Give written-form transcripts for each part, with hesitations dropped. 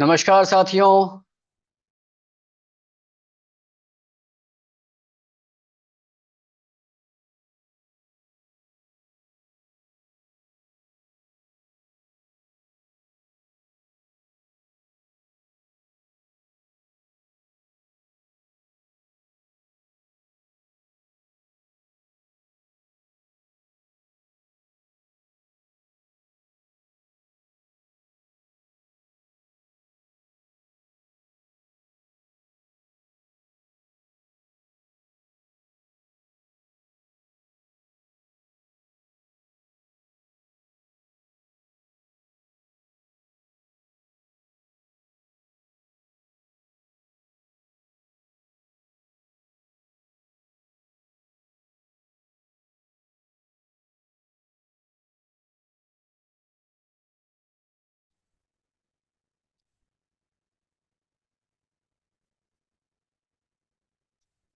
नमस्कार साथियों।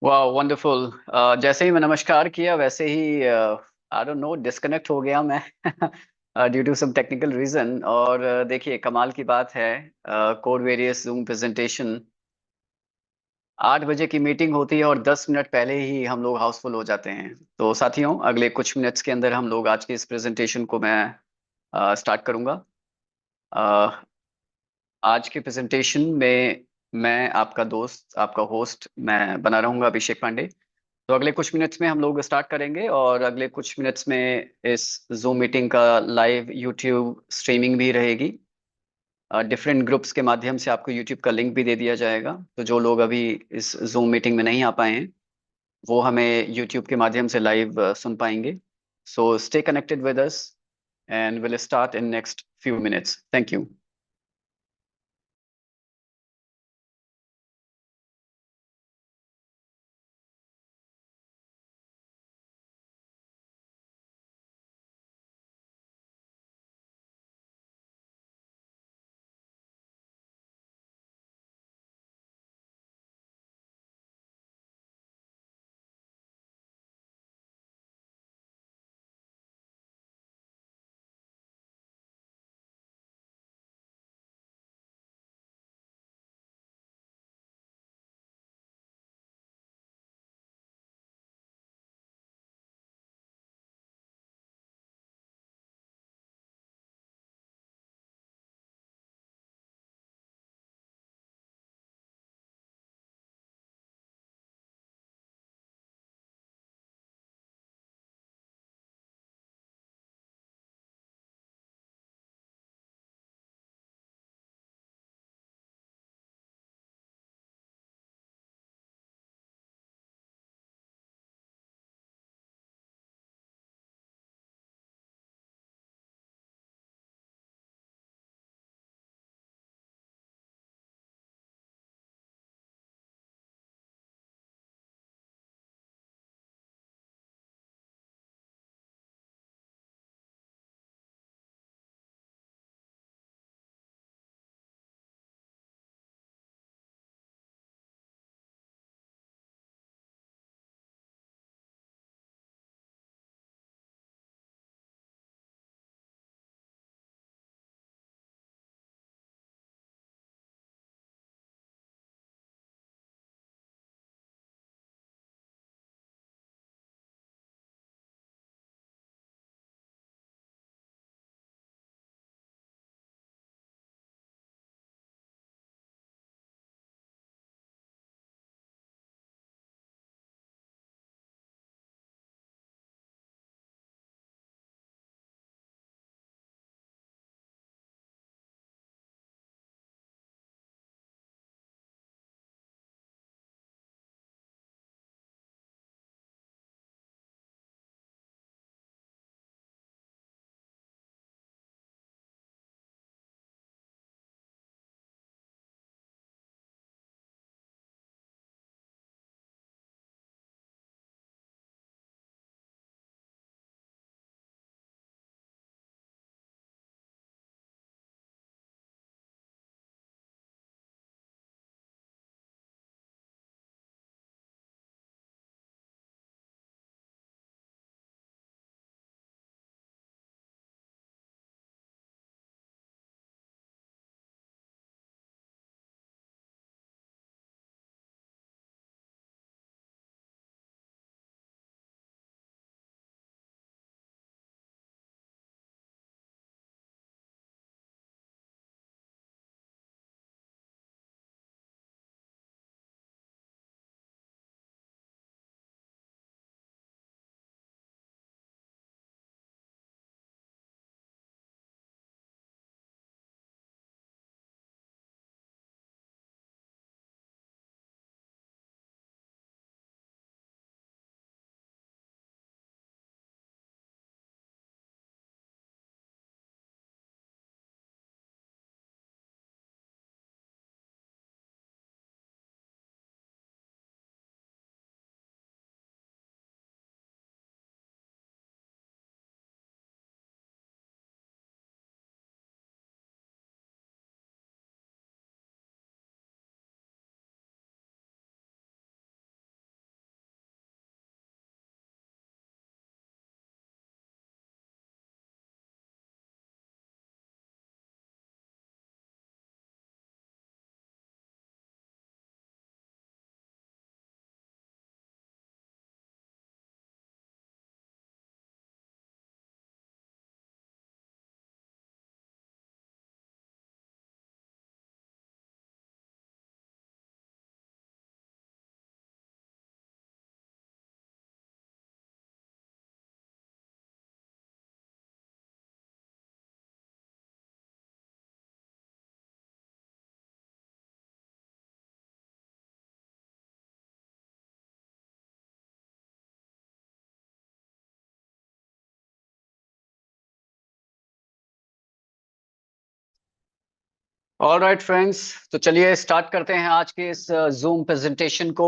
वाह वंडरफुल। जैसे ही मैं नमस्कार किया वैसे ही आई डोंट नो डिस्कनेक्ट हो गया मैं due to some technical reason. और देखिए कमाल की बात है। कोड वेरियस जूम प्रेजेंटेशन 8 बजे की मीटिंग होती है और 10 मिनट पहले ही हम लोग हाउसफुल हो जाते हैं। तो साथियों अगले कुछ मिनट्स के अंदर हम लोग आज की इस प्रेजेंटेशन को मैं स्टार्ट करूंगा। अ, आज के प्रेजेंटेशन में मैं आपका दोस्त आपका होस्ट मैं बना रहूंगा अभिषेक पांडे। तो अगले कुछ मिनट्स में हम लोग स्टार्ट करेंगे और अगले कुछ मिनट्स में इस जूम मीटिंग का लाइव यूट्यूब स्ट्रीमिंग भी रहेगी। डिफरेंट ग्रुप्स के माध्यम से आपको यूट्यूब का लिंक भी दे दिया जाएगा। तो जो लोग अभी इस जूम मीटिंग में नहीं आ पाए हैं वो हमें यूट्यूब के माध्यम से लाइव सुन पाएंगे। So stay connected with us and will start in next few minutes. Thank you. All right friends, तो चलिए स्टार्ट करते हैं आज के इस जूम प्रेजेंटेशन को।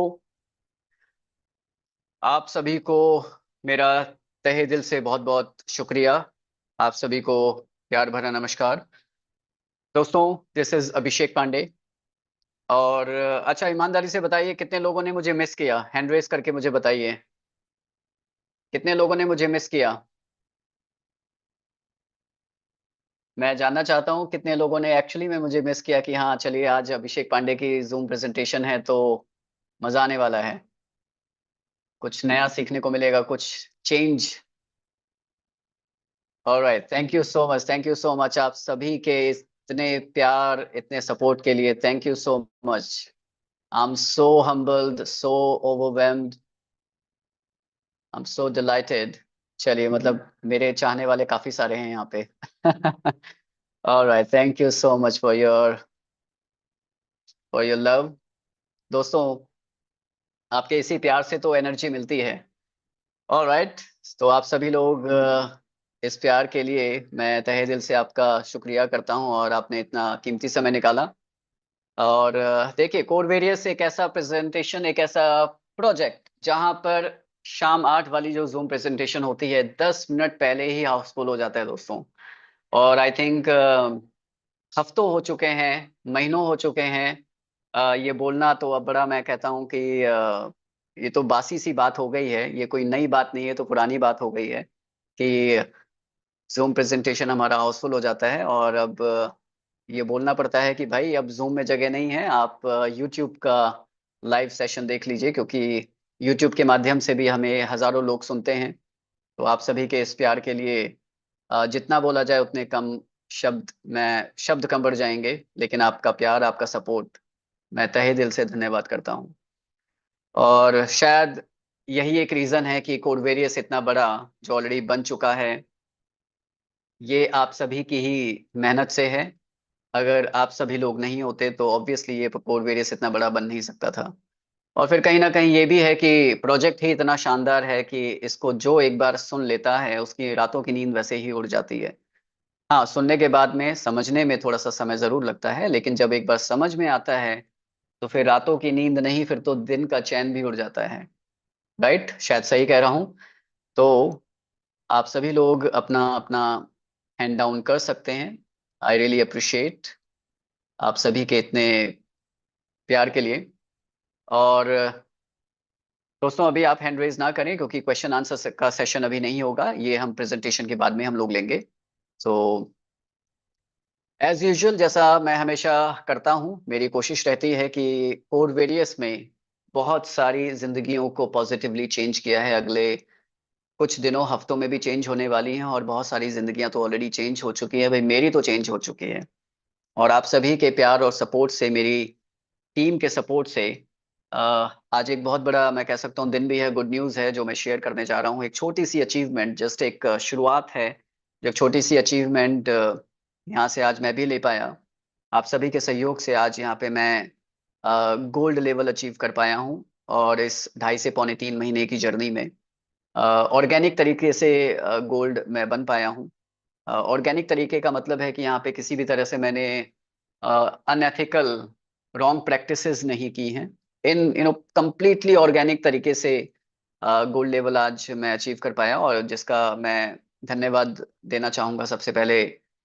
आप सभी को मेरा तहे दिल से बहुत बहुत शुक्रिया। आप सभी को प्यार भरा नमस्कार। दोस्तों, दिस इज अभिषेक पांडे। और अच्छा, ईमानदारी से बताइए कितने लोगों ने मुझे मिस किया। हैंड रेस करके मुझे बताइए कितने लोगों ने मुझे मिस किया। मैं जानना चाहता हूँ कितने लोगों ने एक्चुअली में मुझे मिस किया कि हाँ चलिए आज अभिषेक पांडे की जूम प्रेजेंटेशन है तो मजा आने वाला है, कुछ नया सीखने को मिलेगा, कुछ change. Alright, thank you so much, thank you so much आप सभी के इतने प्यार, इतने सपोर्ट के लिए thank you so much. I am so humbled, so overwhelmed, I am so dilated. चलिए, मतलब मेरे चाहने वाले काफी सारे हैं यहाँ पे। Alright, thank you so much for your love. दोस्तों, आपके इसी प्यार से तो एनर्जी मिलती है। ऑलराइट, तो आप सभी लोग इस प्यार के लिए मैं तहे दिल से आपका शुक्रिया करता हूं और आपने इतना कीमती समय निकाला। और देखिए, कोड वेरियस एक ऐसा प्रेजेंटेशन, एक ऐसा प्रोजेक्ट जहां पर शाम 8 वाली जो जूम प्रेजेंटेशन होती है 10 मिनट पहले ही हाउसफुल हो जाता है दोस्तों। और आई थिंक हफ्तों हो चुके हैं, महीनों हो चुके हैं। ये बोलना तो अब बड़ा, मैं कहता हूँ कि ये तो बासी सी बात हो गई है, ये कोई नई बात नहीं है, तो पुरानी बात हो गई है कि जूम प्रेजेंटेशन हमारा हाउसफुल हो जाता है। और अब ये बोलना पड़ता है कि भाई अब जूम में जगह नहीं है, आप यूट्यूब का लाइव सेशन देख लीजिए, क्योंकि यूट्यूब के माध्यम से भी हमें हजारों लोग सुनते हैं। तो आप सभी के इस प्यार के लिए जितना बोला जाए उतने कम शब्द कम पड़ जाएंगे, लेकिन आपका प्यार, आपका सपोर्ट मैं तहे दिल से धन्यवाद करता हूँ। और शायद यही एक रीजन है कि कोड वेरियस इतना बड़ा जो ऑलरेडी बन चुका है, ये आप सभी की ही मेहनत से है। अगर आप सभी लोग नहीं होते तो ऑब्वियसली ये कोड वेरियस इतना बड़ा बन नहीं सकता था। और फिर कहीं ना कहीं ये भी है कि प्रोजेक्ट ही इतना शानदार है कि इसको जो एक बार सुन लेता है उसकी रातों की नींद वैसे ही उड़ जाती है। हाँ, सुनने के बाद में समझने में थोड़ा सा समय जरूर लगता है, लेकिन जब एक बार समझ में आता है तो फिर रातों की नींद नहीं, फिर तो दिन का चैन भी उड़ जाता है। राइट, शायद सही कह रहा हूँ। तो आप सभी लोग अपना अपना हैंड डाउन कर सकते हैं। आई रियली अप्रिशिएट आप सभी के इतने प्यार के लिए। और दोस्तों, अभी आप हैंड रेज ना करें, क्योंकि क्वेश्चन आंसर का सेशन अभी नहीं होगा, ये हम प्रेजेंटेशन के बाद में हम लोग लेंगे। सो एज यूजुअल, जैसा मैं हमेशा करता हूं, मेरी कोशिश रहती है कि कोड वेरियस में बहुत सारी जिंदगियों को पॉजिटिवली चेंज किया है, अगले कुछ दिनों हफ्तों में भी चेंज होने वाली हैं, और बहुत सारी जिंदगियां तो ऑलरेडी चेंज हो चुकी है। भाई, मेरी तो चेंज हो चुकी है। और आप सभी के प्यार और सपोर्ट से, मेरी टीम के सपोर्ट से अ, आज एक बहुत बड़ा, मैं कह सकता हूँ, दिन भी है, गुड न्यूज़ है जो मैं शेयर करने जा रहा हूँ। एक छोटी सी अचीवमेंट, जस्ट एक शुरुआत है। जो छोटी सी अचीवमेंट यहाँ से आज मैं भी ले पाया, आप सभी के सहयोग से आज यहाँ पे मैं गोल्ड लेवल अचीव कर पाया हूँ। और इस 2.5 से पौने 3 महीने की जर्नी में ऑर्गेनिक तरीके से गोल्ड मैं बन पाया हूँ। ऑर्गेनिक तरीके का मतलब है कि यहाँ पे किसी भी तरह से मैंने अनएथिकल रॉन्ग प्रैक्टिसेस नहीं की हैं। इन कंप्लीटली ऑर्गेनिक तरीके से गोल्ड लेवल आज मैं अचीव कर पाया, और जिसका मैं धन्यवाद देना चाहूंगा सबसे पहले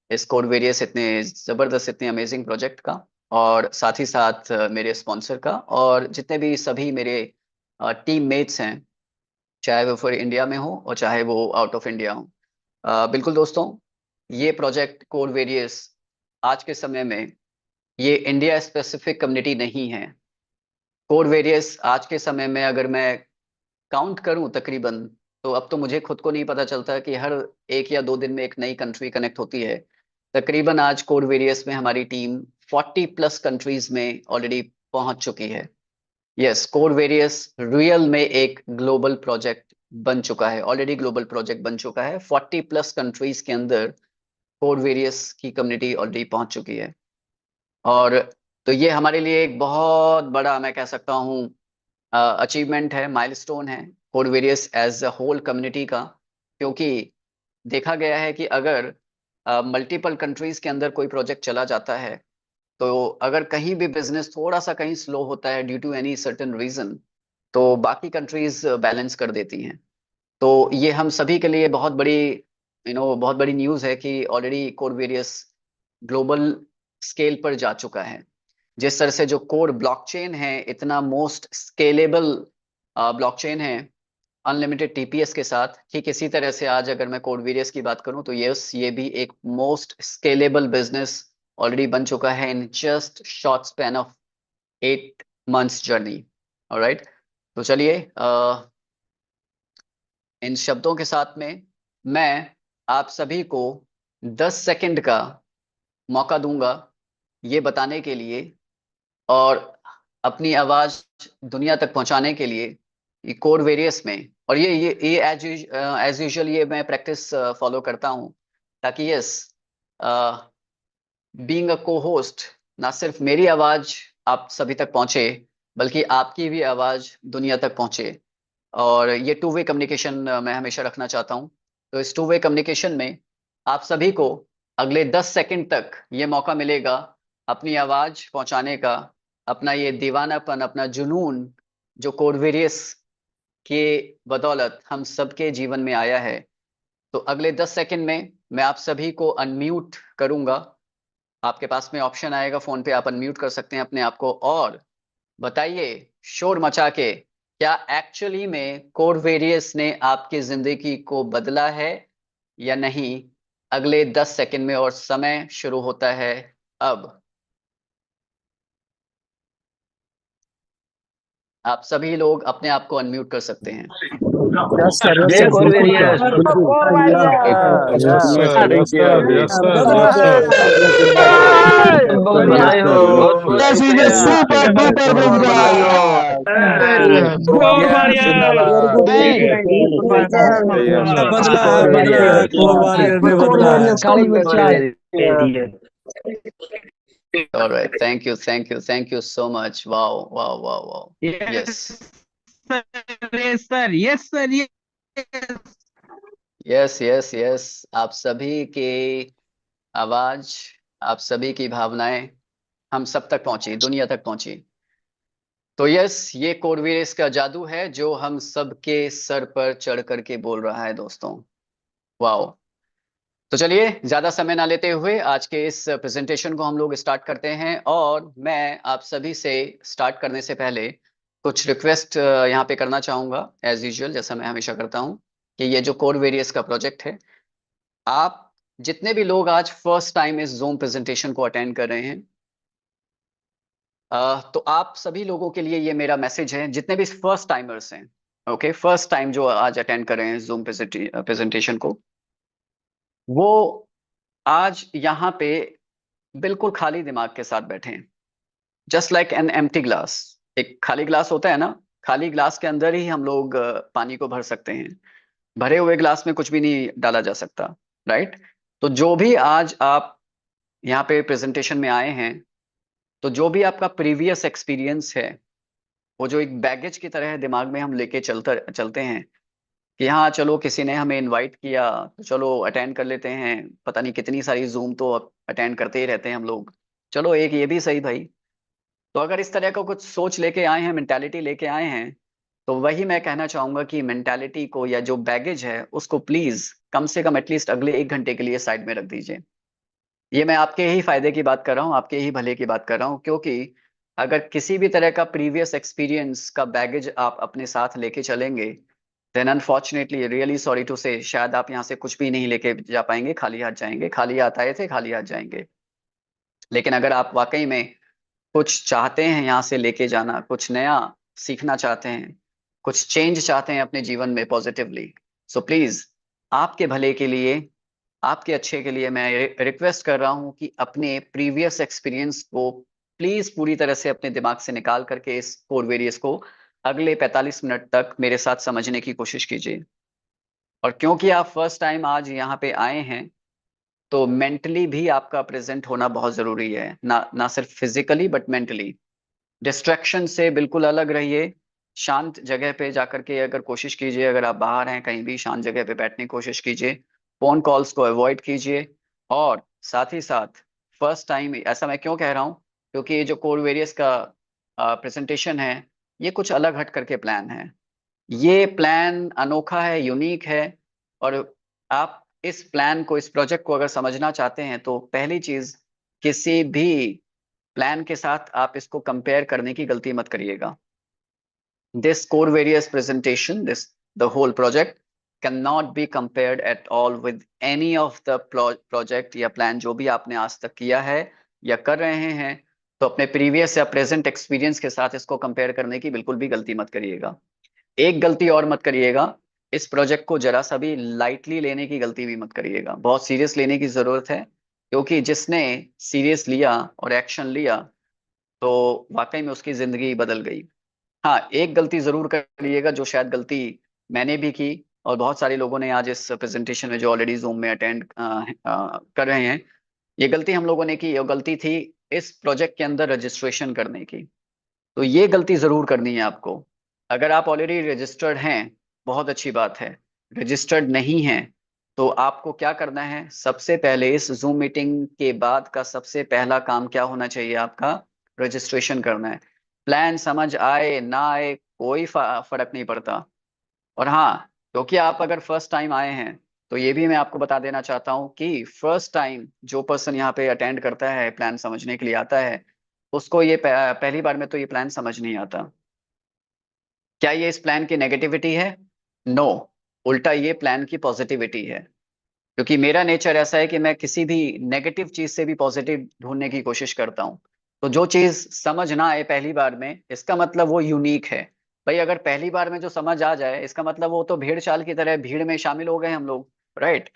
इस कोड वेरियस इतने जबरदस्त, इतने अमेजिंग प्रोजेक्ट का, और साथ ही साथ मेरे स्पॉन्सर का, और जितने भी सभी मेरे टीम मेट्स हैं, चाहे वो फिर इंडिया में हो और चाहे वो आउट ऑफ इंडिया हो। बिल्कुल दोस्तों, ये प्रोजेक्ट कोड वेरियस आज के समय में ये इंडिया स्पेसिफिक कम्युनिटी नहीं है। कोड वेरियस आज के समय में अगर मैं काउंट करूं तकरीबन, तो अब तो मुझे खुद को नहीं पता चलता कि हर 1 या 2 दिन में एक नई कंट्री कनेक्ट होती है। तकरीबन आज कोड वेरियस में हमारी टीम 40+ कंट्रीज में ऑलरेडी पहुंच चुकी है। यस, कोड वेरियस रियल में एक ग्लोबल प्रोजेक्ट बन चुका है, ऑलरेडी ग्लोबल प्रोजेक्ट बन चुका है। 40+ कंट्रीज के अंदर कोड वेरियस की कम्युनिटी ऑलरेडी पहुंच चुकी है। और तो ये हमारे लिए एक बहुत बड़ा, मैं कह सकता हूँ, अचीवमेंट है, माइलस्टोन है कोड वेरियस एज अ होल कम्युनिटी का। क्योंकि देखा गया है कि अगर मल्टीपल कंट्रीज के अंदर कोई प्रोजेक्ट चला जाता है तो अगर कहीं भी बिजनेस थोड़ा सा कहीं स्लो होता है due to any certain reason, तो बाकी कंट्रीज बैलेंस कर देती हैं। तो ये हम सभी के लिए बहुत बड़ी बहुत बड़ी न्यूज़ है कि already code various global scale पर जा चुका है। जिस तरह से जो कोड ब्लॉकचेन है इतना मोस्ट स्केलेबल ब्लॉकचेन है अनलिमिटेड टीपीएस के साथ, ठीक इसी तरह से आज अगर मैं कोड वेरियस की बात करूं तो यस, ये भी एक मोस्ट स्केलेबल बिजनेस ऑलरेडी बन चुका है in just short span of 8 months journey. Alright, तो चलिए इन शब्दों के साथ में मैं आप सभी को 10 सेकंड का मौका दूंगा ये बताने के लिए और अपनी आवाज दुनिया तक पहुंचाने के लिए ये कोड वेरियस में। और ये एज यूजुअल ये मैं प्रैक्टिस फॉलो करता हूं ताकि यस, बीइंग अ को होस्ट, ना सिर्फ मेरी आवाज आप सभी तक पहुंचे बल्कि आपकी भी आवाज दुनिया तक पहुंचे। और ये टू वे कम्युनिकेशन मैं हमेशा रखना चाहता हूं। तो इस टू वे कम्युनिकेशन में आप सभी को अगले 10 सेकंड तक ये मौका मिलेगा अपनी आवाज पहुंचाने का, अपना ये दीवानापन, अपना जुनून जो कोडवेरियस के बदौलत हम सबके जीवन में आया है। तो अगले 10 सेकंड में मैं आप सभी को अनम्यूट करूंगा। आपके पास में ऑप्शन आएगा फोन पे, आप अनम्यूट कर सकते हैं अपने आप को और बताइए शोर मचा के, क्या एक्चुअली में कोड वेरियस ने आपकी जिंदगी को बदला है या नहीं। अगले 10 सेकंड में और समय शुरू होता है अब। आप सभी लोग अपने आप को अनम्यूट कर सकते हैं। यस सर, यस जय सर, बिल्कुल कोरवेरियस। सर, बिल्कुल। Yes, yes sir. Yes, sir. Yes, sir. Yes, sir. तुम बहुत बढ़िया। बधाई हो, बहुत बहुत यस इज ए शुक्रिया। Super duper business. बहुत बढ़िया। Very good, very good, very good. बदला है कोड वॉरियर ने बदला है। काली मिर्च चाहिए। Alright, thank you so much. Wow wow wow wow. Yes yes sir, yes sir, yes yes yes, आप सभी की आवाज, आप सभी की भावनाएं हम सब तक पहुंची, दुनिया तक पहुंची। तो यस, ये कोडवीरेस का जादू है जो हम सबके सर पर चढ़ करके बोल रहा है दोस्तों। वाओ। तो चलिए ज्यादा समय ना लेते हुए आज के इस प्रेजेंटेशन को हम लोग स्टार्ट करते हैं। और मैं आप सभी से स्टार्ट करने से पहले कुछ रिक्वेस्ट यहाँ पे करना चाहूंगा एज यूजुअल, जैसा मैं हमेशा करता हूँ कि ये जो कोड वेरियस का प्रोजेक्ट है, आप जितने भी लोग आज फर्स्ट टाइम इस जूम प्रेजेंटेशन को अटेंड कर रहे हैं, तो आप सभी लोगों के लिए ये मेरा मैसेज है, जितने भी फर्स्ट टाइमर्स हैं, ओके, फर्स्ट टाइम जो आज अटेंड कर रहे हैं जूम प्रेजेंटेशन को, वो आज यहाँ पे बिल्कुल खाली दिमाग के साथ बैठे हैं। Just like an empty glass. एक खाली ग्लास होता है ना, खाली ग्लास के अंदर ही हम लोग पानी को भर सकते हैं, भरे हुए ग्लास में कुछ भी नहीं डाला जा सकता, राइट। तो जो भी आज आप यहाँ पे प्रेजेंटेशन में आए हैं, तो जो भी आपका प्रीवियस एक्सपीरियंस है, वो जो एक बैगेज की तरह दिमाग में हम लेके चलते हैं कि हाँ चलो किसी ने हमें इनवाइट किया तो चलो अटेंड कर लेते हैं, पता नहीं कितनी सारी जूम तो अटेंड करते ही रहते हैं हम लोग, चलो एक ये भी सही भाई। तो अगर इस तरह का कुछ सोच लेके आए हैं, मेंटालिटी लेके आए हैं, तो वही मैं कहना चाहूंगा कि मेंटालिटी को या जो बैगेज है उसको प्लीज कम से कम एटलीस्ट अगले 1 घंटे के लिए साइड में रख दीजिए। ये मैं आपके ही फायदे की बात कर रहा हूँ, आपके ही भले की बात कर रहा हूँ, क्योंकि अगर किसी भी तरह का प्रीवियस एक्सपीरियंस का बैगेज आप अपने साथ लेके चलेंगे, then unfortunately really sorry to say, शायद आप यहाँ से कुछ भी नहीं लेके जा पाएंगे, खाली हाथ जाएंगे। खाली हाथ आए थे, खाली हाथ जाएंगे। लेकिन अगर आप वाकई में कुछ चाहते हैं यहाँ से लेके जाना, कुछ नया सीखना चाहते हैं, कुछ चेंज चाहते हैं अपने जीवन में पॉजिटिवली, सो प्लीज आपके भले के लिए, आपके अच्छे के लिए मैं रिक्वेस्ट कर रहा हूँ कि अपने प्रीवियस एक्सपीरियंस को प्लीज पूरी तरह से अपने दिमाग से निकाल करके इस कोड वेरियस को अगले 45 मिनट तक मेरे साथ समझने की कोशिश कीजिए। और क्योंकि आप फर्स्ट टाइम आज यहाँ पे आए हैं, तो मेंटली भी आपका प्रेजेंट होना बहुत जरूरी है, ना सिर्फ फिजिकली बट मेंटली। डिस्ट्रैक्शन से बिल्कुल अलग रहिए। शांत जगह पे जाकर के अगर कोशिश कीजिए, अगर आप बाहर हैं कहीं भी, शांत जगह पे बैठने की कोशिश कीजिए। फोन कॉल्स को अवॉइड कीजिए। और साथ ही साथ फर्स्ट टाइम, ऐसा मैं क्यों कह रहा हूँ, क्योंकि ये जो कोर वेरियस का प्रेजेंटेशन है ये कुछ अलग हट करके प्लान है। ये प्लान अनोखा है, यूनिक है। और आप इस प्लान को, इस प्रोजेक्ट को अगर समझना चाहते हैं तो पहली चीज, किसी भी प्लान के साथ आप इसको कंपेयर करने की गलती मत करिएगा। This core various presentation, the whole project cannot be compared at all with any of the project या plan जो भी आपने आज तक किया है या कर रहे हैं। तो अपने प्रीवियस या प्रेजेंट एक्सपीरियंस के साथ इसको कंपेयर करने की बिल्कुल भी गलती मत करिएगा। एक गलती और मत करिएगा, इस प्रोजेक्ट को जरा सा भी लाइटली लेने की गलती भी मत करिएगा। बहुत सीरियस लेने की जरूरत है, क्योंकि जिसने सीरियस लिया और एक्शन लिया तो वाकई में उसकी जिंदगी बदल गई। हाँ, एक गलती जरूर करिएगा, जो शायद गलती मैंने भी की और बहुत सारे लोगों ने आज इस प्रेजेंटेशन में जो ऑलरेडी जूम में अटेंड कर रहे हैं, ये गलती हम लोगों ने की। ये गलती थी इस प्रोजेक्ट के अंदर रजिस्ट्रेशन करने की। तो ये गलती जरूर करनी है आपको। अगर आप ऑलरेडी रजिस्टर्ड हैं, बहुत अच्छी बात है। रजिस्टर्ड नहीं है तो आपको क्या करना है, सबसे पहले इस जूम मीटिंग के बाद का सबसे पहला काम क्या होना चाहिए आपका, रजिस्ट्रेशन करना है। प्लान समझ आए ना आए कोई फर्क नहीं पड़ता। और हाँ, क्योंकि आप अगर फर्स्ट टाइम आए हैं तो ये भी मैं आपको बता देना चाहता हूँ कि फर्स्ट टाइम जो पर्सन यहाँ पे अटेंड करता है, प्लान समझने के लिए आता है, उसको ये पहली बार में तो ये प्लान समझ नहीं आता। क्या ये इस प्लान की नेगेटिविटी है? नो, उल्टा ये प्लान की पॉजिटिविटी है। क्योंकि मेरा नेचर ऐसा है कि मैं किसी भी नेगेटिव चीज से भी पॉजिटिव ढूंढने की कोशिश करता हूँ। तो जो चीज समझ ना आए पहली बार में, इसका मतलब वो यूनिक है। भाई अगर पहली बार में जो समझ आ जाए, इसका मतलब वो तो भेड़ चाल की तरह भीड़ में शामिल हो गए हम लोग, राइट।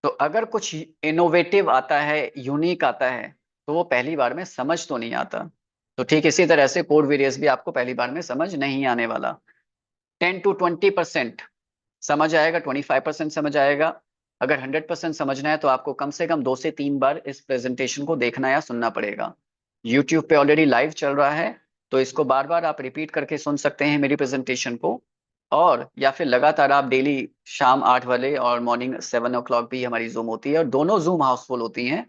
तो अगर कुछ इनोवेटिव आता है, यूनिक आता है, तो वो पहली बार में समझ तो नहीं आता। तो ठीक इसी तरह से कोड वेरियस भी आपको पहली बार में समझ नहीं आने वाला। 10 to 20% समझ आएगा, 25% समझ आएगा। अगर 100% समझना है तो आपको कम से कम 2 से 3 बार इस प्रेजेंटेशन को देखना या सुनना पड़ेगा। यूट्यूब पे ऑलरेडी लाइव चल रहा है, तो इसको बार बार आप रिपीट करके सुन सकते हैं मेरी प्रेजेंटेशन को। और या फिर लगातार आप डेली शाम 8 वाले और मॉर्निंग 7 o'clock भी हमारी जूम होती है, और दोनों जूम हाउसफुल होती हैं।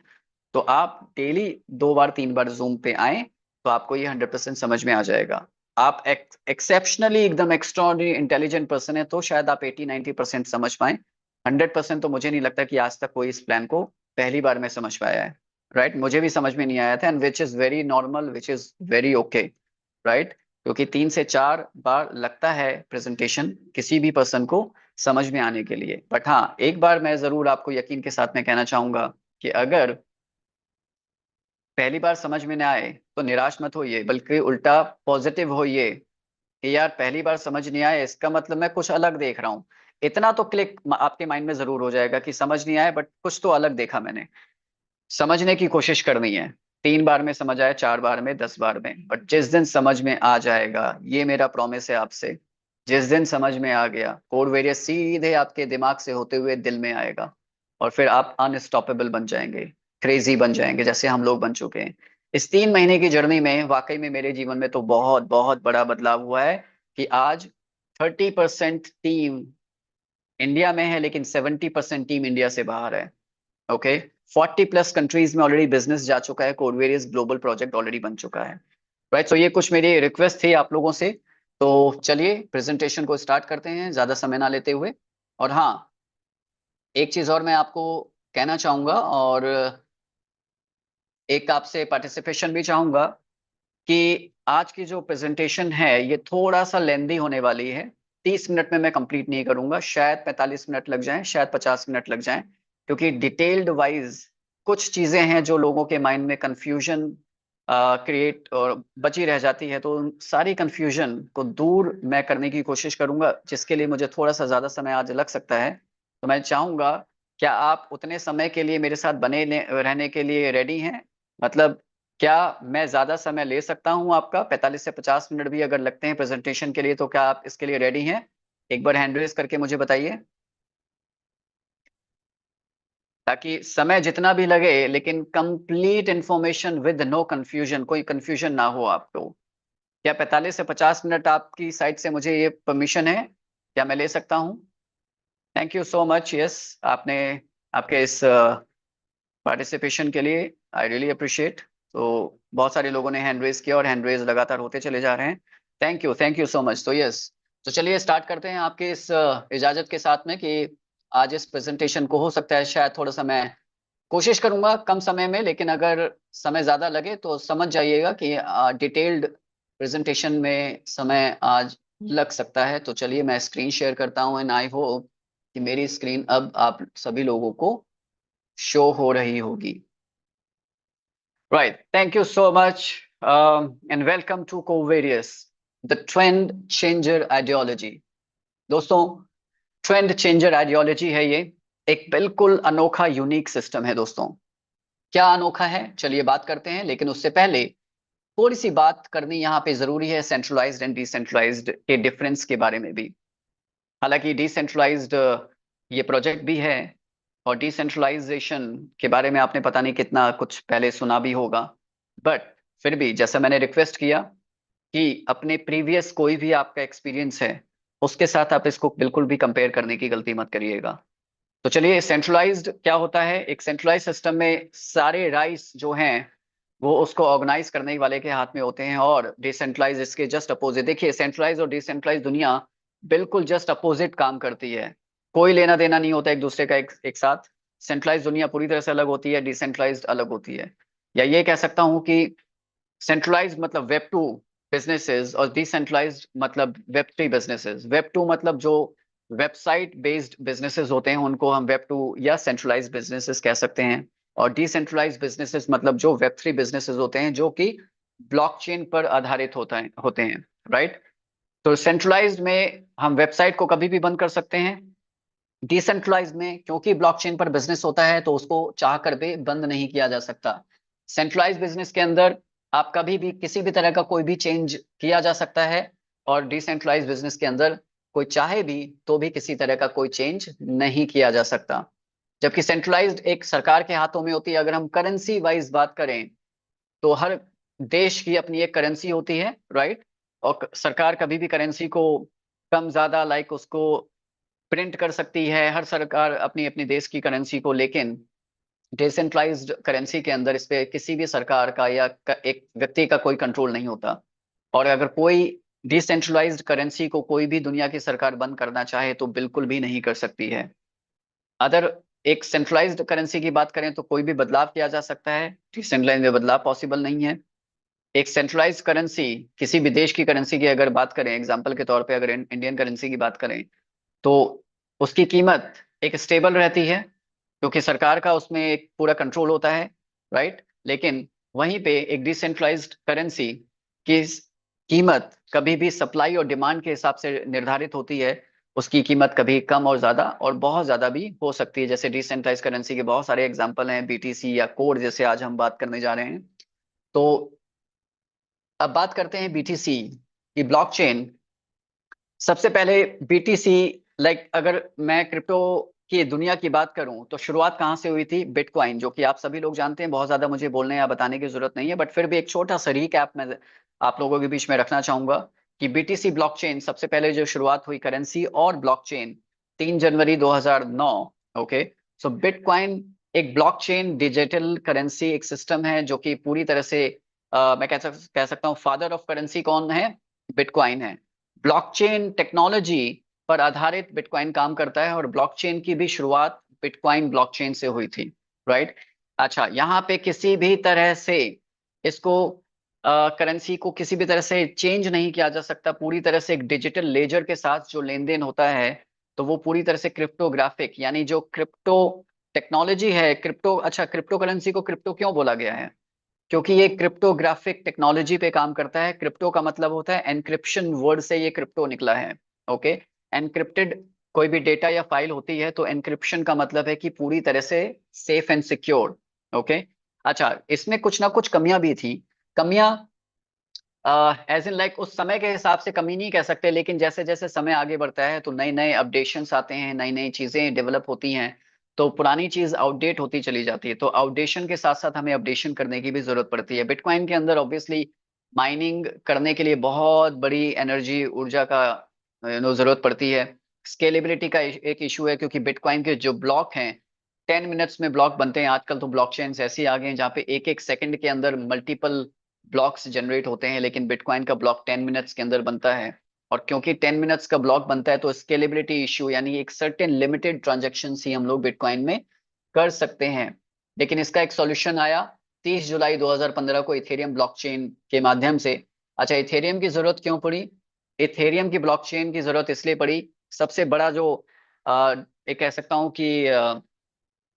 तो आप डेली 2 बार 3 बार जूम पे आए तो आपको ये 100% समझ में आ जाएगा। आप एक्सेप्शनली एकदम एक्स्ट्रॉर्डिनरी इंटेलिजेंट पर्सन है तो शायद आप 80-90% समझ पाए। 100% तो मुझे नहीं लगता कि आज तक कोई इस प्लान को पहली बार में समझ पाया है, राइट। मुझे भी समझ में नहीं आया था, and which is very normal, which is very okay, right. क्योंकि 3 से 4 बार लगता है प्रेजेंटेशन किसी भी पर्सन को समझ में आने के लिए। बट हाँ, एक बार मैं जरूर आपको यकीन के साथ में कहना चाहूंगा कि अगर पहली बार समझ में ना आए तो निराश मत होइए, बल्कि उल्टा पॉजिटिव होइए कि यार पहली बार समझ नहीं आए, इसका मतलब मैं कुछ अलग देख रहा हूँ। इतना तो क्लिक आपके माइंड में जरूर हो जाएगा कि समझ नहीं आए, बट कुछ तो अलग देखा मैंने। समझने की कोशिश करनी है। 3 बार में समझ आए, 4 बार में, 10 बार में, बट जिस दिन समझ में आ जाएगा, ये मेरा प्रॉमिस है आपसे, जिस दिन समझ में आ गया, कोड वेरियस सीधे आपके दिमाग से होते हुए दिल में आएगा। और फिर आप अनस्टॉपेबल बन जाएंगे, क्रेजी बन जाएंगे, जैसे हम लोग बन चुके हैं। इस 3 महीने की जर्नी में वाकई में मेरे जीवन में तो बहुत बहुत बड़ा बदलाव हुआ है कि आज 30% टीम इंडिया में है, लेकिन 70% टीम इंडिया से बाहर है। ओके, 40+ कंट्रीज में ऑलरेडी बिजनेस जा चुका है, कोड वेरियस ग्लोबल प्रोजेक्ट ऑलरेडी बन चुका है, राइट। सो ये कुछ मेरी रिक्वेस्ट थी आप लोगों से। तो चलिए प्रेजेंटेशन को स्टार्ट करते हैं ज्यादा समय ना लेते हुए। और हाँ, एक चीज और मैं आपको कहना चाहूंगा, और एक आपसे पार्टिसिपेशन भी चाहूंगा कि आज की जो प्रेजेंटेशन है ये थोड़ा सा लेंदी होने वाली है। 30 मिनट में मैं कंप्लीट नहीं करूंगा, शायद 45 मिनट लग जाएं, शायद 50 मिनट लग जाएं। क्योंकि डिटेल्ड वाइज कुछ चीजें हैं जो लोगों के माइंड में कंफ्यूजन क्रिएट और बची रह जाती है, तो उन सारी कंफ्यूजन को दूर मैं करने की कोशिश करूंगा, जिसके लिए मुझे थोड़ा सा ज्यादा समय आज लग सकता है। तो मैं चाहूंगा, क्या आप उतने समय के लिए मेरे साथ बने रहने के लिए रेडी हैं? मतलब क्या मैं ज्यादा समय ले सकता हूं आपका? 45 से 50 मिनट भी अगर लगते हैं प्रेजेंटेशन के लिए, तो क्या आप इसके लिए रेडी हैं? एक बार हैंड रेज करके मुझे बताइए, ताकि समय जितना भी लगे लेकिन complete information with no confusion, कोई कंफ्यूजन ना हो आपको। क्या 45 से 50 मिनट आपकी साइड से मुझे ये परमिशन है? क्या मैं ले सकता हूँ? Thank you so much. Yes, आपने आपके इस पार्टिसिपेशन के लिए आई रियली अप्रिशिएट। तो बहुत सारे लोगों ने हैंड रेज किया और हैंड रेज लगातार होते चले जा रहे हैं। Thank you so much. तो यस, तो चलिए स्टार्ट करते हैं आपके इस इजाजत के साथ में कि आज इस प्रेजेंटेशन को हो सकता है शायद थोड़ा सा मैं कोशिश करूंगा कम समय में, लेकिन अगर समय ज्यादा लगे तो समझ जाइएगा कि डिटेल्ड प्रेजेंटेशन में समय आज लग सकता है। तो चलिए मैं स्क्रीन शेयर करता हूं एंड आई होप कि मेरी स्क्रीन अब आप सभी लोगों को शो हो रही होगी। Right, thank you so much and welcome to Covarious the trend changer ideology. दोस्तों, ट्रेंड चेंजर आइडियोलॉजी है ये, एक बिल्कुल अनोखा यूनिक सिस्टम है। दोस्तों, क्या अनोखा है, चलिए बात करते हैं। लेकिन उससे पहले थोड़ी सी बात करनी यहाँ पे जरूरी है सेंट्रलाइज्ड एंड डिसेंट्रलाइज्ड के डिफरेंस के बारे में भी। हालांकि डिसेंट्रलाइज्ड ये प्रोजेक्ट भी है और डिसेंट्रलाइजेशन के बारे में आपने पता नहीं कितना कुछ पहले सुना भी होगा, बट फिर भी जैसा मैंने रिक्वेस्ट किया कि अपने प्रीवियस कोई भी आपका एक्सपीरियंस है उसके साथ आप इसको बिल्कुल भी कंपेयर करने की गलती मत करिएगा। तो चलिए, सेंट्रलाइज्ड क्या होता है। एक सेंट्रलाइज सिस्टम में सारे राइट्स जो हैं वो उसको ऑर्गेनाइज करने वाले के हाथ में होते हैं, और डिसेंट्रलाइज इसके जस्ट अपोजिट। देखिए, सेंट्रलाइज और डिसेंट्रलाइज दुनिया बिल्कुल जस्ट अपोजिट काम करती है, कोई लेना देना नहीं होता एक दूसरे का एक साथ। सेंट्रलाइज दुनिया पूरी तरह से अलग होती है, डिसेंट्रलाइज्ड अलग होती है। या ये कह सकता हूँ कि सेंट्रलाइज मतलब वेब टू बिजनेसेस और डिसेंट्रलाइज्ड मतलब web three businesses. Web two मतलब जो वेबसाइट बेस्ड बिजनेसेस होते हैं उनको हम वेब टू या सेंट्रलाइज्ड बिजनेसेस कह सकते हैं, और डिसेंट्रलाइज्ड बिजनेसेस मतलब जो वेब थ्री बिजनेसेस होते हैं जो कि ब्लॉकचेन पर आधारित होते हैं। राइट। तो सेंट्रलाइज्ड में हम वेबसाइट को कभी भी बंद कर सकते हैं। डिसेंट्रलाइज्ड में क्योंकि ब्लॉकचेन पर बिजनेस होता है तो उसको चाह कर भी बंद नहीं किया जा सकता। सेंट्रलाइज्ड बिजनेस के अंदर आप कभी भी किसी भी तरह का कोई भी चेंज किया जा सकता है, और डिसेंट्रलाइज्ड बिजनेस के अंदर कोई चाहे भी तो भी किसी तरह का कोई चेंज नहीं किया जा सकता। जबकि सेंट्रलाइज्ड एक सरकार के हाथों में होती है। अगर हम करेंसी वाइज बात करें तो हर देश की अपनी एक करेंसी होती है, राइट। और सरकार कभी भी करेंसी को कम ज्यादा लाइक उसको प्रिंट कर सकती है, हर सरकार अपनी अपनी देश की करेंसी को। लेकिन डिसेंट्रलाइज्ड करेंसी के अंदर इस पे किसी भी सरकार का या एक व्यक्ति का कोई कंट्रोल नहीं होता। और अगर कोई डिसेंट्रलाइज्ड करेंसी को कोई भी दुनिया की सरकार बंद करना चाहे तो बिल्कुल भी नहीं कर सकती है। अदर एक सेंट्रलाइज्ड करेंसी की बात करें तो कोई भी बदलाव किया जा सकता है, डिसेंट्रलाइज्ड में बदलाव पॉसिबल नहीं है। एक सेंट्रलाइज्ड करेंसी किसी भी देश की करेंसी की अगर बात करें, एग्जाम्पल के तौर पर अगर इंडियन करेंसी की बात करें तो उसकी कीमत एक स्टेबल रहती है क्योंकि सरकार का उसमें एक पूरा कंट्रोल होता है, राइट। लेकिन वहीं पे एक डिसेंट्रलाइज्ड करेंसी की कीमत कभी भी सप्लाई और डिमांड के हिसाब से निर्धारित होती है। उसकी कीमत कभी कम और ज्यादा और बहुत ज्यादा भी हो सकती है। जैसे डिसेंट्रलाइज्ड करेंसी के बहुत सारे एग्जांपल हैं, बीटीसी या कोड जैसे आज हम बात करने जा रहे हैं। तो अब बात करते हैं बीटीसी की, ब्लॉकचेन। सबसे पहले बीटीसी लाइक अगर मैं क्रिप्टो की दुनिया की बात करूं तो शुरुआत कहां से हुई थी? बिटकॉइन, जो कि आप सभी लोग जानते हैं, बहुत ज्यादा मुझे बोलने या बताने की जरूरत नहीं है, बट फिर भी एक छोटा सा रीकैप मैं आप लोगों के बीच में रखना चाहूंगा कि बीटीसी ब्लॉकचेन सबसे पहले जो शुरुआत हुई करेंसी और ब्लॉकचेन 3 जनवरी 2009। ओके, सो बिटकॉइन एक ब्लॉकचेन डिजिटल करेंसी एक सिस्टम है जो कि पूरी तरह से मैं कह सकता हूँ फादर ऑफ करेंसी कौन है? बिटकॉइन है। ब्लॉकचेन टेक्नोलॉजी पर आधारित बिटकॉइन काम करता है और ब्लॉकचेन की भी शुरुआत बिटकॉइन ब्लॉकचेन से हुई थी, राइट। अच्छा, यहाँ पे किसी भी तरह से इसको करेंसी को किसी भी तरह से चेंज नहीं किया जा सकता। पूरी तरह से एक डिजिटल लेजर के साथ जो लेन देन होता है तो वो पूरी तरह से क्रिप्टोग्राफिक, यानी जो क्रिप्टो टेक्नोलॉजी है क्रिप्टो। अच्छा, क्रिप्टो करेंसी को क्रिप्टो क्यों बोला गया है? क्योंकि ये क्रिप्टोग्राफिक टेक्नोलॉजी पे काम करता है। क्रिप्टो का मतलब होता है एनक्रिप्शन, वर्ड से ये क्रिप्टो निकला है। ओके, एनक्रिप्टेड कोई भी डेटा या फाइल होती है तो एनक्रिप्शन का मतलब है कि पूरी तरह से सेफ एंड सिक्योर। ओके, अच्छा, इसमें कुछ ना कुछ कमियां भी थी। कमियां एज इन लाइक उस समय के हिसाब से कमी नहीं कह सकते, लेकिन जैसे जैसे समय आगे बढ़ता है तो नए नए अपडेशंस आते हैं, नई नई चीजें डेवलप होती हैं, तो पुरानी चीज आउटडेट होती चली जाती है। तो आउटडेशन के साथ साथ हमें अपडेशन करने की भी जरूरत पड़ती है। बिटकॉइन के अंदर ऑब्वियसली माइनिंग करने के लिए बहुत बड़ी एनर्जी, ऊर्जा का जरूरत पड़ती है। स्केलेबिलिटी का एक इशू है क्योंकि बिटकॉइन के जो ब्लॉक हैं 10 मिनट्स में ब्लॉक बनते हैं। आजकल तो ब्लॉकचेन्स ऐसी आ गए हैं जहाँ पे एक एक सेकंड के अंदर मल्टीपल ब्लॉक्स जनरेट होते हैं, लेकिन बिटकॉइन का ब्लॉक 10 मिनट्स के अंदर बनता है। और क्योंकि 10 मिनट्स का ब्लॉक बनता है तो स्केलेबिलिटी इशू, यानी एक सर्टेन लिमिटेड ट्रांजेक्शन ही हम लोग बिटकॉइन में कर सकते हैं। लेकिन इसका एक सॉल्यूशन आया 30 जुलाई 2015 को इथेरियम ब्लॉकचेन के माध्यम से। अच्छा, इथेरियम की जरूरत क्यों पड़ी? इथेरियम की ब्लॉकचेन की जरूरत इसलिए पड़ी, सबसे बड़ा जो एक कह सकता हूँ कि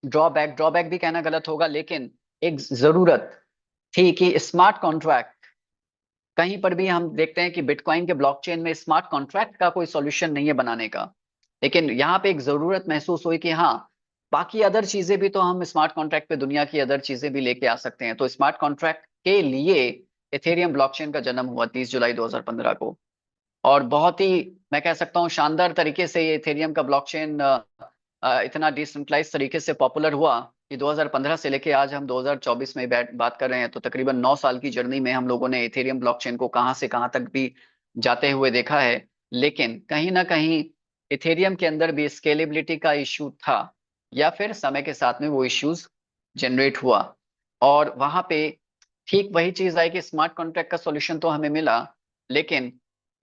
ड्रॉबैक भी कहना गलत होगा, लेकिन एक जरूरत थी कि स्मार्ट कॉन्ट्रैक्ट, कहीं पर भी हम देखते हैं कि बिटकॉइन के ब्लॉकचेन में स्मार्ट कॉन्ट्रैक्ट का कोई सॉल्यूशन नहीं है बनाने का। लेकिन यहाँ पे एक जरूरत महसूस हुई कि हाँ, बाकी अदर चीजें भी तो हम स्मार्ट कॉन्ट्रैक्ट पे दुनिया की अदर चीजें भी लेके आ सकते हैं। तो स्मार्ट कॉन्ट्रैक्ट के लिए इथेरियम ब्लॉकचेन का जन्म हुआ 30 जुलाई 2015 को। और बहुत ही, मैं कह सकता हूँ, शानदार तरीके से ये इथेरियम का ब्लॉकचेन इतना डिसेंट्रलाइज तरीके से पॉपुलर हुआ कि 2015 से लेके आज हम 2024 में बात कर रहे हैं, तो तकरीबन 9 साल की जर्नी में हम लोगों ने इथेरियम ब्लॉकचेन को कहाँ से कहाँ तक भी जाते हुए देखा है। लेकिन कहीं ना कहीं इथेरियम के अंदर भी स्केलेबिलिटी का इशू था, या फिर समय के साथ में वो इश्यूज जनरेट हुआ। और वहां पे ठीक वही चीज आई कि स्मार्ट कॉन्ट्रैक्ट का सॉल्यूशन तो हमें मिला, लेकिन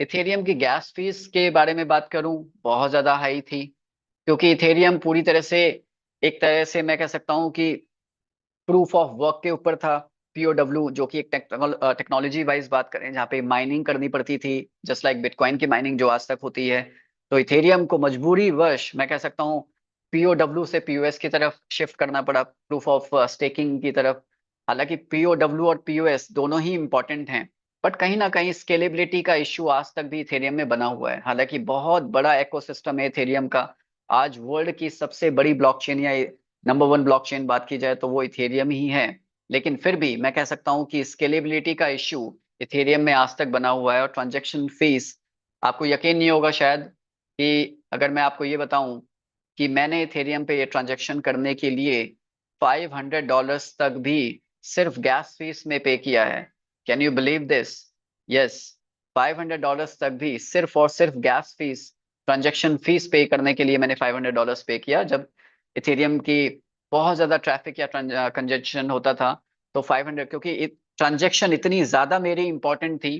इथेरियम की गैस फीस के बारे में बात करूं, बहुत ज्यादा हाई थी। क्योंकि इथेरियम पूरी तरह से, एक तरह से मैं कह सकता हूं कि प्रूफ ऑफ वर्क के ऊपर था। पीओडब्ल्यू, जो कि एक टेक्नोलॉजी वाइज बात करें, जहाँ पे माइनिंग करनी पड़ती थी, जस्ट लाइक बिटकॉइन की माइनिंग जो आज तक होती है। तो इथेरियम को मजबूरी वश, मैं कह सकता हूँ, पीओडब्ल्यू से पीओएस की तरफ शिफ्ट करना पड़ा, प्रूफ ऑफ स्टेकिंग की तरफ। हालांकि पीओडब्ल्यू और पीओएस दोनों ही इंपॉर्टेंट हैं, बट कहीं ना कहीं स्केलेबिलिटी का इश्यू आज तक भी इथेरियम में बना हुआ है। हालांकि बहुत बड़ा इकोसिस्टम है इथेरियम का, आज वर्ल्ड की सबसे बड़ी ब्लॉकचेन या नंबर 1 ब्लॉकचेन बात की जाए तो वो इथेरियम ही है। लेकिन फिर भी मैं कह सकता हूँ कि स्केलेबिलिटी का इश्यू इथेरियम में आज तक बना हुआ है। और ट्रांजैक्शन फीस, आपको यकीन नहीं होगा शायद कि अगर मैं आपको ये बताऊं कि मैंने इथेरियम पे ये ट्रांजैक्शन करने के लिए $500 तक भी सिर्फ गैस फीस में पे किया है। Can you believe this? Yes, $500 तक भी सिर्फ और सिर्फ गैस फीस, ट्रांजैक्शन फीस पे करने के लिए मैंने $500 पे किया। जब इथेरियम की बहुत ज्यादा ट्रैफिक या कंजेशन होता था तो 500, क्योंकि ट्रांजैक्शन इतनी ज्यादा मेरी इंपॉर्टेंट थी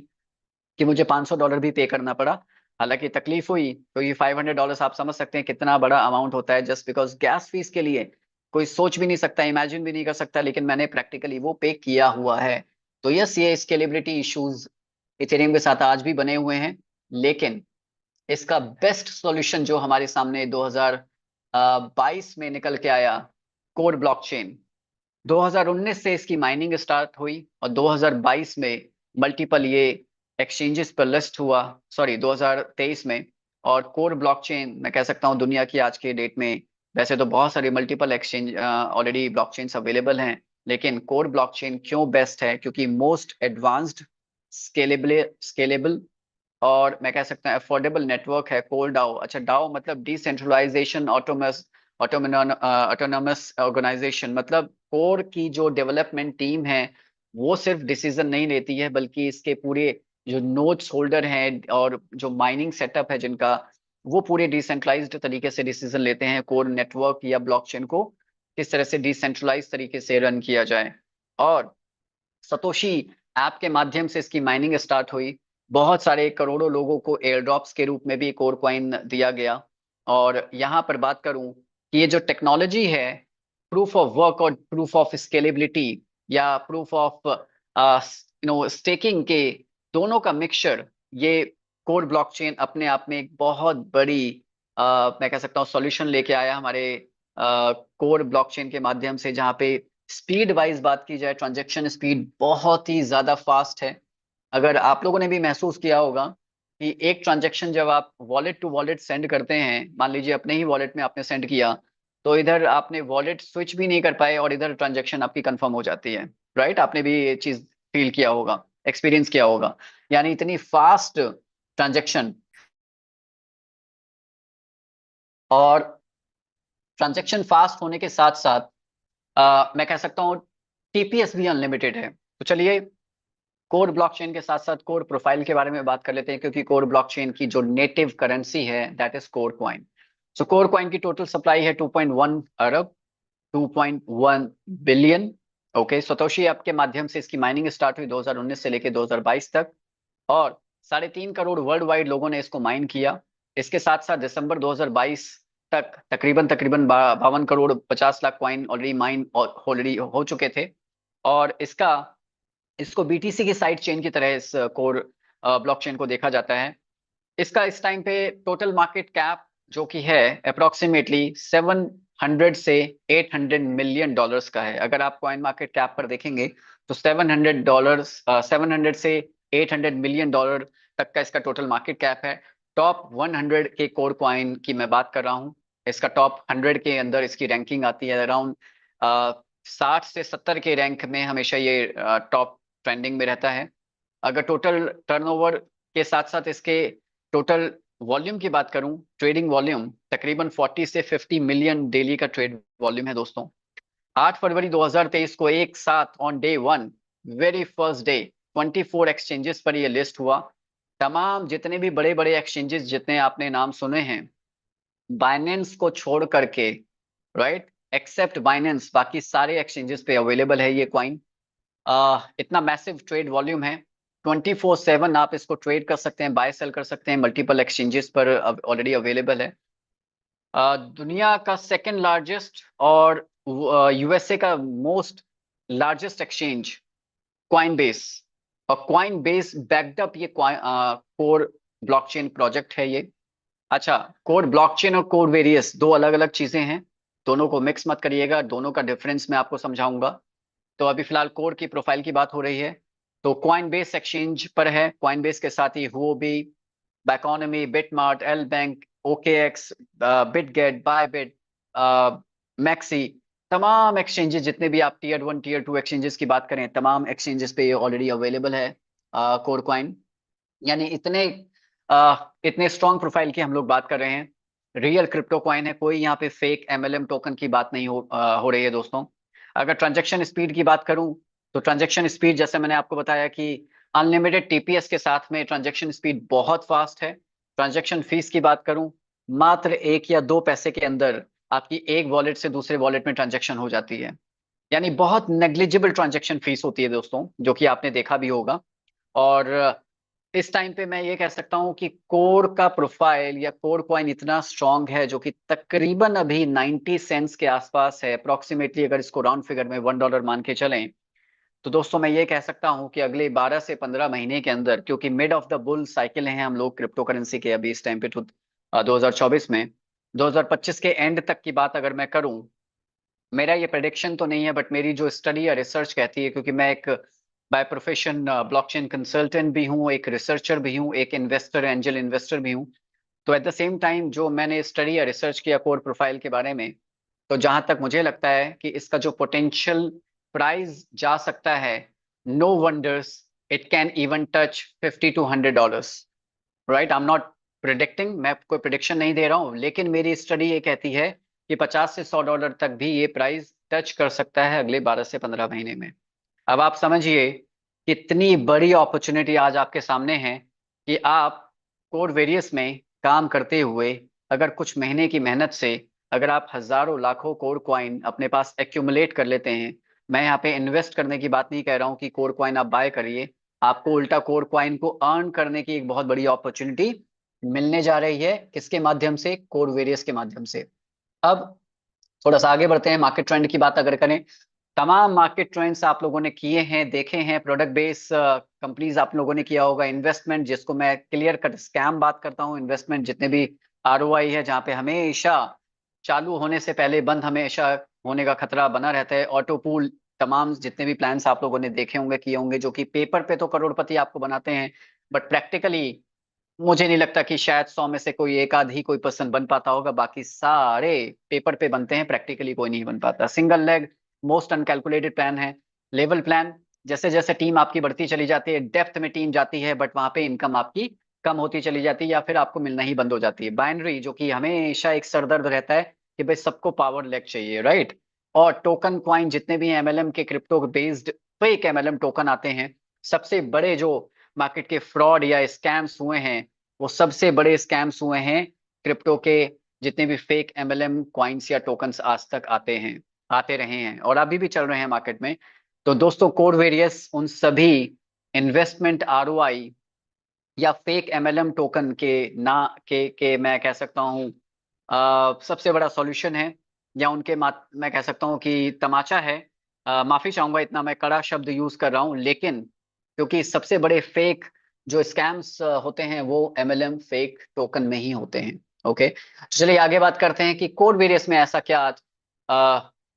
कि मुझे $500 भी पे करना पड़ा। हालांकि तकलीफ हुई, तो ये $500 आप समझ सकते हैं कितना बड़ा अमाउंट होता है जस्ट बिकॉज गैस फीस के लिए। कोई सोच भी नहीं सकता, इमेजिन भी नहीं कर सकता, लेकिन मैंने प्रैक्टिकली वो पे किया हुआ है। तो यस, ये स्केलेबिलिटी इश्यूज इथेरियम के साथ आज भी बने हुए हैं। लेकिन इसका बेस्ट सॉल्यूशन जो हमारे सामने 2022 में निकल के आया, कोर ब्लॉकचेन। 2019 से इसकी माइनिंग स्टार्ट हुई और 2022 में मल्टीपल ये एक्सचेंजेस पर लिस्ट हुआ, सॉरी 2023 में। और कोर ब्लॉकचेन, मैं कह सकता हूँ दुनिया की आज के डेट में, वैसे तो बहुत सारे multiple exchange already blockchains available हैं, लेकिन कोर ब्लॉकचेन क्यों बेस्ट है? क्योंकि मोस्ट एडवांस्ड, स्केलेबल और मैं कह सकता हूँ अफोर्डेबल नेटवर्क है कोर डाओ। अच्छा, डाओ मतलब डिसेंट्रलाइजेशन ऑटोनोमस ऑर्गेनाइजेशन। मतलब कोर की जो डेवलपमेंट टीम है वो सिर्फ डिसीजन नहीं लेती है, बल्कि इसके पूरे जो नोड्स होल्डर हैं और जो माइनिंग सेटअप है जिनका, वो पूरे डिसेंट्रलाइज्ड तरीके से डिसीजन लेते हैं कोर नेटवर्क या ब्लॉकचेन को किस तरह से डिसेंट्रलाइज तरीके से रन किया जाए। और सतोशी ऐप के माध्यम से इसकी माइनिंग स्टार्ट हुई। बहुत सारे करोड़ों लोगों को एयर ड्रॉप्स के रूप में भी कोर कॉइन दिया गया। और यहाँ पर बात करूं कि ये जो टेक्नोलॉजी है, प्रूफ ऑफ वर्क और प्रूफ ऑफ स्केलेबिलिटी या प्रूफ ऑफ स्टेकिंग के दोनों का मिक्सचर, ये कोर ब्लॉकचेन अपने आप में एक बहुत बड़ी मैं कह सकता हूँ सॉल्यूशन लेके आया हमारे कोर ब्लॉकचेन के माध्यम से, जहाँ पे स्पीड वाइज बात की जाए, ट्रांजैक्शन स्पीड बहुत ही ज्यादा फास्ट है। अगर आप लोगों ने भी महसूस किया होगा कि एक ट्रांजैक्शन जब आप वॉलेट टू वॉलेट सेंड करते हैं, मान लीजिए अपने ही वॉलेट में आपने सेंड किया, तो इधर आपने वॉलेट स्विच भी नहीं कर पाए और इधर ट्रांजैक्शन आपकी कंफर्म हो जाती है। राइट? आपने भी ये चीज फील किया होगा, एक्सपीरियंस किया होगा, यानी इतनी फास्ट ट्रांजैक्शन। और ट्रांजैक्शन फास्ट होने के साथ साथ मैं कह सकता हूँ टीपीएस भी अनलिमिटेड है। तो चलिए कोर ब्लॉकचेन के साथ साथ कोर प्रोफाइल के बारे में बात कर लेते हैं, क्योंकि कोर ब्लॉकचेन की जो नेटिव करेंसी है that is core coin. So core coin की टोटल सप्लाई है 2.1 अरब, 2.1 बिलियन। ओके, सतोशी ऐप के माध्यम से इसकी माइनिंग स्टार्ट हुई 2019 से लेकर 2022 तक, और 3.5 करोड़ वर्ल्ड वाइड लोगों ने इसको माइन किया। इसके साथ साथ दिसंबर 2022 तक तकरीबन तकरीबन 52 crore 50 lakh coin already mine already हो चुके थे। और इसको बीटीसी की साइड चेन की तरह इस कोर ब्लॉकचेन को देखा जाता है। इसका इस टाइम पे टोटल मार्केट कैप जो कि है अप्रोक्सीमेटली 700 से 800 मिलियन डॉलर्स का है। अगर आप कॉइन मार्केट कैप पर देखेंगे तो 700 से 800 मिलियन डॉलर तक का इसका टोटल मार्केट कैप है। टॉप 100 के कोर कॉइन की मैं बात कर रहा हूँ। इसका टॉप 100 के अंदर इसकी रैंकिंग आती है अराउंड 60 से 70 के रैंक में हमेशा ये टॉप ट्रेंडिंग में रहता है। अगर टोटल टर्नओवर के साथ साथ इसके टोटल वॉल्यूम की बात करूं, ट्रेडिंग वॉल्यूम तकरीबन 40 से 50 मिलियन डेली का ट्रेड वॉल्यूम है दोस्तों। 8 फरवरी 2023 को एक साथ on day 1 very first day 24 exchanges पर ये लिस्ट हुआ। तमाम जितने भी बड़े बड़े एक्सचेंजेस जितने आपने नाम सुने हैं, बाइनेंस को छोड़ करके, राइट, एक्सेप्ट बाइनेंस, बाकी सारे एक्सचेंजेस पे अवेलेबल है ये क्वाइन। इतना मैसिव ट्रेड वॉल्यूम है, 24/7 आप इसको ट्रेड कर सकते हैं, बाय सेल कर सकते हैं, मल्टीपल एक्सचेंजेस पर ऑलरेडी अवेलेबल है। दुनिया का सेकंड लार्जेस्ट और यूएसए का मोस्ट लार्जेस्ट एक्सचेंज क्वाइनबेस, और क्वाइनबेस बैक्ड अप ये कोर ब्लॉकचेन प्रोजेक्ट है ये। अच्छा, कोर ब्लॉकचेन और कोर वेरियस दो अलग अलग चीजें हैं, दोनों को मिक्स मत करिएगा, दोनों का डिफरेंस मैं आपको समझाऊंगा। तो अभी फिलहाल कोर की प्रोफाइल की बात हो रही है, तो क्वाइनबेस एक्सचेंज पर है। क्वाइनबेस के साथ ही Huobi, Biconomy, BitMart, L Bank, OKX, Bitget, Bybit, MEXC, तमाम एक्सचेंजेस जितने भी आप टीयर 1 टीयर 2 एक्सचेंजेस की बात करें, तमाम एक्सचेंजेस पे ये ऑलरेडी अवेलेबल है कोर क्वाइन। यानी इतने स्ट्रॉन्ग प्रोफाइल की हम लोग बात कर रहे हैं। रियल क्रिप्टो क्वाइन है, कोई यहाँ पे फेक एमएलएम टोकन की बात नहीं हो रही है दोस्तों। अगर ट्रांजैक्शन स्पीड की बात करूं तो ट्रांजैक्शन स्पीड जैसे मैंने आपको बताया कि अनलिमिटेड टीपीएस के साथ में ट्रांजैक्शन स्पीड बहुत फास्ट है। ट्रांजैक्शन फीस की बात करूं, मात्र 1 या 2 पैसे के अंदर आपकी एक वॉलेट से दूसरे वॉलेट में ट्रांजैक्शन हो जाती है। यानी बहुत नेग्लिजिबल ट्रांजैक्शन फीस होती है दोस्तों, जो कि आपने देखा भी होगा। और इस टाइम पे मैं ये कह सकता हूं कि कोर का प्रोफाइल या कोर कॉइन इतना स्ट्रांग है, जो कि तकरीबन अभी 90 सेंट्स के आसपास है अप्रोक्सीमेटली। अगर इसको राउंड फिगर में $1 मान के चलें तो दोस्तों मैं ये कह सकता हूं कि अगले 12 से 15 महीने के अंदर, क्योंकि mid of the bull cycle हैं हम लोग क्रिप्टो करेंसी के अभी इस टाइम पे 2024 में, 2025 के एंड तक की बात अगर मैं करूं, मेरा ये प्रेडिक्शन तो नहीं है बट मेरी जो स्टडी या रिसर्च कहती है, क्योंकि मैं एक बाय प्रोफेशन ब्लॉकचेन कंसल्टेंट भी हूँ, एक रिसर्चर भी हूँ, एक इन्वेस्टर, एंजल इन्वेस्टर भी हूँ। तो एट द सेम टाइम जो मैंने स्टडी या रिसर्च किया कोर प्रोफाइल के बारे में, तो जहां तक मुझे लगता है कि इसका जो पोटेंशियल प्राइस जा सकता है, no wonders it can even touch $50 to $100, right. I am not predicting, मैं कोई प्रिडिक्शन नहीं दे रहा हूँ, लेकिन मेरी स्टडी ये कहती है कि $50 से $100 तक भी ये प्राइस टच कर सकता है अगले 12 से 15 महीने में। अब आप समझिए कितनी बड़ी अपॉर्चुनिटी आज आपके सामने है कि आप कोर वेरियस में काम करते हुए अगर कुछ महीने की मेहनत से अगर आप हजारों लाखों कोर क्वाइन अपने पास एक्यूमुलेट कर लेते हैं। मैं यहाँ पे इन्वेस्ट करने की बात नहीं कह रहा हूँ कि कोर क्वाइन आप बाय करिए, आपको उल्टा कोर क्वाइन को अर्न करने की एक बहुत बड़ी अपॉर्चुनिटी मिलने जा रही है। किसके माध्यम से? कोर वेरियस के माध्यम से। अब थोड़ा सा आगे बढ़ते हैं, मार्केट ट्रेंड की बात अगर करें, तमाम मार्केट ट्रेंड्स आप लोगों ने किए हैं, देखे हैं, प्रोडक्ट बेस कंपनीज आप लोगों ने किया होगा, इन्वेस्टमेंट जिसको मैं क्लियर कट स्कैम बात करता हूँ, इन्वेस्टमेंट जितने भी आरओआई है, जहाँ पे हमेशा चालू होने से पहले बंद हमेशा होने का खतरा बना रहता है, ऑटो पूल, तमाम जितने भी प्लान्स आप लोगों ने देखे होंगे, किए होंगे, जो कि पेपर पे तो करोड़पति आपको बनाते हैं, बट प्रैक्टिकली मुझे नहीं लगता कि शायद 100 में से कोई एक आध ही कोई पर्सन बन पाता होगा, बाकी सारे पेपर पे बनते हैं, प्रैक्टिकली कोई नहीं बन पाता। Single leg most uncalculated plan है। लेवल प्लान, जैसे जैसे टीम आपकी बढ़ती चली जाती है, डेप्थ में टीम जाती है, बट वहां पे इनकम आपकी कम होती चली जाती है या फिर आपको मिलना ही बंद हो जाती है। बाइनरी, जो कि हमेशा एक सरदर्द रहता है कि भाई सबको पावर लेग चाहिए, राइट। और टोकन क्वाइन, जितने भी एमएलएम के crypto based fake MLM token आते हैं, सबसे बड़े जो मार्केट के फ्रॉड या स्कैम्स हुए हैं, वो सबसे बड़े स्कैम्स हुए हैं क्रिप्टो के। जितने भी फेक एमएलएम क्वाइंस या टोकन्स आज तक आते रहे हैं और अभी भी चल रहे हैं मार्केट में, तो दोस्तों कोड वेरियस उन सभी इन्वेस्टमेंट आरओआई या फेक एमएलएम टोकन के मैं कह सकता हूँ सबसे बड़ा सॉल्यूशन है, या उनके मैं कह सकता हूँ कि तमाचा है। माफी चाहूंगा इतना मैं कड़ा शब्द यूज कर रहा हूँ, लेकिन क्योंकि सबसे बड़े फेक जो स्कैम्स होते हैं वो एमएलएम फेक टोकन में ही होते हैं। ओके, तो चलिए आगे बात करते हैं कि कोड वेरियस में ऐसा क्या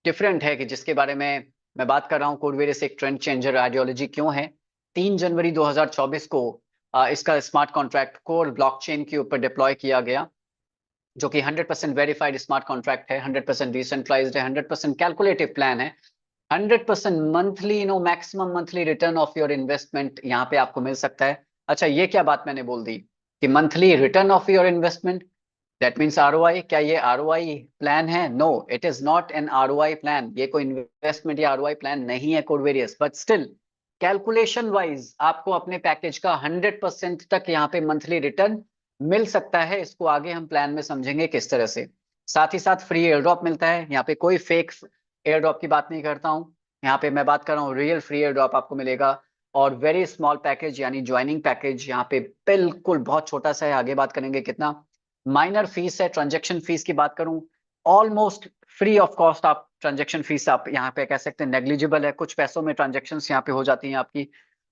डिफरेंट है कि जिसके बारे में मैं बात कर रहा हूँ। कोड वेरियस एक ट्रेंड चेंजर आइडियोलॉजी क्यों है? 3 जनवरी 2024 को इसका स्मार्ट कॉन्ट्रैक्ट कोर ब्लॉकचेन के ऊपर डिप्लॉय किया गया, जो कि 100% वेरीफाइड स्मार्ट कॉन्ट्रैक्ट है, 100% डिसेंट्रलाइज्ड है, 100% कैलकुलेटिव प्लान है, 100% monthly maximum monthly return of your investment यहाँ पे आपको मिल सकता है। अच्छा, ये क्या बात मैंने बोल दी कि monthly return of your investment, that means ROI. क्या ये आरओआई प्लान है? No, it is not an ROI plan. ये कोई इन्वेस्टमेंट या आरओआई प्लान नहीं है कोड वेरियस, बट स्टिल कैलकुलेशन वाइज आपको अपने पैकेज का 100% तक यहाँ पे मंथली रिटर्न मिल सकता है। इसको आगे हम प्लान में समझेंगे किस तरह से। साथ ही साथ फ्री एयर ड्रॉप मिलता है, यहाँ पे कोई फेक एयर ड्रॉप की बात नहीं करता हूँ, यहाँ पे मैं बात कर रहा हूँ रियल फ्री एयर ड्रॉप आपको मिलेगा। और वेरी स्मॉल पैकेज यानी ज्वाइनिंग पैकेज यहाँ पे बिल्कुल बहुत छोटा सा है, आगे बात करेंगे कितना। माइनर फीस है, ट्रांजेक्शन फीस की बात करूं ऑलमोस्ट फ्री ऑफ कॉस्ट। आप ट्रांजेक्शन फीस आप यहाँ पे कह सकते हैं नेग्लिजिबल है, कुछ पैसों में ट्रांजेक्शन यहाँ पे हो जाती हैं आपकी।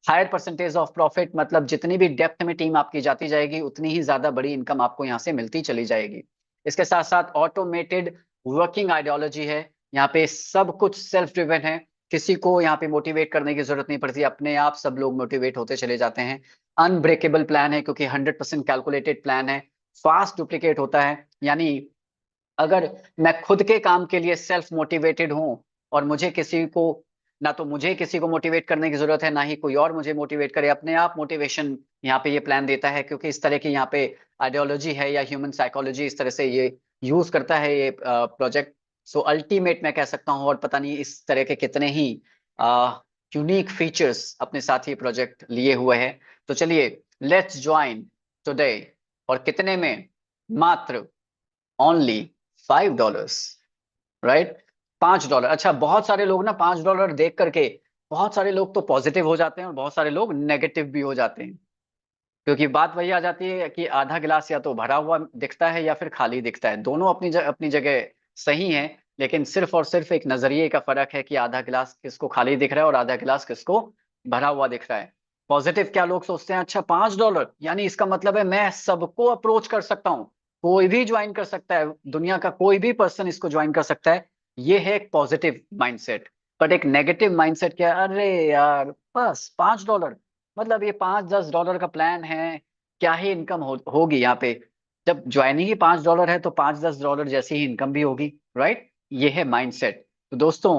हायर परसेंटेज ऑफ प्रॉफिट, मतलब जितनी भी डेप्थ में टीम आपकी जाती जाएगी उतनी ही ज्यादा बड़ी इनकम आपको यहाँ से मिलती चली जाएगी। इसके साथ साथ ऑटोमेटेड वर्किंग आइडियोलॉजी है, यहाँ पे सब कुछ सेल्फ ड्रिवन है, किसी को यहाँ पे मोटिवेट करने की जरूरत नहीं पड़ती, अपने आप सब लोग मोटिवेट होते चले जाते हैं। अनब्रेकेबल प्लान है क्योंकि 100% कैलकुलेटेड प्लान है। फास्ट डुप्लीकेट होता है, यानी अगर मैं खुद के काम के लिए सेल्फ मोटिवेटेड हूं और मुझे किसी को ना तो मुझे किसी को मोटिवेट करने की जरूरत है ना ही कोई और मुझे मोटिवेट करे, अपने आप मोटिवेशन यहाँ पे ये प्लान देता है, क्योंकि इस तरह की यहाँ पे आइडियोलॉजी है या ह्यूमन साइकोलॉजी इस तरह से ये यूज करता है ये प्रोजेक्ट। सो अल्टीमेट मैं कह सकता हूँ, और पता नहीं इस तरह के कितने ही यूनिक फीचर्स अपने साथ ही प्रोजेक्ट लिए हुए है। तो चलिए लेट्स ज्वाइन टुडे, और कितने में? मात्र ओनली $5, राइट? $5। अच्छा, बहुत सारे लोग ना $5 देख करके बहुत सारे लोग तो पॉजिटिव हो जाते हैं और बहुत सारे लोग नेगेटिव भी हो जाते हैं, क्योंकि बात वही आ जाती है कि आधा गिलास या तो भरा हुआ दिखता है या फिर खाली दिखता है। दोनों अपनी जगह सही है, लेकिन सिर्फ और सिर्फ एक नजरिए का फर्क है कि आधा गिलास किसको खाली दिख रहा है और आधा गिलास किसको भरा हुआ दिख रहा है। पॉजिटिव क्या लोग सोचते हैं, अच्छा $5 यानी इसका मतलब है मैं सबको अप्रोच कर सकता हूँ, कोई भी ज्वाइन कर सकता है, दुनिया का कोई भी पर्सन इसको ज्वाइन कर सकता है। ये है एक पॉजिटिव माइंडसेट। बट एक नेगेटिव माइंडसेट क्या है, अरे यार बस $5, मतलब ये $5-10 का प्लान है, क्या ही इनकम होगी यहाँ पे? जब ज्वाइनिंग ही $5 है तो $5-10 जैसी ही इनकम भी होगी, राइट? ये है माइंडसेट। तो दोस्तों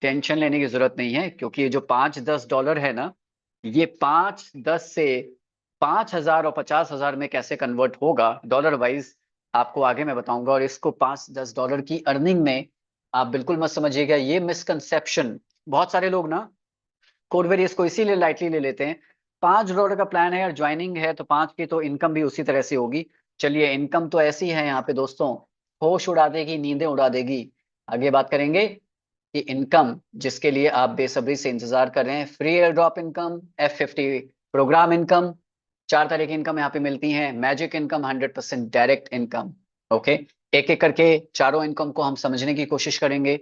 टेंशन लेने की जरूरत नहीं है, क्योंकि ये जो $5-10 है ना, ये 5-10 से 5,000 और 50,000 में कैसे कन्वर्ट होगा डॉलर वाइज आपको आगे मैं बताऊंगा। और इसको $5-10 की अर्निंग में आप बिल्कुल मत समझिएगा, ये मिसकंसेप्शन बहुत सारे लोग ना कोड वेरियस को इसीलिए लाइटली ले लेते हैं। $5 का प्लान है यार, ज्वाइनिंग है तो 5 की तो इनकम भी उसी तरह से होगी। चलिए इनकम तो ऐसी है यहाँ पे दोस्तों, होश उड़ा देगी, नींदें उड़ा देगी। आगे बात करेंगे कि इनकम जिसके लिए आप बेसब्री से इंतजार कर रहे हैं, free air drop income, F50 program income, 4 तरह की इनकम यहाँ पे मिलती है। Magic income, 100% direct income. Okay, एक एक करके चारों इनकम को हम समझने की कोशिश करेंगे।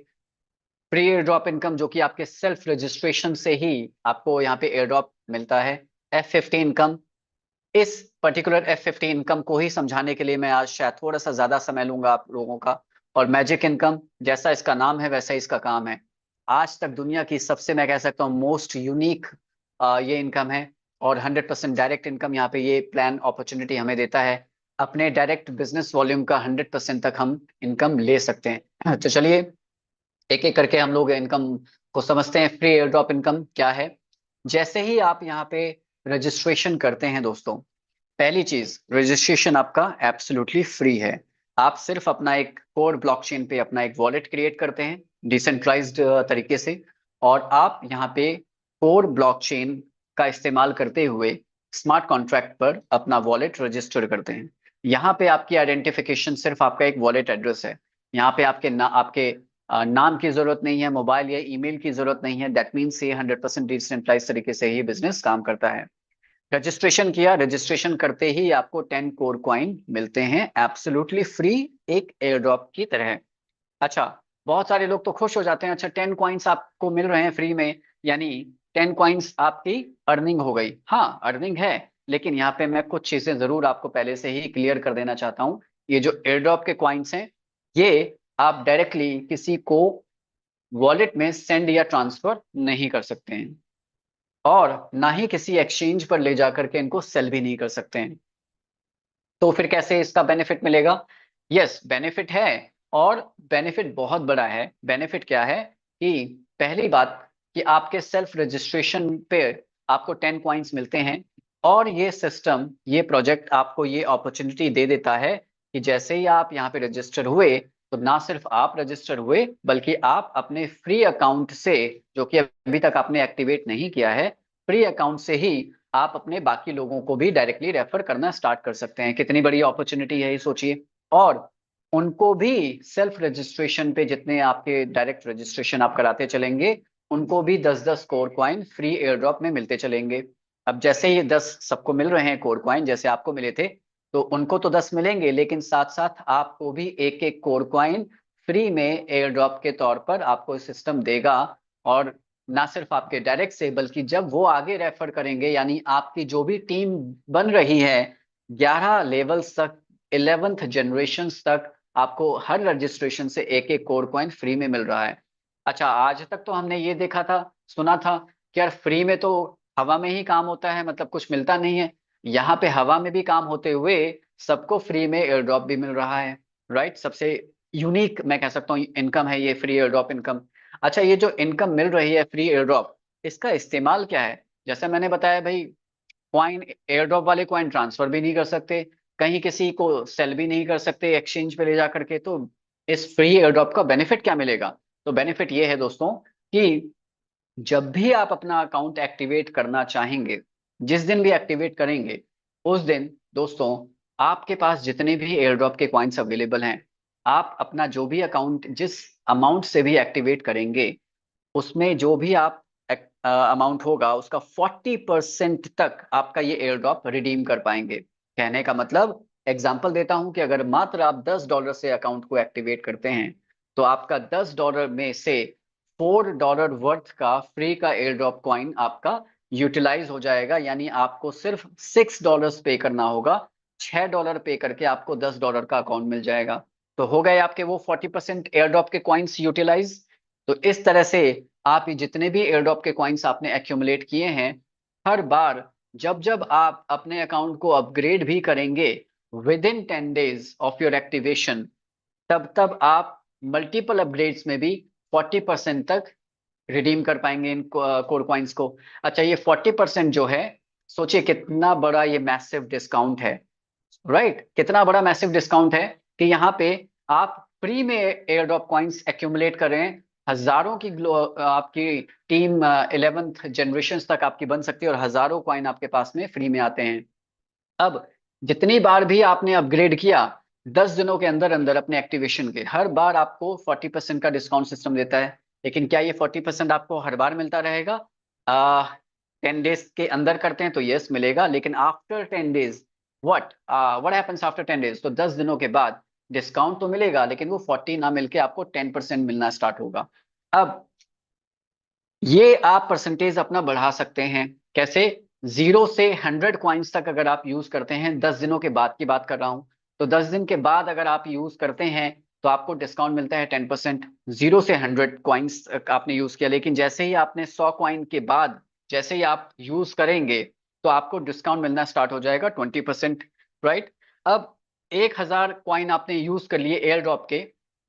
फ्री एयर ड्रॉप इनकम जो कि आपके सेल्फ रजिस्ट्रेशन से ही आपको यहाँ पे एयर ड्रॉप मिलता है। F50 इनकम, इस पर्टिकुलर F50 इनकम को ही समझाने के लिए मैं आज शायद थोड़ा सा ज्यादा समय लूंगा आप लोगों का। और मैजिक इनकम, जैसा इसका नाम है वैसा इसका काम है। आज तक दुनिया की सबसे मैं कह सकता हूँ मोस्ट यूनिक ये इनकम है। और 100% डायरेक्ट इनकम यहाँ पे ये प्लान अपॉर्चुनिटी हमें देता है, अपने डायरेक्ट बिजनेस वॉल्यूम का 100% तक हम इनकम ले सकते हैं। तो चलिए एक एक करके हम लोग इनकम को समझते हैं। फ्री एयर ड्रॉप इनकम क्या है? जैसे ही आप यहाँ पे रजिस्ट्रेशन करते हैं दोस्तों, पहली चीज रजिस्ट्रेशन आपका एब्सोल्युटली फ्री है। आप सिर्फ अपना एक कोर ब्लॉकचेन पे अपना एक वॉलेट क्रिएट करते हैं डिसेंट्रलाइज्ड तरीके से, और आप यहाँ पे कोर ब्लॉकचेन का इस्तेमाल करते हुए स्मार्ट कॉन्ट्रैक्ट पर अपना वॉलेट रजिस्टर करते हैं। यहाँ पे आपकी आइडेंटिफिकेशन सिर्फ आपका एक वॉलेट एड्रेस है। यहाँ पे आपके नाम की जरूरत नहीं है, मोबाइल या ईमेल की जरूरत नहीं है। दैट मीन्स ये 100% डिसेंट्रलाइज तरीके से ही बिजनेस काम करता है। रजिस्ट्रेशन किया, रजिस्ट्रेशन करते ही आपको 10 कोर कॉइन मिलते हैं एब्सोल्युटली फ्री, एक एयर ड्रॉप की तरह। अच्छा, बहुत सारे लोग तो खुश हो जाते हैं, अच्छा 10 कॉइन्स आपको मिल रहे हैं फ्री में, यानी 10 कॉइन्स आपकी अर्निंग हो गई। हाँ, अर्निंग है, लेकिन यहाँ पे मैं कुछ चीजें जरूर आपको पहले से ही क्लियर कर देना चाहता हूँ। ये जो एयर ड्रॉप के कॉइन्स हैं, ये आप डायरेक्टली किसी को वॉलेट में सेंड या ट्रांसफर नहीं कर सकते हैं, और ना ही किसी एक्सचेंज पर ले जाकर के इनको सेल भी नहीं कर सकते हैं। तो फिर कैसे इसका बेनिफिट मिलेगा? यस, बेनिफिट है, और बेनिफिट बहुत बड़ा है। बेनिफिट क्या है कि पहली बात कि आपके सेल्फ रजिस्ट्रेशन पे आपको 10 कॉइन्स मिलते हैं, और ये सिस्टम, ये प्रोजेक्ट आपको ये अपॉर्चुनिटी दे देता है कि जैसे ही आप यहाँ पे रजिस्टर हुए, तो ना सिर्फ आप रजिस्टर हुए, बल्कि आप अपने फ्री अकाउंट से, जो कि अभी तक आपने एक्टिवेट नहीं किया है, फ्री अकाउंट से ही आप अपने बाकी लोगों को भी डायरेक्टली रेफर करना स्टार्ट कर सकते हैं। कितनी बड़ी अपॉर्चुनिटी है ये सोचिए। और उनको भी सेल्फ रजिस्ट्रेशन पे, जितने आपके डायरेक्ट रजिस्ट्रेशन आप कराते चलेंगे, उनको भी 10-10 core coin free air drop में मिलते चलेंगे। अब जैसे ये 10 सबको मिल रहे हैं कोर कॉइन, जैसे आपको मिले थे, तो उनको तो 10 मिलेंगे, लेकिन साथ साथ आपको भी एक एक कोर कॉइन फ्री में एयर ड्रॉप के तौर पर आपको सिस्टम देगा। और ना सिर्फ आपके डायरेक्ट से, बल्कि जब वो आगे रेफर करेंगे, यानी आपकी जो भी टीम बन रही है 11 लेवल्स तक, 11th जनरेशन तक, आपको हर रजिस्ट्रेशन से एक एक कोर कॉइन फ्री में मिल रहा है। अच्छा, आज तक तो हमने ये देखा था, सुना था कि यार फ्री में तो हवा में ही काम होता है, मतलब कुछ मिलता नहीं है। यहाँ पे हवा में भी काम होते हुए सबको फ्री में एयर ड्रॉप भी मिल रहा है। राइट, सबसे यूनिक मैं कह सकता हूँ इनकम है ये फ्री एयर ड्रॉप इनकम। अच्छा, ये जो इनकम मिल रही है फ्री एयर ड्रॉप, इसका इस्तेमाल क्या है? जैसे मैंने बताया भाई, कॉइन, एयर ड्रॉप वाले कॉइन ट्रांसफर भी नहीं कर सकते, कहीं किसी को सेल भी नहीं कर सकते एक्सचेंज पे ले जा करके। तो इस फ्री एयर ड्रॉप का बेनिफिट क्या मिलेगा? तो बेनिफिट ये है दोस्तों कि जब भी आप अपना अकाउंट एक्टिवेट करना चाहेंगे, जिस दिन भी एक्टिवेट करेंगे, उस दिन दोस्तों आपके पास जितने भी एयर ड्रॉप के कॉइन्स अवेलेबल हैं, आप अपना जो भी अकाउंट जिस अमाउंट से भी एक्टिवेट करेंगे, उसमें जो भी आप अमाउंट होगा, उसका 40% तक आपका ये एयर ड्रॉप रिडीम कर पाएंगे। कहने का मतलब, एग्जांपल देता हूं कि अगर मात्र आप $10 से अकाउंट को एक्टिवेट करते हैं, तो आपका $10 में से $4 वर्थ का फ्री का एयर ड्रॉप कॉइन आपका यूटिलाइज हो जाएगा। यानी आपको सिर्फ $6 पे करना होगा, $6 पे करके आपको $10 का अकाउंट मिल जाएगा। तो हो गए आपके वो 40% एयर ड्रॉप के कॉइन्स यूटिलाइज। तो इस तरह से आप ये जितने भी एयर ड्रॉप के कॉइन्स आपने एक्यूमुलेट किए हैं, हर बार जब जब आप अपने अकाउंट को अपग्रेड भी करेंगे with in 10 days of your activation, तब तब आप मल्टीपल अपग्रेड्स में भी 40% तक रिडीम कर पाएंगे इन कोर कॉइन्स को। अच्छा, ये 40% जो है, सोचिए कितना बड़ा ये मैसिव डिस्काउंट है। राइट, कितना बड़ा मैसिव डिस्काउंट है कि यहाँ पे आप फ्री में एयर ड्रॉप कॉइन्स एक्यूमुलेट कर रहे हैं। हजारों की आपकी टीम 11th जनरेशन तक आपकी बन सकती है, और हजारों कॉइन आपके पास में फ्री में आते हैं। अब जितनी बार भी आपने अपग्रेड किया, 10 दिनों के अंदर अंदर अपने एक्टिवेशन के, हर बार आपको 40% का डिस्काउंट सिस्टम देता है। लेकिन क्या ये 40% आपको हर बार मिलता रहेगा? 10 डेज के अंदर करते हैं तो यस मिलेगा, लेकिन after 10 days what happens after 10 days? तो 10 दिनों के बाद डिस्काउंट तो मिलेगा, लेकिन वो 40 ना मिलके आपको 10% मिलना स्टार्ट होगा। अब ये आप परसेंटेज अपना बढ़ा सकते हैं। कैसे? 0 से 100 कॉइन्स तक अगर आप यूज करते हैं, 10 दिनों के बाद की बात कर रहा हूं, तो 10 दिन के बाद अगर आप यूज करते हैं तो आपको डिस्काउंट मिलता है 10%। 0 से 100 कॉइन्स आपने यूज किया, लेकिन जैसे ही आपने 100 कॉइन के बाद जैसे ही आप यूज करेंगे, तो आपको डिस्काउंट मिलना स्टार्ट हो जाएगा 20%। राइट, अब 1000 कॉइन आपने यूज कर लिए एयर ड्रॉप के।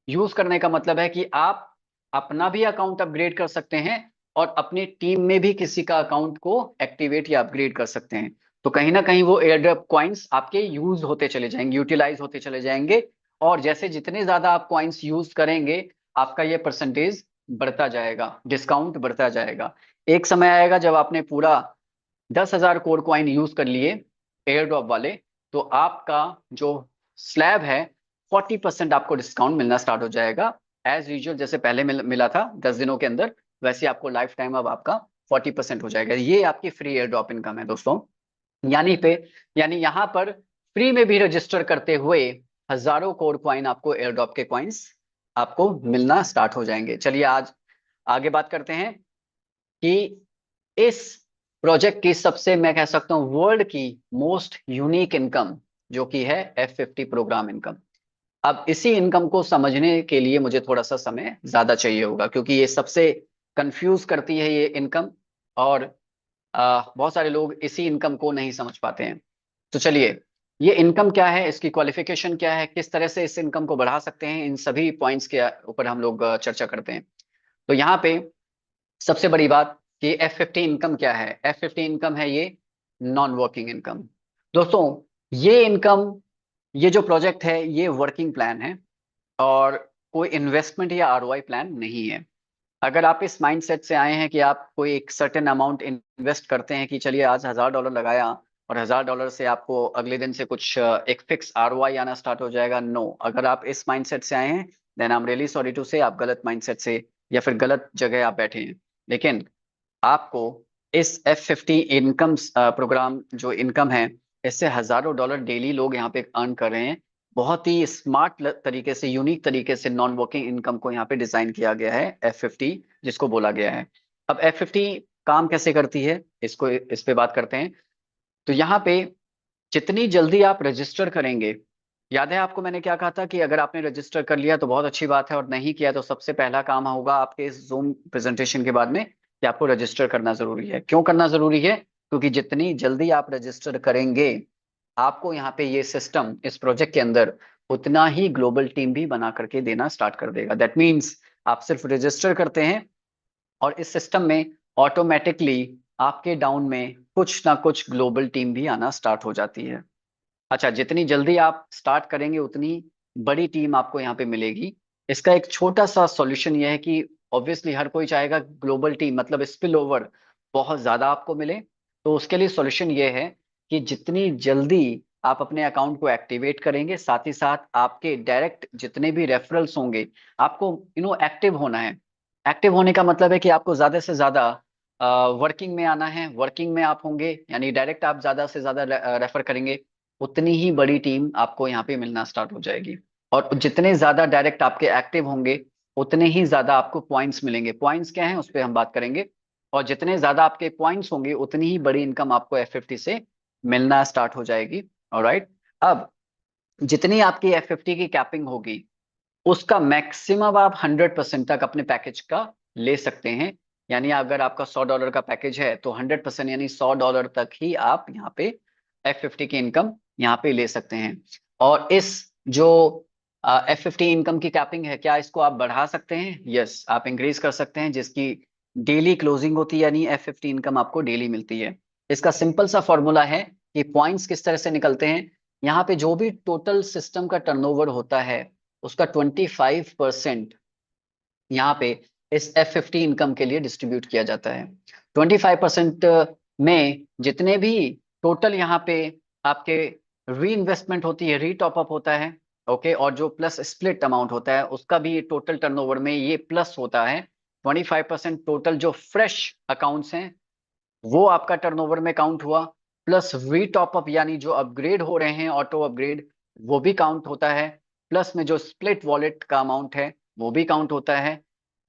यूज करने का मतलब है कि आप अपना भी अकाउंट अपग्रेड कर सकते हैं, और अपनी टीम में भी किसी का अकाउंट को एक्टिवेट या अपग्रेड कर सकते हैं। तो कहीं ना कहीं वो एयर ड्रॉप कॉइन्स आपके यूज होते चले जाएंगे, यूटिलाइज होते चले जाएंगे। और जैसे जितने ज्यादा आप कॉइन्स यूज करेंगे, आपका ये परसेंटेज बढ़ता जाएगा, डिस्काउंट बढ़ता जाएगा। एक समय आएगा जब आपने पूरा 10,000 कोर कॉइन यूज कर लिए एयर ड्रॉप वाले, तो आपका जो स्लैब है, 40% आपको डिस्काउंट मिलना स्टार्ट हो जाएगा एज यूजुअल जैसे पहले मिला था 10 दिनों के अंदर, वैसे आपको लाइफ टाइम अब आपका 40% हो जाएगा। ये आपकी फ्री एयर ड्रॉप इनकम है दोस्तों। यानी यहाँ पर फ्री में भी रजिस्टर करते हुए हजारों कोड कॉइन आपको एयर ड्रॉप के कॉइन्स आपको मिलना स्टार्ट हो जाएंगे। चलिए आज आगे बात करते हैं कि इस प्रोजेक्ट की सबसे, मैं कह सकता हूं, वर्ल्ड की मोस्ट यूनिक इनकम जो कि है F50 प्रोग्राम इनकम। अब इसी इनकम को समझने के लिए मुझे थोड़ा सा समय ज्यादा चाहिए होगा, क्योंकि ये सबसे कंफ्यूज करती है ये इनकम, और बहुत सारे लोग इसी इनकम को नहीं समझ पाते हैं। तो चलिए, ये इनकम क्या है, इसकी क्वालिफिकेशन क्या है, किस तरह से इस इनकम को बढ़ा सकते हैं, इन सभी पॉइंट्स के ऊपर हम लोग चर्चा करते हैं। तो यहाँ पे सबसे बड़ी बात कि F50 इनकम क्या है। F50 इनकम है ये नॉन वर्किंग इनकम। दोस्तों ये इनकम, ये जो प्रोजेक्ट है ये वर्किंग प्लान है और कोई इन्वेस्टमेंट या ROI प्लान नहीं है। अगर आप इस माइंडसेट से आए हैं कि आप कोई एक सर्टेन अमाउंट इन्वेस्ट करते हैं कि चलिए आज $1000 लगाया और $1000 से आपको अगले दिन से कुछ एक फिक्स ROI आना स्टार्ट हो जाएगा, नो। अगर आप इस माइंडसेट से आए हैं then I am really sorry to say, आप गलत माइंडसेट से या फिर गलत जगह आप बैठे हैं। लेकिन आपको इस F50 इनकम प्रोग्राम जो इनकम है, इससे हजारों डॉलर डेली लोग यहाँ पे अर्न कर रहे हैं। बहुत ही स्मार्ट तरीके से, यूनिक तरीके से नॉन वर्किंग इनकम को यहाँ पे डिजाइन किया गया है F50, जिसको बोला गया है। अब F50 काम कैसे करती है, इस पे बात करते हैं। तो यहाँ पे जितनी जल्दी आप रजिस्टर करेंगे, याद है आपको मैंने क्या कहा था कि अगर आपने रजिस्टर कर लिया तो बहुत अच्छी बात है, और नहीं किया तो सबसे पहला काम होगा आपके इस जूम प्रेजेंटेशन के बाद में कि आपको रजिस्टर करना जरूरी है। क्यों करना जरूरी है? क्योंकि जितनी जल्दी आप रजिस्टर करेंगे, आपको यहाँ पे ये सिस्टम इस प्रोजेक्ट के अंदर उतना ही ग्लोबल टीम भी बना करके देना स्टार्ट कर देगा। दैट मीन्स आप सिर्फ रजिस्टर करते हैं और इस सिस्टम में ऑटोमेटिकली आपके डाउन में कुछ ना कुछ ग्लोबल टीम भी आना स्टार्ट हो जाती है। अच्छा, जितनी जल्दी आप स्टार्ट करेंगे उतनी बड़ी टीम आपको यहाँ पे मिलेगी। इसका एक छोटा सा सॉल्यूशन यह है कि ऑब्वियसली हर कोई चाहेगा ग्लोबल टीम मतलब स्पिल ओवर बहुत ज्यादा आपको मिले। तो उसके लिए सॉल्यूशन ये है कि जितनी जल्दी आप अपने अकाउंट को एक्टिवेट करेंगे, साथ ही साथ आपके डायरेक्ट जितने भी रेफरल्स होंगे, आपको एक्टिव होना है। एक्टिव होने का मतलब है कि आपको ज्यादा से ज्यादा वर्किंग में आना है। वर्किंग में आप होंगे यानी डायरेक्ट आप ज्यादा से ज्यादा रेफर करेंगे, उतनी ही बड़ी टीम आपको यहाँ पे मिलना स्टार्ट हो जाएगी। और जितने ज्यादा डायरेक्ट आपके एक्टिव होंगे, उतने ही ज्यादा आपको पॉइंट्स मिलेंगे। पॉइंट्स क्या हैं उस पर हम बात करेंगे। और जितने ज्यादा आपके पॉइंट्स होंगे, उतनी ही बड़ी इनकम आपको F50 से मिलना स्टार्ट हो जाएगी। ऑलराइट, अब जितनी आपकी F50 की कैपिंग होगी, उसका मैक्सिमम आप 100% तक अपने पैकेज का ले सकते हैं। यानी अगर आपका $100 का पैकेज है तो 100% यानी $100 तक ही आप यहाँ पे F50 की इनकम यहाँ पे ले सकते हैं। और इस जो F50 इनकम की कैपिंग है, क्या इसको आप बढ़ा सकते हैं? यस, आप इंक्रीज कर सकते हैं, जिसकी डेली क्लोजिंग होती है, यानी F50 इनकम आपको डेली मिलती है। इसका सिंपल सा फॉर्मूला है कि पॉइंट्स किस तरह से निकलते हैं। यहाँ पे जो भी टोटल सिस्टम का टर्नओवर होता है, उसका 25% यहाँ पे इस F50 इनकम के लिए डिस्ट्रीब्यूट किया जाता है। 25% में जितने भी टोटल यहाँ पे आपके री इन्वेस्टमेंट होती है, री टॉपअप होता है, ओके, और जो प्लस स्प्लिट अमाउंट होता है, उसका भी टोटल टर्नओवर में ये प्लस होता है। 25% टोटल जो फ्रेश अकाउंट्स हैं वो आपका टर्नओवर में काउंट हुआ, प्लस री टॉपअप यानी जो अपग्रेड हो रहे हैं, ऑटो अपग्रेड, वो भी काउंट होता है। प्लस में जो स्प्लिट वॉलेट का अमाउंट है वो भी काउंट होता है।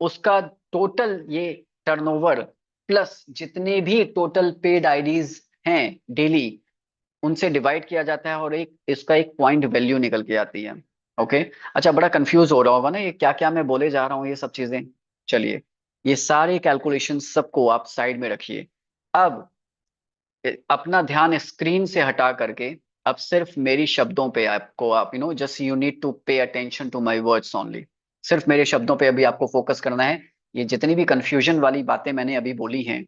उसका टोटल ये टर्नओवर प्लस जितने भी टोटल पेड आईडीज हैं डेली, उनसे डिवाइड किया जाता है और एक इसका एक पॉइंट वैल्यू निकल के आती है। ओके, अच्छा, बड़ा कंफ्यूज हो रहा होगा ना ये क्या क्या मैं बोले जा रहा हूँ ये सब चीजें। चलिए, ये सारे कैलकुलेशन सबको आप साइड में रखिए। अब अपना ध्यान स्क्रीन से हटा करके अब सिर्फ मेरी शब्दों पे आपको, आप just you need to pay attention to my words only. सिर्फ मेरे शब्दों पे अभी आपको फोकस करना है। ये जितनी भी कंफ्यूजन वाली बातें मैंने अभी बोली हैं,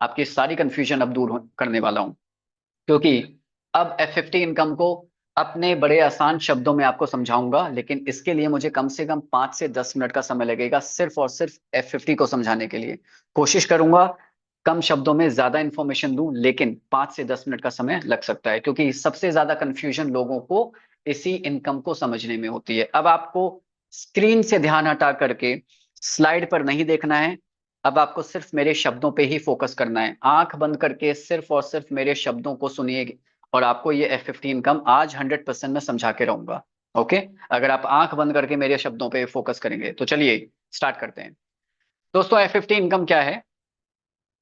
आपकी सारी कंफ्यूजन अब दूर करने वाला हूं। क्योंकि अब F50 इनकम को अपने बड़े आसान शब्दों में आपको समझाऊंगा, लेकिन इसके लिए मुझे कम से कम 5 से 10 मिनट का समय लगेगा, सिर्फ और सिर्फ F50 को समझाने के लिए। कोशिश करूंगा कम शब्दों में ज्यादा इंफॉर्मेशन दूं, लेकिन 5 से 10 मिनट का समय लग सकता है, क्योंकि सबसे ज्यादा कंफ्यूजन लोगों को इसी इनकम को समझने में होती है। अब आपको स्क्रीन से ध्यान हटा करके स्लाइड पर नहीं देखना है। अब आपको सिर्फ मेरे शब्दों पे ही फोकस करना है। आंख बंद करके सिर्फ और सिर्फ मेरे शब्दों को सुनिए और आपको ये F50 इनकम आज 100% में समझा के रहूंगा। ओके, अगर आप आंख बंद करके मेरे शब्दों पे फोकस करेंगे तो चलिए स्टार्ट करते हैं। दोस्तों, F50 इनकम क्या है?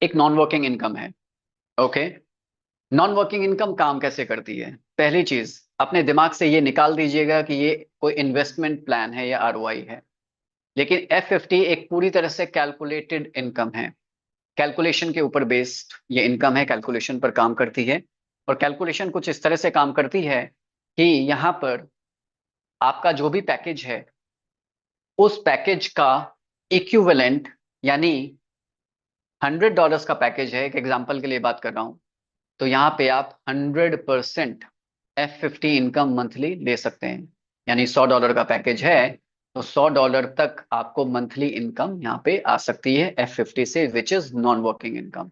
एक नॉन वर्किंग इनकम है। ओके, नॉन वर्किंग इनकम काम कैसे करती है? पहली चीज, अपने दिमाग से ये निकाल दीजिएगा कि ये कोई इन्वेस्टमेंट प्लान है या ROI है। लेकिन F50 एक पूरी तरह से कैलकुलेटेड इनकम है। कैलकुलेशन के ऊपर बेस्ड ये इनकम है, कैलकुलेशन पर काम करती है। और कैलकुलेशन कुछ इस तरह से काम करती है कि यहाँ पर आपका जो भी पैकेज है उस पैकेज का इक्विवेलेंट, यानी $100 का पैकेज है, एक एग्जांपल के लिए बात कर रहा हूं, तो यहाँ पे आप 100% F50 इनकम मंथली ले सकते हैं। यानी $100 का पैकेज है तो $100 तक आपको मंथली इनकम यहाँ पे आ सकती है F50 से, which is non working income.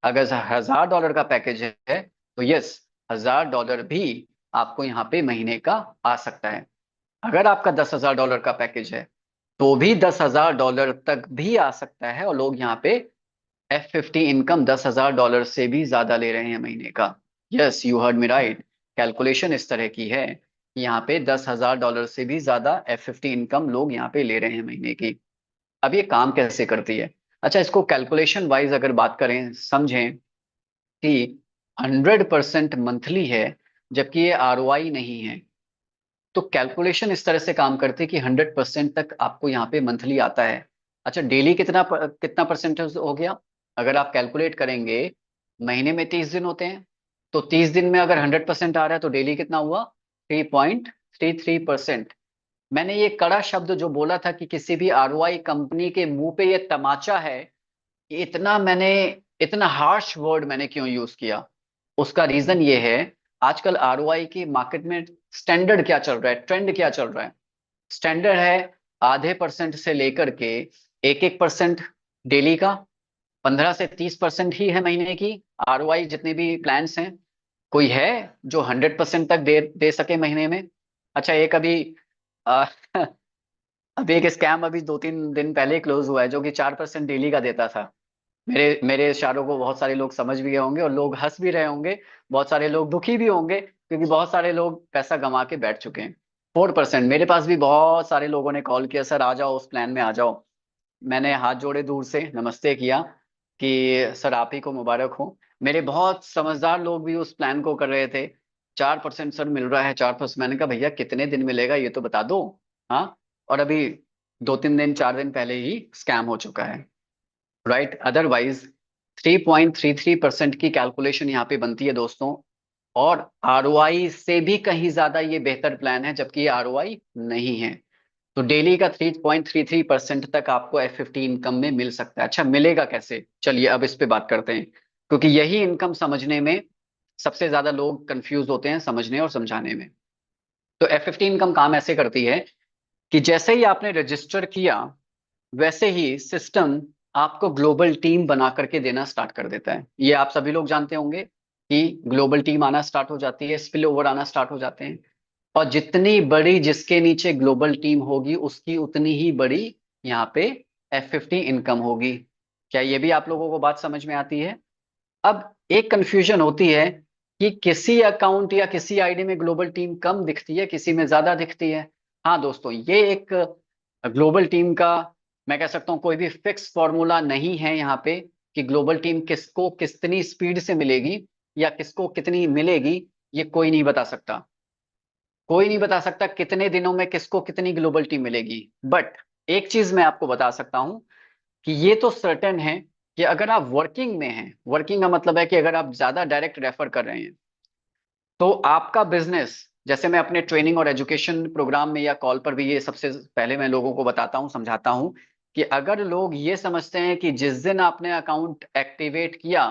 अगर $1000 का पैकेज है तो यस, $1000 भी आपको यहाँ पे महीने का आ सकता है। अगर आपका $10,000 का पैकेज है तो भी $10,000 तक भी आ सकता है, और लोग यहाँ पे F50 इनकम $10,000 से भी ज्यादा ले रहे हैं महीने का। Yes, you heard me right. Calculation इस तरह की है कि यहाँ पे $10,000 से भी ज्यादा F50 इनकम लोग यहाँ पे ले रहे हैं महीने की। अब ये काम कैसे करती है? अच्छा, इसको कैलकुलेशन वाइज अगर बात करें, समझें कि 100% मंथली है जबकि ये ROI नहीं है, तो कैलकुलेशन इस तरह से काम करती है कि 100% तक आपको यहाँ पे मंथली आता है। अच्छा, डेली कितना परसेंटेज हो गया? अगर आप कैलकुलेट करेंगे, महीने में 30 दिन होते हैं, तो 30 दिन में अगर 100% आ रहा है तो डेली कितना हुआ? 3.33%। मैंने ये कड़ा शब्द जो बोला था कि किसी भी ROI कंपनी के मुंह पे ये तमाचा है, इतना मैंने इतना हार्श वर्ड मैंने क्यों यूज किया? उसका रीजन ये है, आजकल ROI की मार्केट में स्टैंडर्ड क्या चल रहा है, ट्रेंड क्या चल रहा है? स्टैंडर्ड है आधे परसेंट से लेकर के 1-1% डेली का, 15 से 30% ही है महीने की ROI। जितने भी प्लान्स हैं, कोई है जो 100% तक दे दे सके महीने में? अच्छा, एक अभी आ, अभी एक स्कैम अभी 2-3 दिन पहले क्लोज हुआ है जो कि 4% डेली का देता था। मेरे मेरे इशारों को बहुत सारे लोग समझ भी गए होंगे और लोग हंस भी रहे होंगे। बहुत सारे लोग दुखी भी होंगे क्योंकि बहुत सारे लोग पैसा गंवा के बैठ चुके हैं। 4%। मेरे पास भी बहुत सारे लोगों ने कॉल किया, सर आ जाओ उस प्लान में आ जाओ। मैंने हाथ जोड़े दूर से नमस्ते किया कि सर आप ही को मुबारक हो। मेरे बहुत समझदार लोग भी उस प्लान को कर रहे थे। 4% सर मिल रहा है, 4%। मैंने कहा भैया कितने दिन मिलेगा ये तो बता दो। हाँ, और अभी 2-3 दिन 4 दिन पहले ही स्कैम हो चुका है, राइट? अदरवाइज 3.33% की कैलकुलेशन यहाँ पे बनती है दोस्तों, और ROI से भी कहीं ज्यादा ये बेहतर प्लान है, जबकि ये ROI नहीं है। तो डेली का 3.33% तक आपको F50 इनकम में मिल सकता है। अच्छा, मिलेगा कैसे? चलिए अब इस पे बात करते हैं, क्योंकि यही इनकम समझने में सबसे ज्यादा लोग कंफ्यूज होते हैं, समझने और समझाने में। तो F50 इनकम काम ऐसे करती है कि जैसे ही आपने रजिस्टर किया, वैसे ही सिस्टम आपको ग्लोबल टीम बना करके देना स्टार्ट कर देता है। ये आप सभी लोग जानते होंगे कि ग्लोबल टीम आना स्टार्ट हो जाती है, स्पिल ओवर आना स्टार्ट हो जाते हैं। और जितनी बड़ी जिसके नीचे ग्लोबल टीम होगी उसकी उतनी ही बड़ी यहाँ पे F50 इनकम होगी। क्या ये भी आप लोगों को बात समझ में आती है? अब एक कंफ्यूजन होती है कि किसी अकाउंट या किसी आईडी में ग्लोबल टीम कम दिखती है, किसी में ज्यादा दिखती है। हाँ दोस्तों, ये एक ग्लोबल टीम का, मैं कह सकता हूँ, कोई भी फिक्स फॉर्मूला नहीं है यहाँ पे कि ग्लोबल टीम किसको कितनी स्पीड से मिलेगी या किसको कितनी मिलेगी। ये कोई नहीं बता सकता। कोई नहीं बता सकता कितने दिनों में किसको कितनी ग्लोबल टीम मिलेगी। बट एक चीज मैं आपको बता सकता हूं कि ये तो सर्टेन है कि अगर आप वर्किंग में हैं, वर्किंग का मतलब है कि अगर आप ज्यादा डायरेक्ट रेफर कर रहे हैं, तो आपका बिजनेस, जैसे मैं अपने ट्रेनिंग और एजुकेशन प्रोग्राम में या कॉल पर भी ये सबसे पहले मैं लोगों को बताता हूं, समझाता हूं कि अगर लोग ये समझते हैं कि जिस दिन आपने अकाउंट एक्टिवेट किया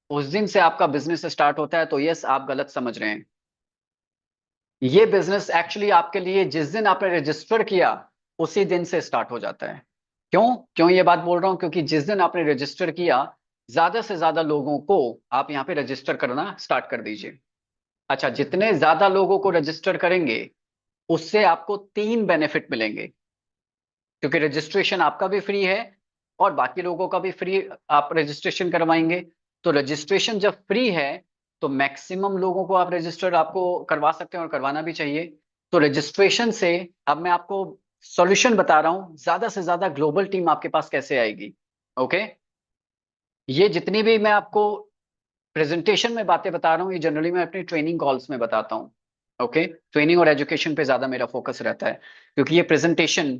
उस दिन से आपका बिजनेस स्टार्ट होता है, तो यस, आप गलत समझ रहे हैं। ये बिजनेस एक्चुअली आपके लिए जिस दिन आपने रजिस्टर किया उसी दिन से स्टार्ट हो जाता है। क्यों क्यों ये बात बोल रहा हूं? क्योंकि जिस दिन आपने रजिस्टर किया, ज्यादा से ज्यादा लोगों को आप यहाँ पे रजिस्टर करना स्टार्ट कर दीजिए। अच्छा, जितने ज्यादा लोगों को रजिस्टर करेंगे उससे आपको 3 बेनिफिट मिलेंगे। क्योंकि रजिस्ट्रेशन आपका भी फ्री है और बाकी लोगों का भी फ्री आप रजिस्ट्रेशन करवाएंगे। तो रजिस्ट्रेशन जब फ्री है तो मैक्सिमम लोगों को आप रजिस्टर आपको करवा सकते हैं और करवाना भी चाहिए। तो रजिस्ट्रेशन से अब मैं आपको सॉल्यूशन बता रहा हूं, ज्यादा से ज्यादा ग्लोबल टीम आपके पास कैसे आएगी। ओके, ये जितनी भी मैं आपको प्रेजेंटेशन में बातें बता रहा हूँ ये जनरली मैं अपनी ट्रेनिंग कॉल्स में बताता हूँ। ओके, ट्रेनिंग और एजुकेशन पे ज्यादा मेरा फोकस रहता है, क्योंकि ये प्रेजेंटेशन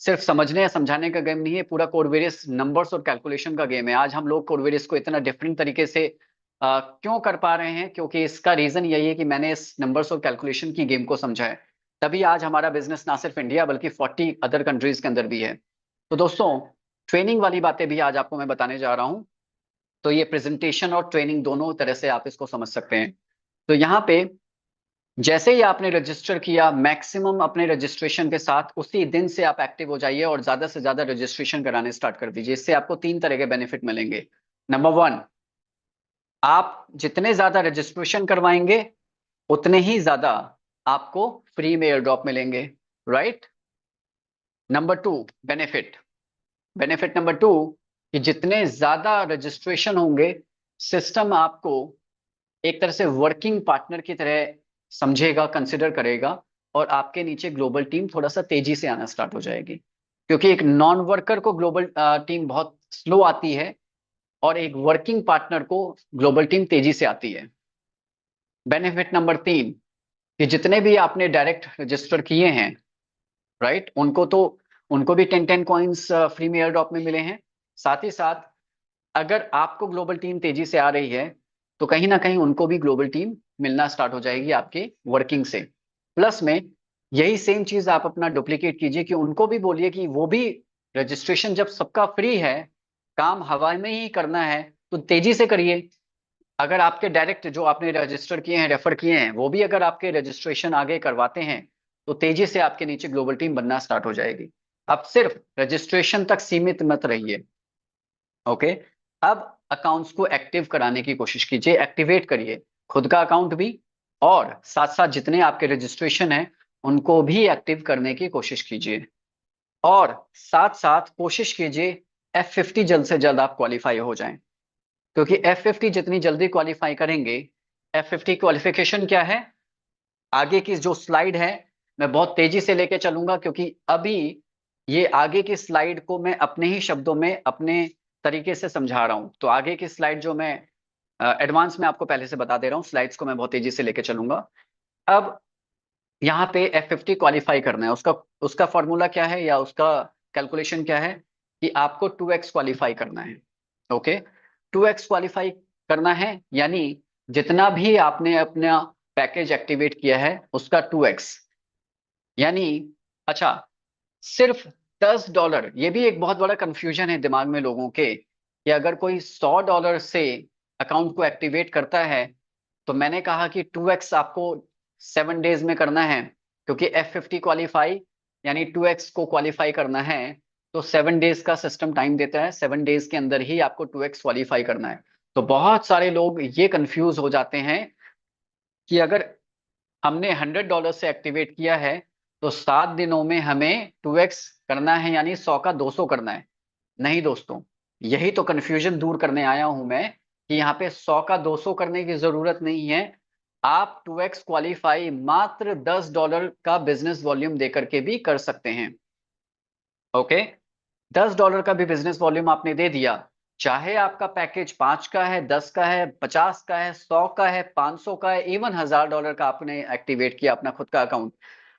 सिर्फ समझने या समझाने का गेम नहीं है, पूरा कोडवेरियस नंबर्स और कैलकुलेशन का गेम है। आज हम लोग कोडवेरियस को इतना डिफरेंट तरीके से क्यों कर पा रहे हैं, क्योंकि इसका रीजन यही है कि मैंने इस नंबर्स और कैलकुलेशन की गेम को समझा है। तभी आज हमारा बिजनेस ना सिर्फ इंडिया बल्कि 40 अदर कंट्रीज के अंदर भी है। तो दोस्तों, ट्रेनिंग वाली बातें भी आज आपको मैं बताने जा रहा हूँ। तो ये प्रेजेंटेशन और ट्रेनिंग दोनों तरह से आप इसको समझ सकते हैं। तो यहाँ पे जैसे ही आपने रजिस्टर किया, मैक्सिमम अपने रजिस्ट्रेशन के साथ उसी दिन से आप एक्टिव हो जाइए और ज्यादा से ज्यादा रजिस्ट्रेशन कराने स्टार्ट कर दीजिए। इससे आपको 3 तरह के बेनिफिट मिलेंगे। नंबर 1, आप जितने ज्यादा रजिस्ट्रेशन करवाएंगे उतने ही ज्यादा आपको फ्री में एयर ड्रॉप मिलेंगे, right. Number 2 benefit, benefit number 2 कि जितने ज्यादा रजिस्ट्रेशन होंगे सिस्टम आपको एक तरह से वर्किंग पार्टनर की तरह समझेगा, कंसिडर करेगा और आपके नीचे ग्लोबल टीम थोड़ा सा तेजी से आना स्टार्ट हो जाएगी। क्योंकि एक नॉन वर्कर को ग्लोबल टीम बहुत स्लो आती है और एक वर्किंग पार्टनर को ग्लोबल टीम तेजी से आती है। बेनिफिट नंबर 3 कि जितने भी आपने डायरेक्ट रजिस्टर किए हैं, राइट, उनको भी 10 कॉइन्स फ्री में एयर ड्रॉप में मिले हैं। साथ ही साथ अगर आपको ग्लोबल टीम तेजी से आ रही है तो कहीं ना कहीं उनको भी ग्लोबल टीम मिलना स्टार्ट हो जाएगी आपके वर्किंग से। प्लस में यही सेम चीज आप अपना डुप्लीकेट कीजिए कि उनको भी बोलिए कि वो भी रजिस्ट्रेशन जब सबका फ्री है, काम हवा में ही करना है तो तेजी से करिए। अगर आपके डायरेक्ट जो आपने रजिस्टर किए हैं, रेफर किए हैं, वो भी अगर आपके रजिस्ट्रेशन आगे करवाते हैं तो तेजी से आपके नीचे ग्लोबल टीम बनना स्टार्ट हो जाएगी। अब सिर्फ रजिस्ट्रेशन तक सीमित मत रहिए। ओके, अब अकाउंट्स को एक्टिव कराने की कोशिश कीजिए, एक्टिवेट करिए खुद का अकाउंट भी और साथ साथ जितने आपके रजिस्ट्रेशन हैं उनको भी एक्टिव करने की कोशिश कीजिए। और साथ साथ कोशिश कीजिए F50 जल्द से जल्द आप क्वालिफाई हो जाएं, क्योंकि F50 जितनी जल्दी क्वालिफाई करेंगे, F50 क्वालिफिकेशन क्या है, आगे की जो स्लाइड है मैं बहुत तेजी से लेके चलूंगा, क्योंकि अभी ये आगे की स्लाइड को मैं अपने ही शब्दों में अपने तरीके से समझा रहा हूं। तो आगे की स्लाइड जो मैं एडवांस में आपको पहले से बता दे रहा हूँ, स्लाइड्स को मैं बहुत तेजी से लेके चलूंगा। अब यहाँ पे F50 क्वालिफाई करना है, उसका उसका फॉर्मूला क्या है या उसका कैलकुलेशन क्या है कि आपको 2x क्वालिफाई करना है। ओके, 2x क्वालिफाई करना है यानी जितना भी आपने अपना पैकेज एक्टिवेट किया है उसका 2x, यानी अच्छा सिर्फ $10। ये भी एक बहुत बड़ा कंफ्यूजन है दिमाग में लोगों के कि अगर कोई $100 से अकाउंट को एक्टिवेट करता है तो मैंने कहा कि 2x आपको 7 डेज में करना है, क्योंकि F50 क्वालिफाई यानी 2x को क्वालिफाई करना है तो 7 डेज का सिस्टम टाइम देता है। 7 डेज के अंदर ही आपको 2x क्वालिफाई करना है। तो बहुत सारे लोग ये कंफ्यूज हो जाते हैं कि अगर हमने $100 से एक्टिवेट किया है तो 7 दिनों में हमें 2x करना है, यानी 100 का 200 करना है। नहीं दोस्तों, यही तो कंफ्यूजन दूर करने आया हूं मैं कि यहाँ पे 100 का 200 करने की जरूरत नहीं है। आप 2x क्वालिफाई मात्र $10 का बिजनेस वॉल्यूम देकर के भी कर सकते हैं। ओके, $10 का भी बिजनेस वॉल्यूम आपने दे दिया, चाहे आपका पैकेज 5 का है, 10 का है, 50 का है, 100 का है, 500 का है, इवन $1000 का आपने एक्टिवेट किया अपना खुद का अकाउंट,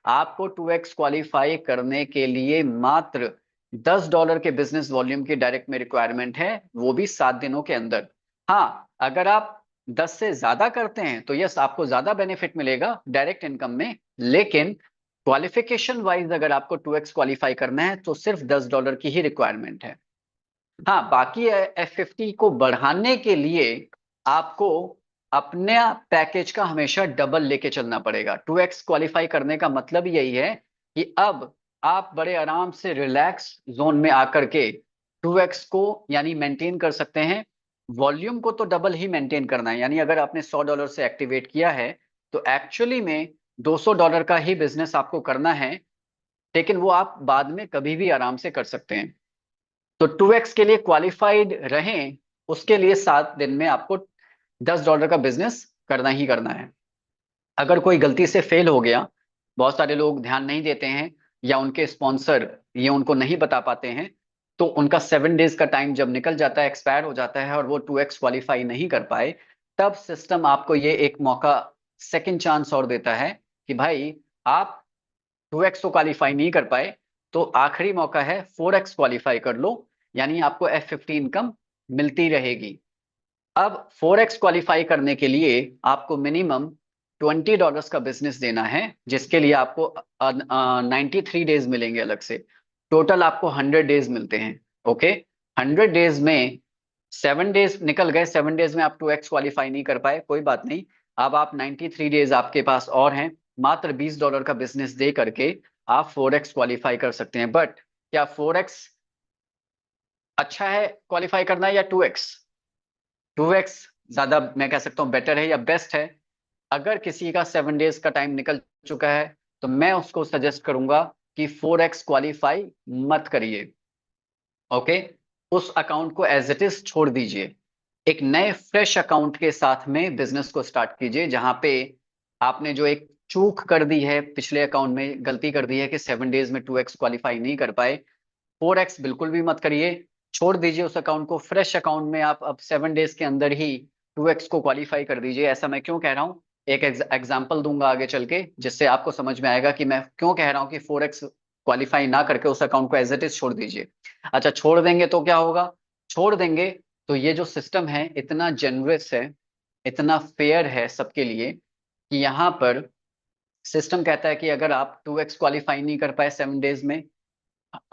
आपको 2x क्वालिफाई करने के लिए मात्र $10 के बिजनेस वॉल्यूम की डायरेक्ट में रिक्वायरमेंट है, वो भी 7 दिनों के अंदर। हाँ, अगर आप 10 से ज्यादा करते हैं तो यस आपको ज्यादा बेनिफिट मिलेगा डायरेक्ट इनकम में, लेकिन क्वालिफिकेशन वाइज अगर आपको 2x क्वालिफाई करना है तो सिर्फ $10 की ही रिक्वायरमेंट है। हाँ, बाकी F50 को बढ़ाने के लिए आपको अपने पैकेज का हमेशा डबल लेके चलना पड़ेगा। 2x क्वालिफाई करने का मतलब यही है कि अब आप बड़े आराम से रिलैक्स जोन में आकर के 2x को यानी मेंटेन कर सकते हैं। वॉल्यूम को तो डबल ही मेंटेन करना है, यानी अगर आपने $100 से एक्टिवेट किया है तो एक्चुअली में $200 का ही बिजनेस आपको करना है। लेकिन वो आप बाद में कभी भी आराम से कर सकते हैं। तो 2x के लिए क्वालिफाइड रहें, उसके लिए 7 दिन में आपको $10 का बिजनेस करना ही करना है। अगर कोई गलती से फेल हो गया, बहुत सारे लोग ध्यान नहीं देते हैं या उनके स्पॉन्सर ये उनको नहीं बता पाते हैं, तो उनका 7 डेज का टाइम जब निकल जाता है, एक्सपायर हो जाता है और वो 2x क्वालिफाई नहीं कर पाए, तब सिस्टम आपको ये एक मौका, सेकंड चांस और देता है कि भाई आप 2x तो क्वालिफाई नहीं कर पाए, तो आखिरी मौका है 4x क्वालिफाई कर लो, यानी आपको F50 इनकम मिलती रहेगी। अब 4x क्वालिफाई करने के लिए आपको मिनिमम $20 का बिजनेस देना है, जिसके लिए आपको 93 डेज मिलेंगे अलग से। टोटल आपको 100 डेज मिलते हैं। ओके, 100 डेज में 7 डेज निकल गए, 7 डेज में आप 2x क्वालिफाई नहीं कर पाए, कोई बात नहीं। अब आप 93 डेज आपके पास और हैं, मात्र $20 का बिजनेस दे करके आप 4x क्वालिफाई कर सकते हैं। बट क्या 4x अच्छा है क्वालिफाई करना या 2x? 2x ज्यादा मैं कह सकता हूं बेटर है या बेस्ट है। अगर किसी का 7 डेज का टाइम निकल चुका है, तो मैं उसको सजेस्ट करूंगा कि 4x क्वालिफाई मत करिए। ओके, उस अकाउंट को एज इट इज छोड़ दीजिए, एक नए फ्रेश अकाउंट के साथ में बिजनेस को स्टार्ट कीजिए, जहां पे आपने जो एक चूक कर दी है, पिछले अकाउंट में गलती कर दी है कि 7 डेज में 2x क्वालिफाई नहीं कर पाए, 4x बिल्कुल भी मत करिए, छोड़ दीजिए उस अकाउंट को। फ्रेश अकाउंट में आप अब 7 डेज के अंदर ही 2x को क्वालिफाई कर दीजिए। ऐसा मैं क्यों कह रहा हूँ, एक एग्जाम्पल दूंगा आगे चल के, जिससे आपको समझ में आएगा कि मैं क्यों कह रहा हूँ कि 4x क्वालिफाई ना करके उस अकाउंट को एज इट इज छोड़ दीजिए। अच्छा, छोड़ देंगे तो क्या होगा? छोड़ देंगे तो ये जो सिस्टम है इतना जेनरस है, इतना फेयर है सबके लिए, कि यहाँ पर सिस्टम कहता है कि अगर आप 2x क्वालिफाई नहीं कर पाए 7 डेज में,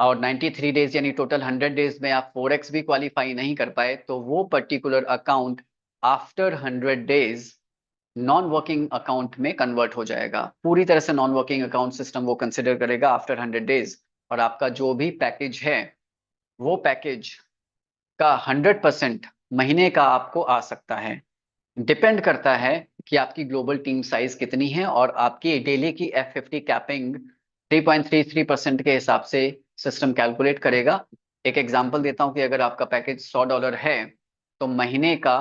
और 93 डेज यानी टोटल 100 डेज में आप 4x भी क्वालिफाई नहीं कर पाए, तो वो particular account after 100 days non working account में कन्वर्ट हो जाएगा। पूरी तरह से नॉन वर्किंग अकाउंट सिस्टम वो कंसिडर करेगा आफ्टर 100 डेज, और आपका जो भी पैकेज है, वो पैकेज का 100% महीने का आपको आ सकता है। डिपेंड करता है कि आपकी ग्लोबल टीम साइज कितनी है, और आपकी डेली की F50 कैपिंग 3.33% के हिसाब से सिस्टम कैलकुलेट करेगा। एक एग्जांपल देता हूं कि अगर आपका पैकेज $100 है, तो महीने का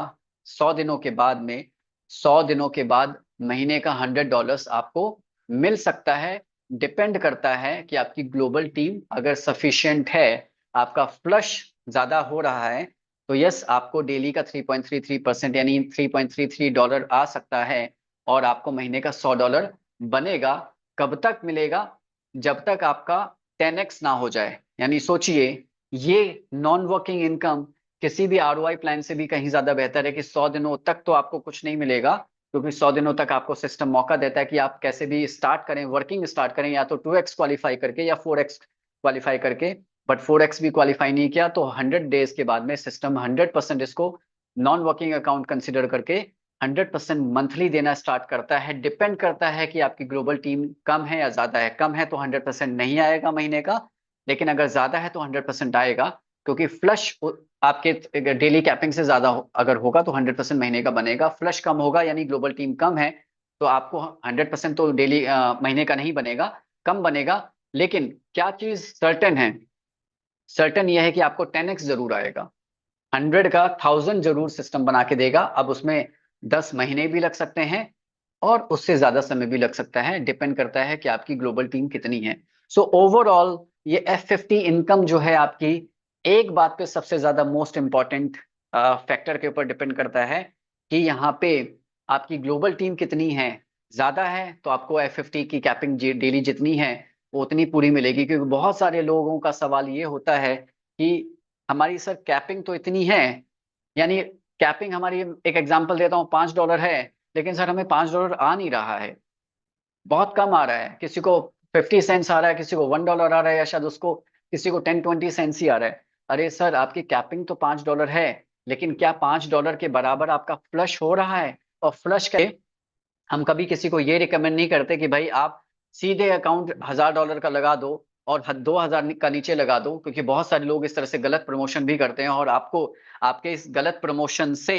100 दिनों के बाद में, 100 दिनों के बाद महीने का $100 आपको मिल सकता है। डिपेंड करता है कि आपकी ग्लोबल टीम अगर सफिशिएंट है, आपका फ्लश ज्यादा हो रहा है, तो यस, आपको डेली का 3.33% यानी $3.33 आ सकता है, और आपको महीने का $100 बनेगा। कब तक मिलेगा? जब तक आपका 10x ना हो जाए। यानी सोचिए, ये नॉन वर्किंग इनकम किसी भी ROI प्लान से भी कहीं ज्यादा बेहतर है कि 100 दिनों तक तो आपको कुछ नहीं मिलेगा, क्योंकि 100 दिनों तक आपको सिस्टम मौका देता है कि आप कैसे भी स्टार्ट करें, वर्किंग स्टार्ट करें, या तो 2x क्वालिफाई करके या 4x क्वालिफाई करके। बट 4x भी क्वालिफाई नहीं किया, तो 100 डेज के बाद में सिस्टम 100% इसको नॉन वर्किंग अकाउंट कंसिडर करके 100% मंथली देना स्टार्ट करता है। डिपेंड करता है कि आपकी ग्लोबल टीम कम है या ज्यादा है। कम है तो 100% नहीं आएगा महीने का, लेकिन अगर ज्यादा है तो 100% आएगा, क्योंकि फ्लश आपके डेली कैपिंग से ज्यादा अगर होगा तो 100% महीने का बनेगा। फ्लश कम होगा यानी ग्लोबल टीम कम है, तो आपको 100% तो डेली महीने का नहीं बनेगा, कम बनेगा। लेकिन क्या चीज सर्टेन है? सर्टेन यह है कि आपको 10x जरूर आएगा, 100 का 1000 जरूर सिस्टम बना के देगा। अब उसमें 10 महीने भी लग सकते हैं और उससे ज्यादा समय भी लग सकता है, डिपेंड करता है कि आपकी ग्लोबल टीम कितनी है। सो ओवरऑल ये F50 इनकम जो है आपकी, एक बात पे सबसे ज्यादा मोस्ट इंपॉर्टेंट फैक्टर के ऊपर डिपेंड करता है कि यहाँ पे आपकी ग्लोबल टीम कितनी है। ज्यादा है तो आपको F50 की कैपिंग डेली जितनी है वो उतनी पूरी मिलेगी, क्योंकि बहुत सारे लोगों का सवाल ये होता है कि हमारी सर कैपिंग तो इतनी है, यानी कैपिंग हमारी, एक एग्जांपल देता हूँ, $5 है, लेकिन सर हमें $5 आ नहीं रहा है, बहुत कम आ रहा है। किसी को 50 सेंट्स आ रहा है, किसी को $1 आ रहा है, या शायद उसको किसी को 10-20 सेंट्स ही आ रहा है। अरे सर, आपकी कैपिंग तो $5 है, लेकिन क्या $5 के बराबर आपका फ्लश हो रहा है? और फ्लश का हम कभी किसी को ये रिकमेंड नहीं करते कि भाई आप सीधे अकाउंट $1000 का लगा दो और 2000 का नीचे लगा दो, क्योंकि बहुत सारे लोग इस तरह से गलत प्रमोशन भी करते हैं, और आपको आपके इस गलत प्रमोशन से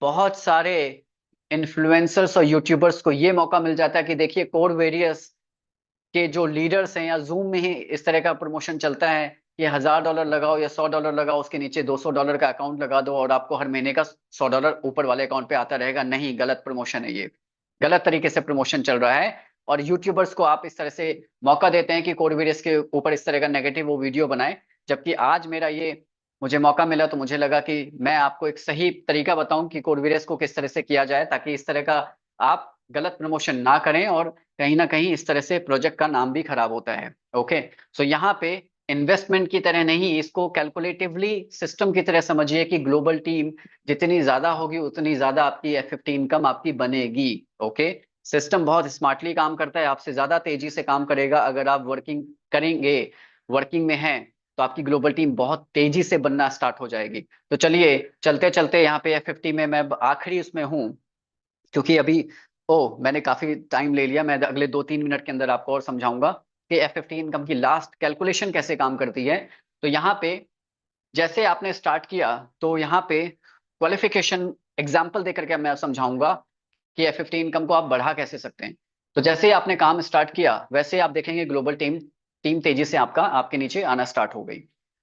बहुत सारे इन्फ्लुएंसर्स और यूट्यूबर्स को ये मौका मिल जाता है कि देखिए कोड वेरियस के जो लीडर्स हैं, या जूम में ही इस तरह का प्रमोशन चलता है कि $1000 लगाओ या $100 लगाओ, उसके नीचे $200 का अकाउंट लगा दो और आपको हर महीने का $100 ऊपर वाले अकाउंट पे आता रहेगा। नहीं, गलत प्रमोशन है ये, गलत तरीके से प्रमोशन चल रहा है। और यूट्यूबर्स को आप इस तरह से मौका देते हैं कि कोरोनावायरस के ऊपर इस तरह का नेगेटिव वो वीडियो बनाए, जबकि आज मेरा ये मुझे मौका मिला तो मुझे लगा कि मैं आपको एक सही तरीका बताऊं कि कोरोनावायरस को किस तरह से किया जाए, ताकि इस तरह का आप गलत प्रमोशन ना करें और कहीं ना कहीं इस तरह से प्रोजेक्ट का नाम भी खराब होता है। ओके, सो यहाँ पे इन्वेस्टमेंट की तरह नहीं, इसको कैलकुलेटिवली सिस्टम की तरह समझिए कि ग्लोबल टीम जितनी ज्यादा होगी उतनी ज्यादा आपकी F50 इनकम आपकी बनेगी। ओके, सिस्टम बहुत स्मार्टली काम करता है, आपसे ज्यादा तेजी से काम करेगा। अगर आप वर्किंग करेंगे, वर्किंग में हैं, तो आपकी ग्लोबल टीम बहुत तेजी से बनना स्टार्ट हो जाएगी। तो चलिए चलते चलते यहाँ पे F50 में मैं आखिरी उसमें हूँ, क्योंकि अभी मैंने काफी टाइम ले लिया। मैं अगले 2-3 मिनट के अंदर आपको और समझाऊंगा कि F50 इनकम की लास्ट कैलकुलेशन कैसे काम करती है। तो यहाँ पे जैसे आपने स्टार्ट किया, तो यहाँ पे क्वालिफिकेशन एग्जाम्पल देकर के मैं समझाऊंगा कि F50 इनकम को आप बढ़ा कैसे सकते हैं। तो जैसे ही आपने काम स्टार्ट किया, वैसे आप देखेंगे ग्लोबल टीम टीम तेजी से आपके नीचे आना स्टार्ट हो गई।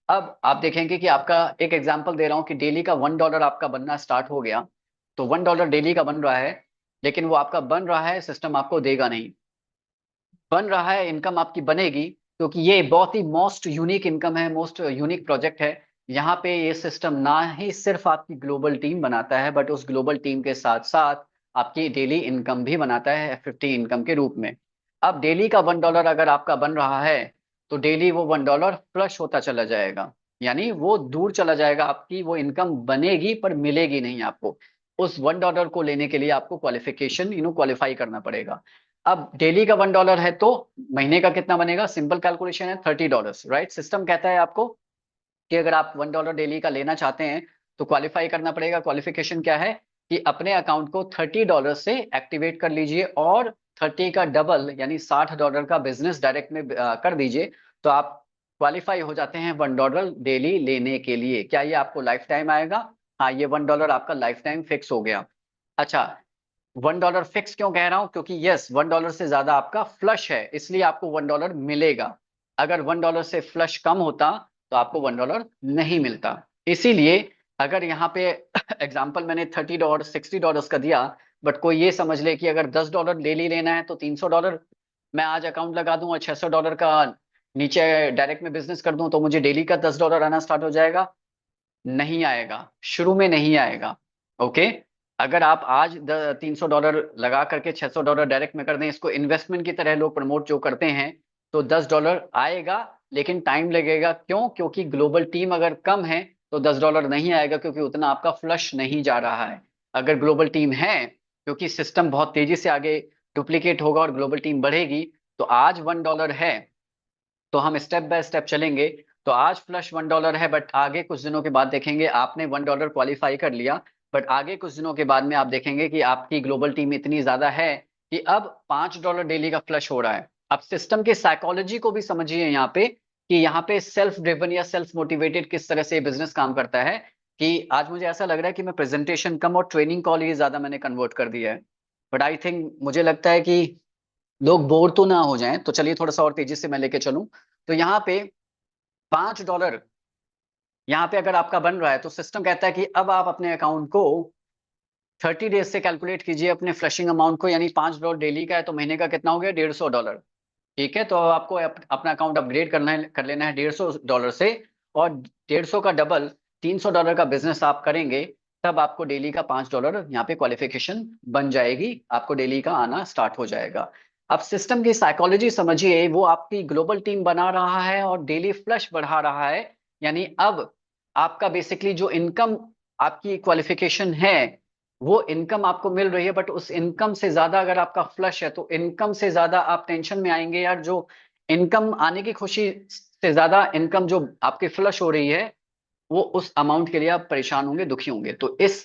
अब आप देखेंगे कि आपका एक एग्जाम्पल दे रहा हूं कि डेली का $1 आपका बनना स्टार्ट हो गया। तो $1 डेली का बन रहा है, लेकिन वो आपका बन रहा है, सिस्टम आपको देगा नहीं। बन रहा है, इनकम आपकी बनेगी, क्योंकि ये बहुत ही मोस्ट यूनिक इनकम है, मोस्ट यूनिक प्रोजेक्ट है। यहाँ पे ये सिस्टम ना ही सिर्फ आपकी ग्लोबल टीम बनाता है, बट उस ग्लोबल टीम के साथ साथ आपकी डेली इनकम भी बनाता है F50 इनकम के रूप में। अब डेली का $1 अगर आपका बन रहा है, तो डेली वो $1 फ्लश होता चला जाएगा, यानी वो दूर चला जाएगा। आपकी वो इनकम बनेगी पर मिलेगी नहीं आपको। उस $1 को लेने के लिए आपको क्वालिफिकेशन क्वालिफाई करना पड़ेगा। अब डेली का $1 है, तो महीने का कितना बनेगा? सिंपल कैलकुलेशन है, $30, राइट। सिस्टम कहता है आपको कि अगर आप $1 डेली का लेना चाहते हैं तो क्वालिफाई करना पड़ेगा। क्वालिफिकेशन क्या है कि अपने अकाउंट को $30 से एक्टिवेट कर लीजिए और 30 का डबल यानी $60 का बिजनेस डायरेक्ट में कर दीजिए, तो आप क्वालिफाई हो जाते हैं $1 डेली लेने के लिए। क्या ये आपको लाइफ टाइम आएगा? हाँ, ये $1 आपका लाइफ टाइम फिक्स हो गया। अच्छा, $1 फिक्स क्यों कह रहा हूं? क्योंकि यस, $1 से ज्यादा आपका फ्लश है, इसलिए आपको $1 मिलेगा। अगर $1 से फ्लश कम होता तो आपको $1 नहीं मिलता। इसीलिए अगर यहाँ पे एग्जांपल मैंने $30 $60 का दिया, बट कोई ये समझ ले कि अगर $10 डेली लेना है तो $300 मैं आज अकाउंट लगा दूं और $600 का नीचे डायरेक्ट में बिजनेस कर दूं, तो मुझे डेली का $10 आना स्टार्ट हो जाएगा? नहीं आएगा, शुरू में नहीं आएगा। ओके, अगर आप आज $300 लगा करके $600 डायरेक्ट में कर दें, इसको इन्वेस्टमेंट की तरह लोग प्रमोट जो करते हैं, तो $10 आएगा, लेकिन टाइम लगेगा। क्यों? क्योंकि ग्लोबल टीम अगर कम है तो $10 नहीं आएगा, क्योंकि उतना आपका फ्लश नहीं जा रहा है। अगर ग्लोबल टीम है, क्योंकि सिस्टम बहुत तेजी से आगे डुप्लीकेट होगा और ग्लोबल टीम बढ़ेगी, तो आज $1 है, तो हम स्टेप बाय स्टेप चलेंगे। तो आज फ्लश $1 है, बट आगे कुछ दिनों के बाद देखेंगे आपने $1 क्वालिफाई कर लिया, बट आगे कुछ दिनों के बाद में आप देखेंगे कि आपकी ग्लोबल टीम इतनी ज्यादा है कि अब $5 डेली का फ्लश हो रहा है। अब सिस्टम के साइकोलॉजी को भी समझिए यहाँ पे, कि यहाँ पे सेल्फ ड्रिवन या सेल्फ मोटिवेटेड किस तरह से बिजनेस काम करता है। कि आज मुझे ऐसा लग रहा है कि मैं प्रेजेंटेशन कम और ट्रेनिंग कॉल ये ज्यादा मैंने कन्वर्ट कर दिया है, बट आई थिंक मुझे लगता है कि लोग बोर तो ना हो जाएं, तो चलिए थोड़ा सा और तेजी से मैं लेके चलूं। तो यहाँ पे $5 यहाँ पे अगर आपका बन रहा है, तो सिस्टम कहता है कि अब आप अपने अकाउंट को 30 डेज से कैलकुलेट कीजिए अपने फ्लशिंग अमाउंट को, यानी $5 डेली का है तो महीने का कितना हो गया? $150। ठीक है, तो आपको अपना अकाउंट अपग्रेड कर लेना है $150 से, और 150 का डबल $300 का बिजनेस आप करेंगे, तब आपको डेली का $5 यहाँ पे क्वालिफिकेशन बन जाएगी, आपको डेली का आना स्टार्ट हो जाएगा। अब सिस्टम की साइकोलॉजी समझिए, वो आपकी ग्लोबल टीम बना रहा है और डेली फ्लश बढ़ा रहा है, यानी अब आपका बेसिकली जो इनकम आपकी क्वालिफिकेशन है, वो इनकम आपको मिल रही है, बट उस इनकम से ज्यादा अगर आपका फ्लश है, तो इनकम से ज्यादा आप टेंशन में आएंगे यार। जो इनकम आने की खुशी से ज्यादा इनकम जो आपके फ्लश हो रही है, वो उस अमाउंट के लिए आप परेशान होंगे, दुखी होंगे। तो इस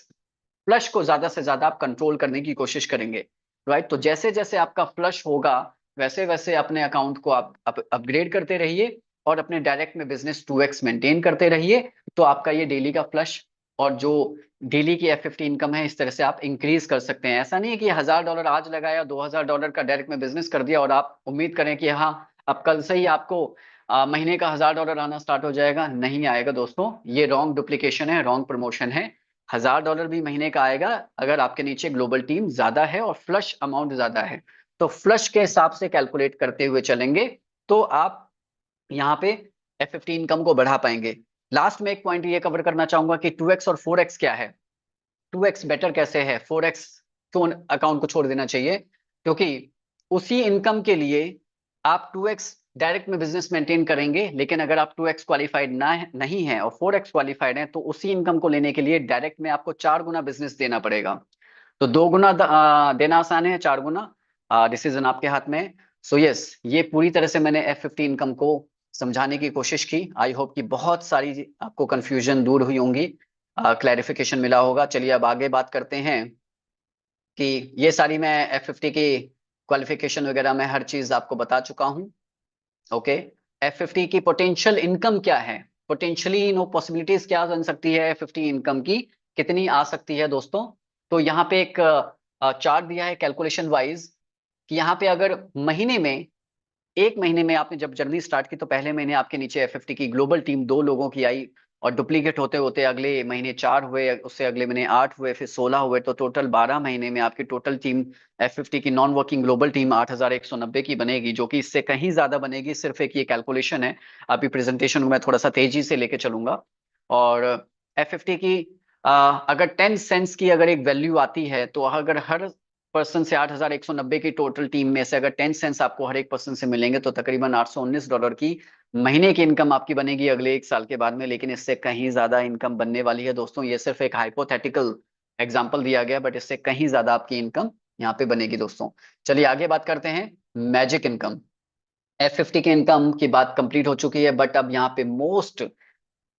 फ्लश को ज्यादा से ज्यादा आप कंट्रोल करने की कोशिश करेंगे, राइट। तो जैसे जैसे आपका फ्लश होगा, वैसे वैसे अपने अकाउंट को आप अपग्रेड करते रहिए और अपने डायरेक्ट में बिजनेस 2x मेंटेन करते रहिए, तो आपका ये डेली का फ्लश और जो डेली की F50 इनकम है इस तरह से आप इंक्रीज कर सकते हैं। ऐसा नहीं है कि $1000 आज लगाया, $2000 का डायरेक्ट में बिजनेस कर दिया और आप उम्मीद करें कि हाँ अब कल से ही आपको महीने का $1000 आना स्टार्ट हो जाएगा। नहीं आएगा दोस्तों, ये रॉन्ग डुप्लीकेशन है, रॉन्ग प्रमोशन है। $1000 भी महीने का आएगा अगर आपके नीचे ग्लोबल टीम ज्यादा है और फ्लश अमाउंट ज्यादा है। तो फ्लश के हिसाब से कैलकुलेट करते हुए चलेंगे तो आप यहाँ पे F50 इनकम को बढ़ा पाएंगे। लास्ट में एक पॉइंट ये कवर करना चाहूंगा कि 2x और 4x क्या है। 2x बेटर कैसे है, 4x क्यों अकाउंट को छोड़ देना चाहिए, क्योंकि उसी इनकम के लिए आप 2x डायरेक्ट में बिजनेस मेंटेन करेंगे, लेकिन अगर आप 2x क्वालिफाइड ना नहीं है और 4x क्वालिफाइड है तो उसी इनकम को लेने के लिए डायरेक्ट में आपको 4 गुना बिजनेस देना पड़ेगा। तो 2 गुना देना आसान है, 4 गुना डिसीजन आपके हाथ में है। सो यस, ये पूरी तरह से मैंने F50 इनकम को समझाने की कोशिश की। आई होप कि बहुत सारी आपको कंफ्यूजन दूर हुई होंगी, क्लैरिफिकेशन मिला होगा। चलिए अब आगे बात करते हैं कि ये सारी मैं F50 की क्वालिफिकेशन वगैरह में हर चीज आपको बता चुका हूँ। ओके, F50 की पोटेंशियल इनकम क्या है, पोटेंशियली नो पॉसिबिलिटीज क्या बन सकती है F50 इनकम की, कितनी आ सकती है दोस्तों। तो यहाँ पे एक चार्ट दिया है कैलकुलेशन वाइज कि यहाँ पे अगर महीने में, एक महीने में आपने जब जर्नी स्टार्ट की तो पहले महीने आपके नीचे F50 की ग्लोबल टीम 2 लोगों की आई और डुप्लीकेट होते होते अगले महीने 4 हुए, उससे अगले महीने 8 हुए, फिर 16 हुए, तो टोटल 12 महीने में आपकी टोटल टीम F50 की नॉन वर्किंग ग्लोबल टीम 8190 की बनेगी, जो कि इससे कहीं ज्यादा बनेगी। सिर्फ एक ये कैलकुलेशन है, अभी प्रेजेंटेशन को मैं थोड़ा सा तेजी से लेके चलूंगा। और F50 की अगर 10 सेंट्स की अगर एक वैल्यू आती है तो अगर हर पर्सन से 8190 की टोटल टीम में से अगर 10 सेंट्स आपको हर एक पर्सन से मिलेंगे तो तकरीबन $819 की महीने की इनकम आपकी बनेगी अगले 1 साल के बाद में। लेकिन इससे कहीं ज्यादा इनकम बनने वाली है दोस्तों, ये सिर्फ एक हाइपोथेटिकल एग्जांपल दिया गया, बट इससे कहीं ज्यादा आपकी इनकम यहाँ पे बनेगी दोस्तों। चलिए आगे बात करते हैं मैजिक इनकम। F50 की इनकम की बात कंप्लीट हो चुकी है, बट अब यहाँ पे मोस्ट,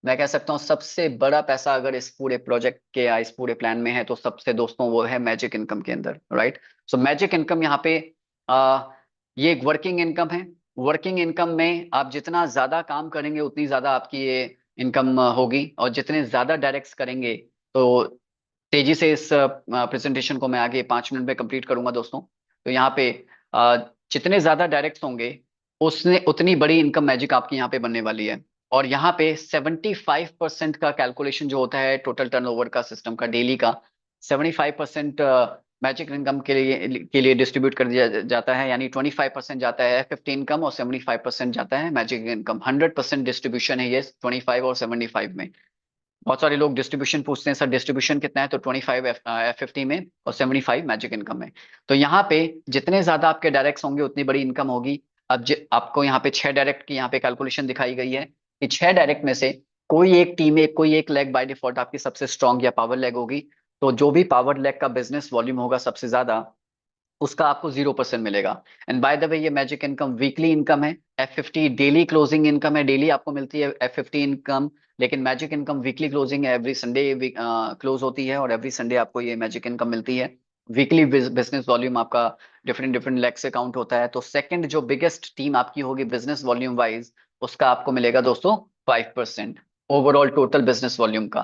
मैं कह सकता हूँ सबसे बड़ा पैसा अगर इस पूरे प्रोजेक्ट के या इस पूरे प्लान में है तो सबसे दोस्तों वो है मैजिक इनकम के अंदर, राइट। सो मैजिक इनकम यहाँ पे ये एक वर्किंग इनकम है। वर्किंग इनकम में आप जितना ज्यादा काम करेंगे उतनी ज्यादा आपकी ये इनकम होगी, और जितने ज्यादा डायरेक्ट्स करेंगे तो तेजी से इस प्रेजेंटेशन को मैं आगे 5 मिनट में कंप्लीट करूंगा दोस्तों। तो यहाँ पे जितने ज्यादा डायरेक्ट्स होंगे उसने उतनी बड़ी इनकम मैजिक आपकी यहाँ पे बनने वाली है। और यहाँ पे 75% का कैलकुलेशन जो होता है टोटल टर्नओवर का सिस्टम का डेली का, 75% मैजिक इनकम के लिए डिस्ट्रीब्यूट कर दिया जाता है, यानी 25% जाता है F50 इनकम और 75% जाता है मैजिक इनकम। 100% डिस्ट्रीब्यूशन है ये 25 और 75 में। बहुत सारे लोग डिस्ट्रीब्यूशन पूछते हैं, सर डिस्ट्रीब्यूशन कितना है, तो 25 F50 में और 75 मैजिक इनकम में। तो यहाँ पे जितने ज्यादा आपके डायरेक्ट्स होंगे उतनी बड़ी इनकम होगी। अब आपको यहाँ पे 6 डायरेक्ट की यहाँ पे कैलकुलेशन दिखाई गई है कि 6 डायरेक्ट में से कोई एक टीम, एक कोई एक लेग बाय डिफॉल्ट आपकी सबसे स्ट्रांग या पावर लेग होगी। तो जो भी पावर लेग का बिजनेस वॉल्यूम होगा सबसे ज्यादा, उसका आपको 0% मिलेगा। एंड बाय द वे ये मैजिक इनकम वीकली इनकम है, F50 डेली क्लोजिंग इनकम है, डेली आपको मिलती है F50 इनकम। लेकिन मैजिक इनकम वीकली क्लोजिंग है, एवरी संडे क्लोज होती है और एवरी संडे आपको ये मैजिक इनकम मिलती है। वीकली बिजनेस वॉल्यूम आपका डिफरेंट डिफरेंट लेग से काउंट होता है। तो सेकंड जो बिगेस्ट टीम आपकी होगी बिजनेस वॉल्यूम वाइज, उसका आपको मिलेगा दोस्तों 5% ओवरऑल टोटल बिजनेस वॉल्यूम का।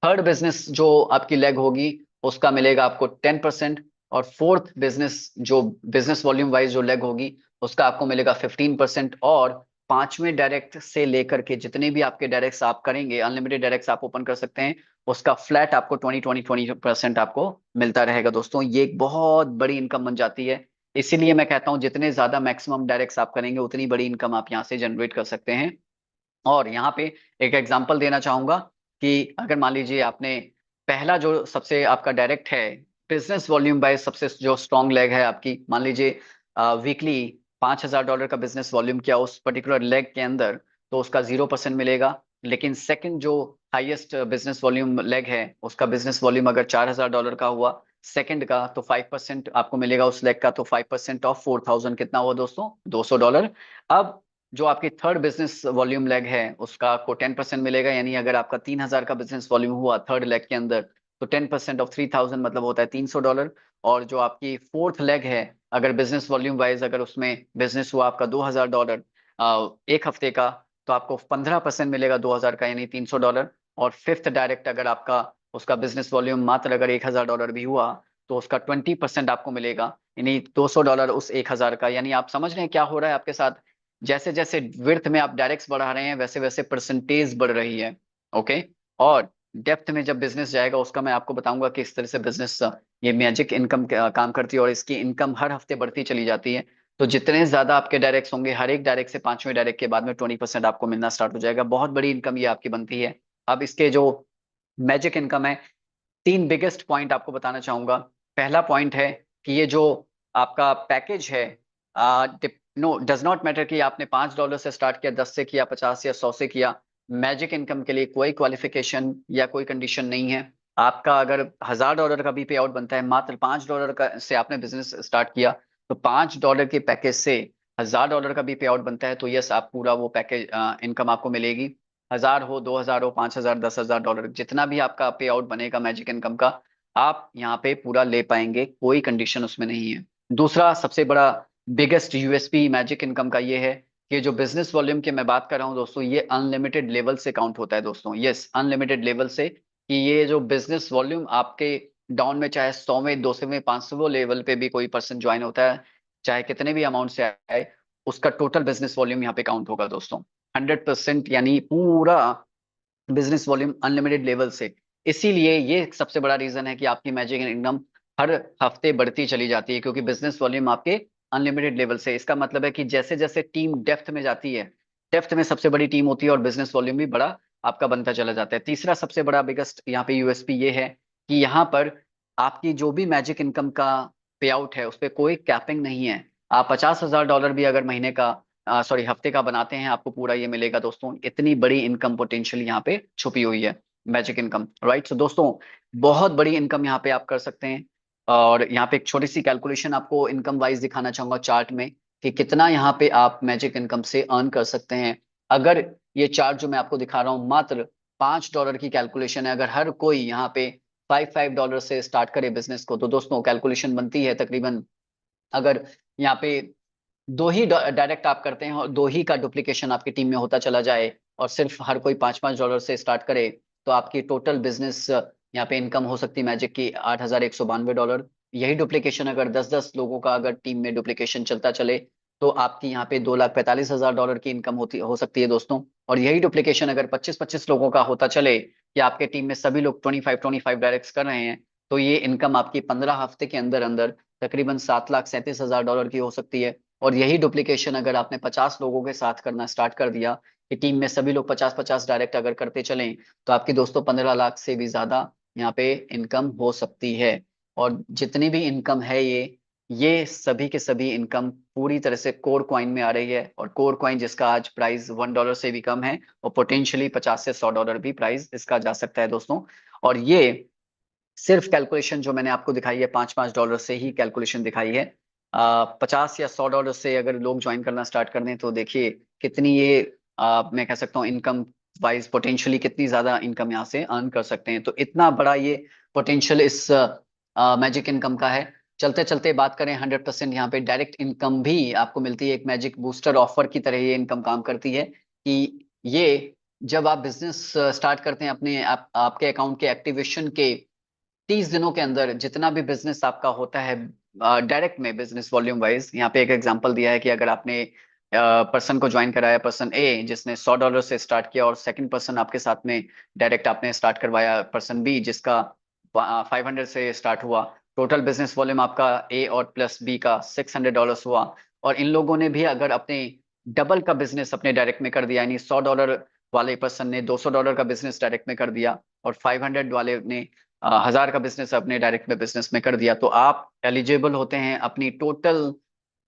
थर्ड बिजनेस जो आपकी लेग होगी उसका मिलेगा आपको 10%। और फोर्थ बिजनेस जो बिजनेस वॉल्यूम वाइज जो लेग होगी उसका आपको मिलेगा 15%। और पांचवें डायरेक्ट से लेकर के जितने भी आपके डायरेक्ट्स आप करेंगे, अनलिमिटेड डायरेक्ट्स आप ओपन कर सकते हैं, उसका फ्लैट आपको 20% आपको मिलता रहेगा दोस्तों। ये एक बहुत बड़ी इनकम बन जाती है। इसीलिए मैं कहता हूं जितने ज्यादा मैक्सिमम डायरेक्ट्स आप करेंगे उतनी बड़ी इनकम आप यहाँ से जनरेट कर सकते हैं। और यहाँ पे एक एग्जांपल देना चाहूंगा कि अगर मान लीजिए आपने पहला जो सबसे आपका डायरेक्ट है बिजनेस वॉल्यूम बाय सबसे जो स्ट्रॉन्ग लेग है आपकी, मान लीजिए वीकली $5000 का बिजनेस वॉल्यूम किया उस पर्टिकुलर लेग के अंदर, तो उसका 0% मिलेगा। लेकिन सेकंड जो हाईएस्ट बिजनेस वॉल्यूम लेग है उसका बिजनेस वॉल्यूम अगर $4000 का हुआ सेकंड का, तो 5% आपको मिलेगा उस लेग का। तो 5% ऑफ 4000 कितना हुआ दोस्तों, $200। अब जो आपकी थर्ड बिजनेस वॉल्यूम लेग है उसका आपको 10% मिलेगा, यानी अगर आपका 3000 का बिजनेस वॉल्यूम हुआ थर्ड लेग के अंदर, तो 10% ऑफ 3000 मतलब होता है $300। और जो आपकी फोर्थ लेग है, अगर बिजनेस वॉल्यूम वाइज अगर उसमें बिजनेस हुआ आपका $2000 एक हफ्ते का, तो आपको 15% मिलेगा 2000 का, यानी $300। और फिफ्थ डायरेक्ट अगर आपका उसका बिजनेस वॉल्यूम मात्र अगर $1,000 भी हुआ तो उसका 20% आपको मिलेगा, यानी $200 उस 1,000 का। यानी आप समझ रहे हैं क्या हो रहा है आपके साथ, जैसे जैसे विड्थ में आप डायरेक्ट्स बढ़ा रहे हैं वैसे वैसे परसेंटेज बढ़ रही है। ओके, और डेप्थ में जब बिजनेस जाएगा उसका मैं आपको बताऊंगा कि इस तरह से बिजनेस ये मैजिक इनकम काम करती है और इसकी इनकम हर हफ्ते बढ़ती चली जाती है। तो जितने ज्यादा आपके डायरेक्ट्स होंगे, हर एक डायरेक्ट से पांचवें डायरेक्ट के बाद में 20% आपको मिलना स्टार्ट हो जाएगा। बहुत बड़ी इनकम ये आपकी बनती है। अब इसके जो मैजिक इनकम है, तीन बिगेस्ट पॉइंट आपको बताना चाहूंगा। पहला पॉइंट है कि ये जो आपका पैकेज है, नो डज नॉट मैटर कि आपने $5 से स्टार्ट किया, 10 से किया, 50 या 100 से किया। मैजिक इनकम के लिए कोई क्वालिफिकेशन या कोई कंडीशन नहीं है। आपका अगर $1,000 का भी पे आउट बनता है, मात्र $5 का से आपने बिजनेस स्टार्ट किया, तो $5 के पैकेज से $1,000 का भी पे आउट बनता है, तो यस आप पूरा वो पैकेज इनकम आपको मिलेगी। 1,000 हो, 2,000 हो, 5,000, $10,000, जितना भी आपका पे आउट बनेगा मैजिक इनकम का, आप यहाँ पे पूरा ले पाएंगे, कोई कंडीशन उसमें नहीं है। दूसरा सबसे बड़ा बिगेस्ट यूएसपी मैजिक इनकम का ये है कि जो बिजनेस वॉल्यूम की मैं बात कर रहा हूँ दोस्तों, ये अनलिमिटेड लेवल से काउंट होता है दोस्तों। यस, अनलिमिटेड लेवल से, कि ये जो बिजनेस वॉल्यूम आपके डाउन में चाहे 100वें, 200वें, 500वें लेवल पे भी कोई पर्सन ज्वाइन होता है, चाहे कितने भी अमाउंट से आए, उसका टोटल बिजनेस वॉल्यूम यहाँ पे काउंट होगा दोस्तों 100%, यानी पूरा बिजनेस वॉल्यूम अनलिमिटेड लेवल से। इसीलिए ये सबसे बड़ा रीजन है कि आपकी मैजिक इनकम हर हफ्ते बढ़ती चली जाती है, क्योंकि बिजनेस वॉल्यूम आपके अनलिमिटेड लेवल से। इसका मतलब है कि जैसे जैसे टीम डेप्थ में जाती है, डेप्थ में सबसे बड़ी टीम होती है और बिजनेस वॉल्यूम भी बड़ा आपका बनता चला जाता है। तीसरा सबसे बड़ा बिगेस्ट यहाँ पे यूएसपी ये है कि यहाँ पर आपकी जो भी मैजिक इनकम का पे आउट है उस पर कोई कैपिंग नहीं है। आप $50,000 भी अगर महीने का सॉरी हफ्ते का बनाते हैं, आपको पूरा ये मिलेगा दोस्तों। इतनी बड़ी इनकम पोटेंशियल यहाँ पे छुपी हुई है, मैजिक इनकम, राइट। सो दोस्तों, बहुत बड़ी इनकम यहाँ पे आप कर सकते हैं। और यहाँ पे एक छोटी सी कैलकुलेशन आपको इनकम वाइज दिखाना चाहूंगा चार्ट में, कि कितना यहाँ पे आप मैजिक इनकम से अर्न कर सकते हैं। अगर ये चार्ट जो मैं आपको दिखा रहा हूँ मात्र $5 की कैलकुलेशन है, अगर हर कोई यहाँ पे $5 से स्टार्ट करे बिजनेस को, तो दोस्तों कैलकुलेशन बनती है तकरीबन, अगर यहाँ पे दो ही डायरेक्ट आप करते हैं और दो ही का डुप्लीकेशन आपकी टीम में होता चला जाए, और सिर्फ हर कोई $5-5 से स्टार्ट करे, तो आपकी टोटल बिजनेस यहाँ पे इनकम हो सकती है मैजिक की $8,192। यही डुप्लीकेशन अगर 10-10 लोगों का अगर टीम में डुप्लीकेशन चलता चले, तो आपकी यहाँ पे $2,45,000 की इनकम होती हो सकती है दोस्तों। और यही डुप्लीकेशन अगर 25-25 लोगों का होता चले, कि आपके टीम में सभी लोग 25-25 डायरेक्ट कर रहे हैं, तो ये इनकम आपकी 15 हफ्ते के अंदर अंदर तकरीबन $7,37,000 की हो सकती है। और यही डुप्लीकेशन अगर आपने 50 लोगों के साथ करना स्टार्ट कर दिया, कि टीम में सभी लोग 50-50 डायरेक्ट अगर करते चलें, तो आपकी दोस्तों 15 लाख से भी ज्यादा यहाँ पे इनकम हो सकती है। और जितनी भी इनकम है ये सभी के सभी इनकम पूरी तरह से कोर कॉइन में आ रही है। और कोर कॉइन जिसका आज प्राइस $1 से भी कम है, और पोटेंशियली 50 से $100 भी प्राइस इसका जा सकता है दोस्तों। और ये सिर्फ कैलकुलेशन जो मैंने आपको दिखाई है $5-5 से ही कैलकुलेशन दिखाई है। 50 या $100 से अगर लोग ज्वाइन करना स्टार्ट कर दें, तो देखिए कितनी ये मैं कह सकता हूँ इनकम वाइज पोटेंशियली कितनी ज्यादा इनकम यहाँ से अर्न कर सकते हैं। तो इतना बड़ा ये पोटेंशियल इस मैजिक इनकम का है। चलते चलते बात करें 100% यहाँ पे डायरेक्ट इनकम भी आपको मिलती है। एक मैजिक बूस्टर ऑफर की तरह ये इनकम काम करती है, कि ये जब आप बिजनेस स्टार्ट करते हैं अपने आपके अकाउंट के एक्टिवेशन के 30 दिनों के अंदर, जितना भी बिजनेस आपका होता है डायरेक्ट में बिजनेस वॉल्यूम वाइज, यहाँ पे एक एग्जांपल दिया है कि अगर आपने पर्सन को ज्वाइन कराया, पर्सन ए जिसने $100 से स्टार्ट किया, और सेकंड पर्सन आपके साथ में डायरेक्ट आपने स्टार्ट करवाया पर्सन बी जिसका 500 से स्टार्ट हुआ, टोटल बिजनेस वॉल्यूम आपका ए और प्लस बी का $600 हुआ। और इन लोगों ने भी अगर अपने डबल का बिजनेस अपने डायरेक्ट में कर दिया, यानी $100 वाले पर्सन ने $200 का बिजनेस डायरेक्ट में कर दिया, और 500 वाले ने 1,000 का बिजनेस अपने डायरेक्ट में बिजनेस में कर दिया, तो आप एलिजिबल होते हैं अपनी टोटल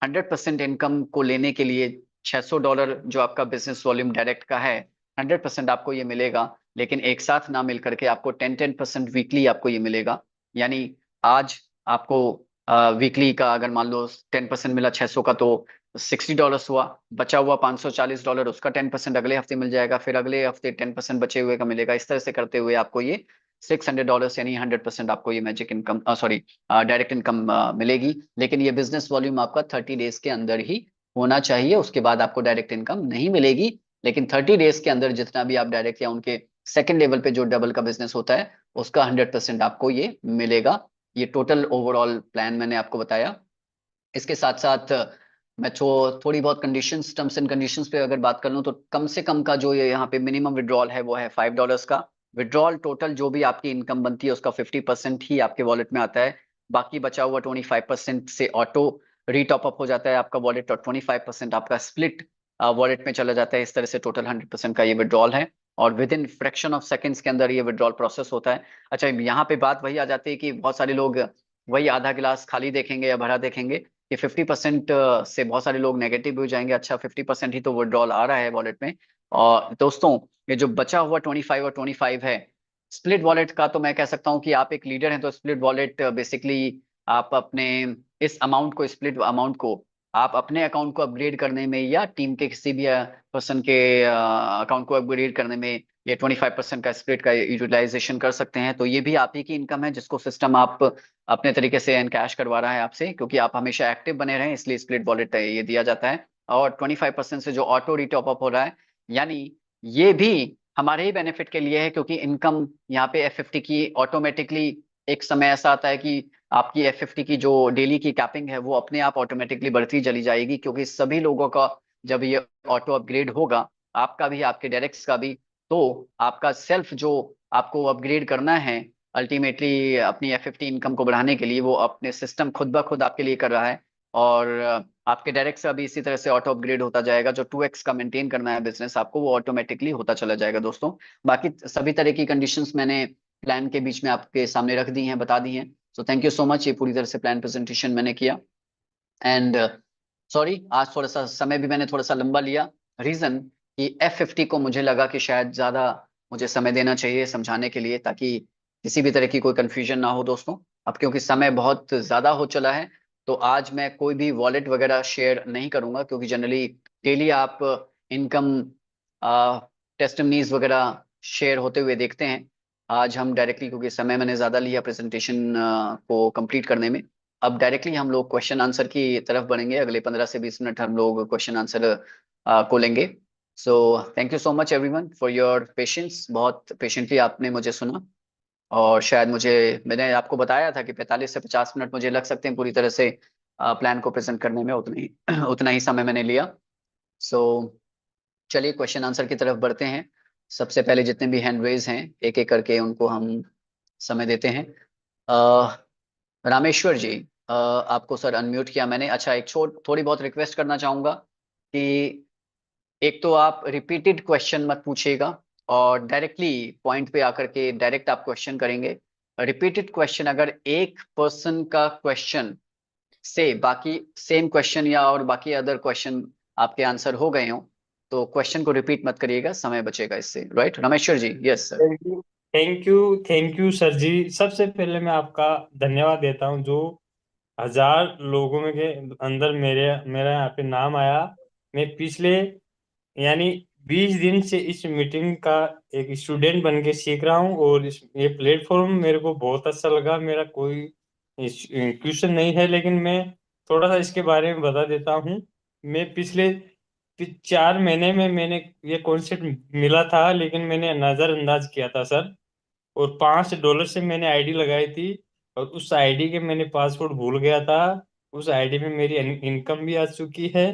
100% इनकम को लेने के लिए। $600 जो आपका बिजनेस वॉल्यूम डायरेक्ट का है, 100% आपको ये मिलेगा, लेकिन एक साथ ना मिल करके आपको 10-10% वीकली आपको ये मिलेगा। यानी आज आपको वीकली का अगर मान लो 10% मिला 600 का, तो $60 हुआ, बचा हुआ $540 उसका 10% अगले हफ्ते मिल जाएगा, फिर अगले हफ्ते 10% बचे हुए का मिलेगा। इस तरह से करते हुए आपको ये $600 यानी 100% आपको ये magic income sorry direct income मिलेगी। लेकिन ये बिजनेस वॉल्यूम आपका 30 डेज के अंदर ही होना चाहिए, उसके बाद आपको डायरेक्ट इनकम नहीं मिलेगी। लेकिन 30 डेज के अंदर जितना भी आप डायरेक्ट या उनके सेकंड लेवल पे जो डबल का बिजनेस होता है उसका 100% आपको ये मिलेगा। ये टोटल ओवरऑल प्लान मैंने आपको बताया। इसके साथ साथ मैं थोड़ी बहुत कंडीशंस, टर्म्स एंड कंडीशंस पे अगर बात कर लूँ तो कम से कम का जो ये यहाँ पे मिनिमम विड्रॉल है वो है $5 का। विड्रॉल टोटल जो भी आपकी इनकम बनती है उसका 50% ही आपके वॉलेट में आता है। बाकी बचा हुआ 25% से ऑटो रीटॉप अप हो जाता है आपका वॉलेट, और 25% आपका स्प्लिट वॉलेट में चला जाता है। इस तरह से टोटल 100% का ये विड्रॉल है, और with in fraction of seconds के अंदर ये विड्रॉल प्रोसेस होता है। अच्छा, यहाँ पे बात वही आ जाती है कि बहुत सारे लोग वही आधा गिलास खाली देखेंगे या भरा देखेंगे कि 50% से बहुत सारे लोग नेगेटिव हो जाएंगे। अच्छा, 50% ही तो विड्रॉल आ रहा है वॉलेट में। और दोस्तों, ये जो बचा हुआ 25 और 25 है स्प्लिट वॉलेट का, तो मैं कह सकता हूँ कि आप एक लीडर हैं तो स्प्लिट वॉलेट बेसिकली आप अपने इस अमाउंट को, स्प्लिट अमाउंट को आप अपने अकाउंट को अपग्रेड करने में या टीम के किसी भी पर्सन के अकाउंट को अपग्रेड करने में ये 25% का स्प्लिट का यूटिलाइजेशन कर सकते हैं। तो ये भी आप ही की इनकम है जिसको सिस्टम आप अपने तरीके से एनकैश करवा रहा है आपसे, क्योंकि आप हमेशा एक्टिव बने रहें इसलिए स्प्लिट वॉलेट ये दिया जाता है। और 25% से जो ऑटो रीटॉप अप हो रहा है, यानी ये भी हमारे ही बेनिफिट के लिए है, क्योंकि इनकम यहाँ पे F50 की ऑटोमेटिकली एक समय ऐसा आता है कि आपकी F50 की जो डेली की कैपिंग है वो अपने आप ऑटोमेटिकली बढ़ती चली जाएगी, क्योंकि सभी लोगों का जब ये ऑटो अपग्रेड होगा, आपका भी, आपके डायरेक्ट्स का भी, तो आपका सेल्फ जो आपको अपग्रेड करना है अल्टीमेटली अपनी F50 इनकम को बढ़ाने के लिए, वो अपने सिस्टम खुद ब खुद आपके लिए कर रहा है। और आपके डायरेक्ट से अभी इसी तरह से ऑटो अपग्रेड होता जाएगा। जो 2x का मेंटेन करना है बिजनेस आपको, वो ऑटोमेटिकली होता चला जाएगा दोस्तों। बाकी सभी तरह की कंडीशंस मैंने प्लान के बीच में आपके सामने रख दी हैं, बता दी हैं। So thank you so much, ये पूरी तरह से प्लान प्रेजेंटेशन मैंने किया। एंड सॉरी, आज थोड़ा सा समय भी मैंने थोड़ा सा लंबा लिया। रीजन कि F50 को मुझे लगा कि शायद ज्यादा मुझे समय देना चाहिए समझाने के लिए, ताकि किसी भी तरह की कोई कंफ्यूजन ना हो दोस्तों। अब क्योंकि समय बहुत ज्यादा हो चला है, तो आज मैं कोई भी वॉलेट वगैरह शेयर नहीं करूंगा, क्योंकि जनरली डेली आप इनकम टेस्टिमनीज वगैरह शेयर होते हुए देखते हैं। आज हम डायरेक्टली, क्योंकि समय मैंने ज्यादा लिया प्रेजेंटेशन को कंप्लीट करने में, अब डायरेक्टली हम लोग क्वेश्चन आंसर की तरफ बढ़ेंगे। अगले 15 से 20 मिनट हम लोग क्वेश्चन आंसर को लेंगे। So thank you so much everyone for your patience. बहुत पेशेंटली आपने मुझे सुना, और शायद मैंने आपको बताया था कि 45 से 50 मिनट मुझे लग सकते हैं पूरी तरह से प्लान को प्रेजेंट करने में, उतना ही उतना ही समय मैंने लिया। सो चलिए क्वेश्चन आंसर की तरफ बढ़ते हैं। सबसे पहले जितने भी हैंड रेज हैं एक एक करके उनको हम समय देते हैं। रामेश्वर जी, आपको सर अनम्यूट किया मैंने। अच्छा, एक थोड़ी बहुत रिक्वेस्ट करना चाहूंगा कि एक तो आप रिपीटेड क्वेश्चन मत पूछिएगा, और डायरेक्टली पॉइंट पे आकर के डायरेक्ट आप क्वेश्चन करेंगे। रिपीटेड क्वेश्चन, अगर एक पर्सन का क्वेश्चन से बाकी सेम क्वेश्चन या और बाकी अदर क्वेश्चन आपके आंसर हो गए हो, तो क्वेश्चन को रिपीट मत करिएगा, समय बचेगा इससे। Right Rameshwar ji? Yes sir. Thank you, thank you sir ji. सबसे पहले मैं आपका धन्यवाद देता हूं जो 1000 लोगों में के अंदर मेरा यहाँ पे नाम आया। मैं पिछले यानी 20 दिन से इस मीटिंग का एक स्टूडेंट बन के सीख रहा हूँ, और ये प्लेटफॉर्म मेरे को बहुत अच्छा लगा। मेरा कोई क्वेश्चन नहीं है, लेकिन मैं थोड़ा सा इसके बारे में बता देता हूँ। मैं पिछले 4 महीने में मैंने ये कॉन्सेप्ट मिला था, लेकिन मैंने नजरअंदाज किया था सर। और $5 से मैंने आईडी लगाई थी, और उस आईडी के मैंने पासवर्ड भूल गया था। उस आईडी में मेरी इनकम भी आ चुकी है,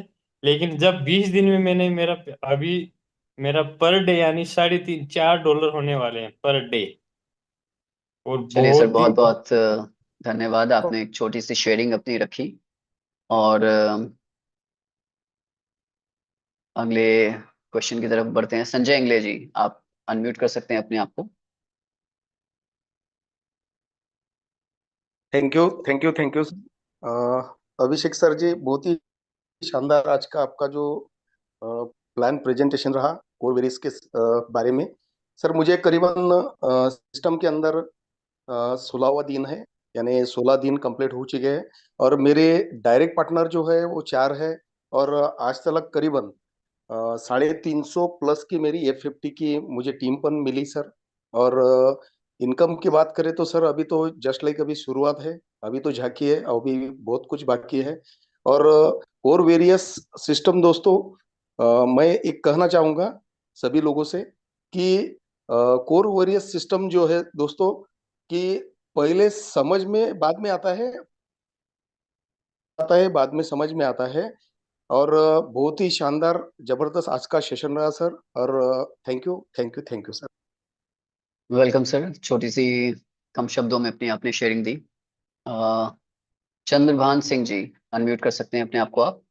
लेकिन जब 20 दिन में मैंने अभी मेरा पर डे यानी 3.5-4 डॉलर होने वाले हैं पर डे। और चलिए सर, बहुत ही बहुत बहुत धन्यवाद, आपने एक छोटी सी शेयरिंग अपनी रखी। और अगले क्वेश्चन की तरफ बढ़ते हैं। संजय इंगले जी, आप अनम्यूट कर सकते हैं अपने आप को। थैंक यू अभिषेक सर जी, बहुत ही शानदार आज का आपका जो प्लान प्रेजेंटेशन रहा और वेरियस के बारे में। सर मुझे करीबन सिस्टम के अंदर 16वां दिन है, यानी 16 दिन कंप्लीट हो चुके हैं, और मेरे डायरेक्ट पार्टनर जो है वो 4 है, और आज तक करीबन 350 प्लस की मेरी F50 की मुझे टीम पर मिली सर। और इनकम की बात करें तो सर अभी तो जस्ट लाइक अभी शुरुआत है, अभी तो झांकी है, अभी बहुत कुछ बाकी है। और वेरियस सिस्टम दोस्तों, मैं एक कहना चाहूंगा सभी लोगों से कि कोर वॉरियर्स सिस्टम जो है दोस्तों, कि पहले समझ में बाद में आता है, बाद में समझ में आता है। और बहुत ही शानदार जबरदस्त आज का सेशन रहा सर। और thank you thank you thank you sir. Welcome sir. छोटी सी कम शब्दों में अपनी आपने शेयरिंग दी। चंद्रभान सिंह जी, अनम्यूट कर सकते हैं अपने आप को आप।